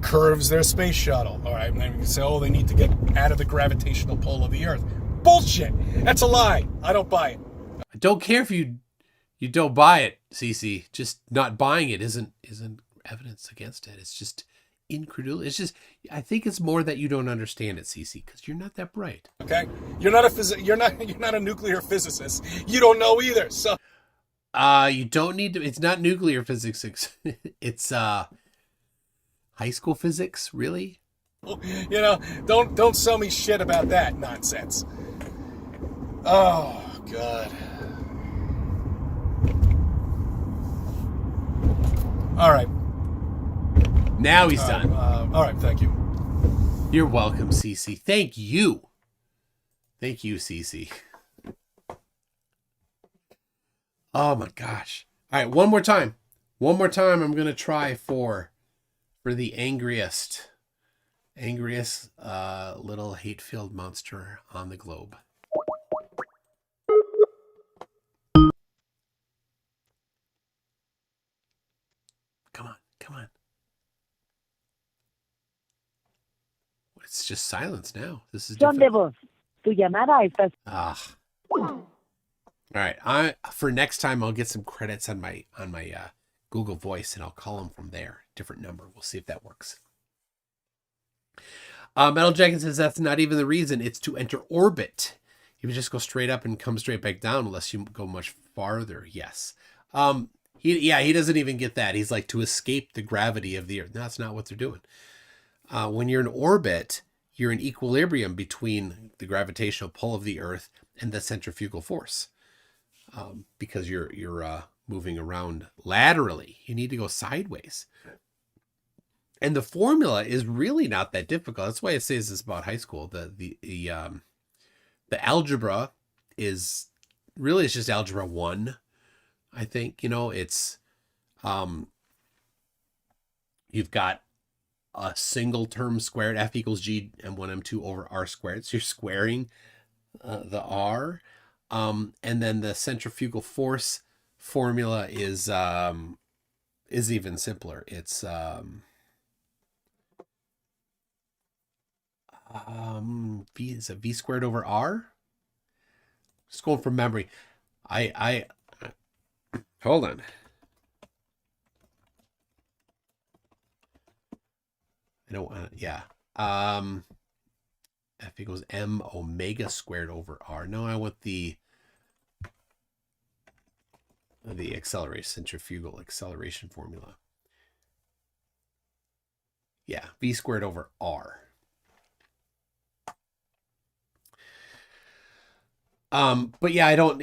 Speaker 5: curves their space shuttle. All right, and then you can say, oh, they need to get out of the gravitational pull of the Earth. Bullshit. That's a lie. I don't buy it.
Speaker 1: I don't care if you don't buy it, CC. Just not buying it isn't evidence against it. It's just incredulity. It's just, I think it's more that you don't understand it, CC, because you're not that bright.
Speaker 5: Okay, you're not a nuclear physicist. You don't know either. So,
Speaker 1: you don't need to. It's not nuclear physics. It's high school physics, really.
Speaker 5: You know, don't sell me shit about that nonsense. Oh God. All right.
Speaker 1: Now he's done.
Speaker 5: All right, thank you.
Speaker 1: You're welcome, CC. Thank you. Thank you, CC. Oh my gosh. All right, one more time. One more time. I'm gonna try for the angriest little hate-filled monster on the globe. Come on, come on. It's just silence now. This is
Speaker 2: Son de
Speaker 1: different.
Speaker 2: voz. Tu llamada está...
Speaker 1: Ah. All right. For next time, I'll get some credits on my Google Voice, and I'll call them from there. Different number. We'll see if that works. Metal Dragon says that's not even the reason. It's to enter orbit. You would just go straight up and come straight back down unless you go much farther. Yes. He doesn't even get that. He's like, to escape the gravity of the Earth. No, that's not what they're doing. When you're in orbit, you're in equilibrium between the gravitational pull of the Earth and the centrifugal force. Because you're moving around laterally. You need to go sideways. And the formula is really not that difficult. That's why it says this about high school. The algebra is really, it's just algebra 1. I think, it's you've got a single term squared, F equals G M1 M2 over R squared. So you're squaring the R. And then the centrifugal force formula is even simpler. It's V is a V squared over R. Just going from memory. I hold on. I don't want to, yeah. F equals M omega squared over R. No, I want the acceleration, centrifugal acceleration formula. Yeah, V squared over R. But yeah, I don't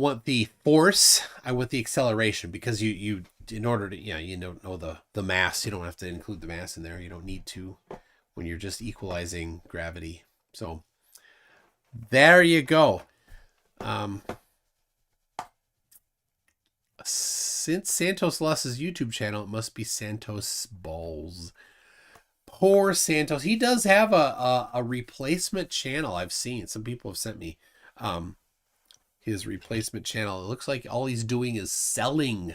Speaker 1: want the force. I want the acceleration, because you in order to, you don't know the mass. You don't have to include the mass in there. You don't need to when you're just equalizing gravity. So there you go. Since Santos lost his YouTube channel, it must be Santos Balls. Poor Santos. He does have a replacement channel. I've seen some people have sent me his replacement channel. It looks like all he's doing is selling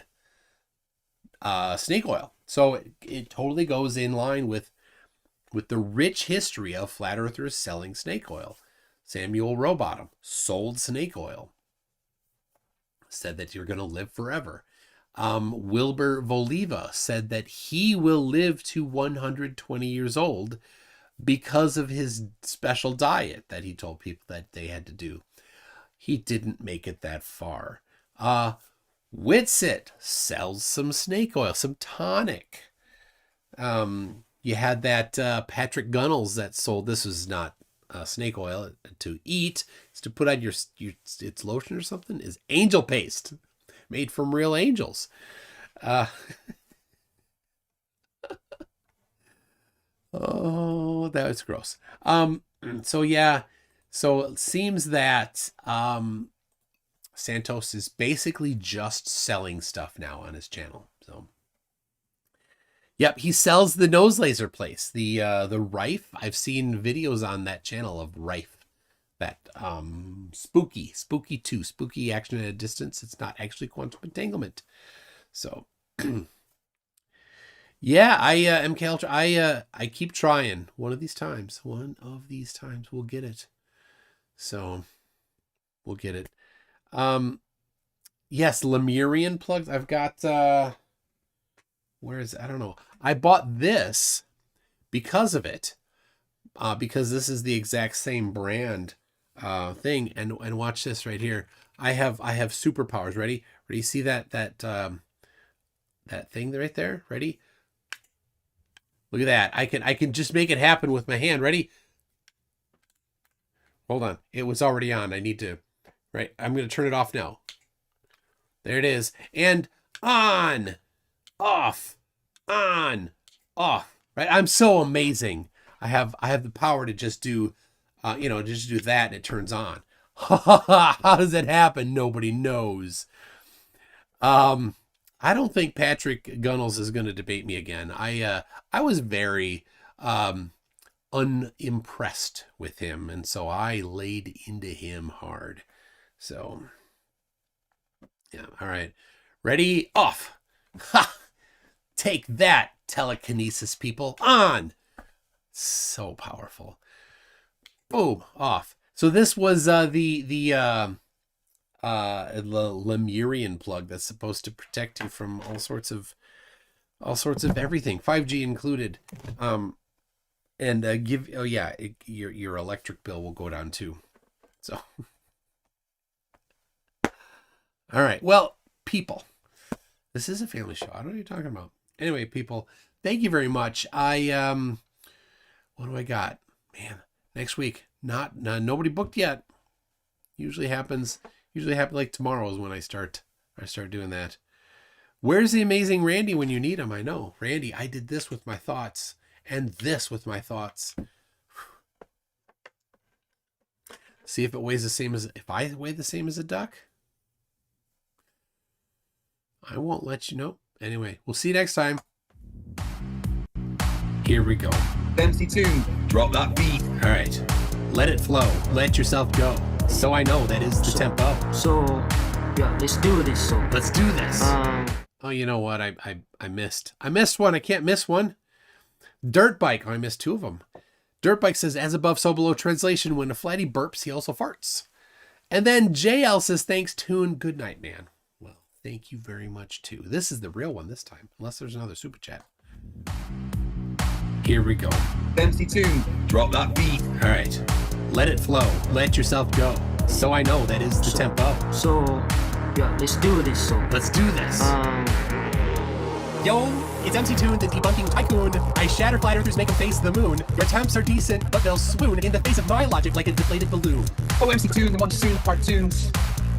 Speaker 1: snake oil. So it totally goes in line with the rich history of flat earthers selling snake oil. Samuel Rowbottom sold snake oil. Said that you're going to live forever. Wilbur Voliva said that he will live to 120 years old because of his special diet that he told people that they had to do. He didn't make it that far. Witsit sells some snake oil, some tonic. You had that Patrick Gunnels that sold, this was not snake oil to eat, it's to put on your it's lotion or something, is angel paste made from real angels. Oh, that was gross. So yeah, so it seems that Santos is basically just selling stuff now on his channel. So yep, he sells the nose laser place, the Rife. I've seen videos on that channel of Rife. That spooky 2, spooky action at a distance. It's not actually quantum entanglement. So yeah, MK Ultra, I keep trying. One of these times we'll get it. So we'll get it. Yes, Lemurian plugs. I've got where is it? I don't know. I bought this because of it. Because this is the exact same brand thing, and watch this right here. I have superpowers. Ready? See that thing right there? Ready? Look at that. I can just make it happen with my hand. Ready? Hold on. It was already on. I need to, right? I'm going to turn it off now. There it is. And on, off, on, off, right? I'm so amazing. I have the power to just do, just do that and it turns on. How does that happen? Nobody knows. I don't think Patrick Gunnels is going to debate me again. I was very unimpressed with him, and so I laid into him hard. So, yeah, all right. Ready? Off. Ha! Take that, telekinesis people. On! So powerful. Boom. Off. So this was the Lemurian plug that's supposed to protect you from all sorts of everything, 5G included. And give, oh yeah, your electric bill will go down too. So, all right. Well, people, this is a family show. I don't know what you're talking about. Anyway, people, thank you very much. What do I got? Man, next week, nobody booked yet. Usually happens like tomorrow is when I start doing that. Where's the amazing Randy when you need him? I know. Randy, I did this with my thoughts and this with my thoughts. See if it weighs the same as, if I weigh the same as a duck. I won't let you know. Anyway, we'll see you next time. Here we go.
Speaker 13: MC Tune, drop that beat.
Speaker 1: All right. Let it flow. Let yourself go. So I know that is the tempo.
Speaker 14: So, yeah, let's do this. So
Speaker 1: let's do this. Oh, you know what? I missed one. I can't miss one. Dirt Bike. Oh, I missed two of them. Dirt Bike says, as above, so below. Translation, when a flatty burps, he also farts. And then JL says, thanks, Tune. Good night, man. Well, thank you very much, too. This is the real one this time, unless there's another super chat. Here we go.
Speaker 13: MC Tune, drop that beat.
Speaker 1: All right. Let it flow. Let yourself go. So I know that is the tempo.
Speaker 14: So, yeah, let's do this. So
Speaker 1: let's do this.
Speaker 6: Yo, it's MC Toon, the debunking tycoon. I shatter flat earthers, make them face the moon. Your attempts are decent, but they'll swoon in the face of my logic like a deflated balloon.
Speaker 13: Oh, MC Toon, the one to soon cartoons.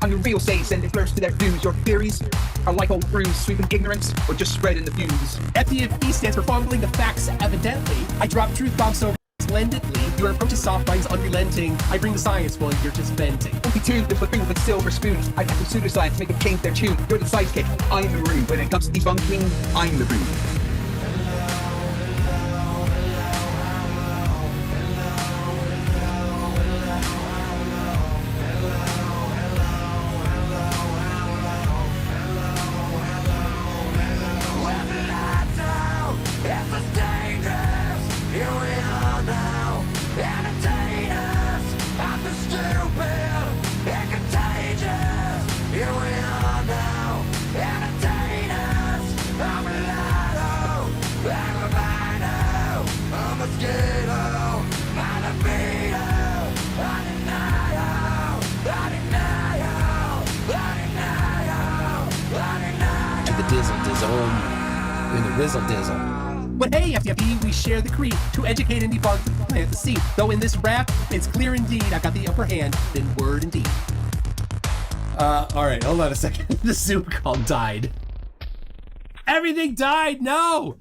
Speaker 13: On the real say, send it first to their views. Your theories are like old brews, sweeping ignorance or just spreading the views.
Speaker 6: FDFB stands for fumbling the facts, evidently. I drop truth bombs so splendidly. Your approach is soft, mine's unrelenting. I bring the science while you're just venting.
Speaker 13: MC Toon, the platoon with silver spoons. I have the pseudoscience to make them change their tune. You're the sidekick, I'm the room. When it comes to debunking, I'm the room.
Speaker 6: But hey, FTFE, we share the creed to educate and debunk the plant the seed. Though in this rap, it's clear indeed I've got the upper hand in word and deed.
Speaker 1: All right, hold on a second. The Zoom call died. Everything died. No.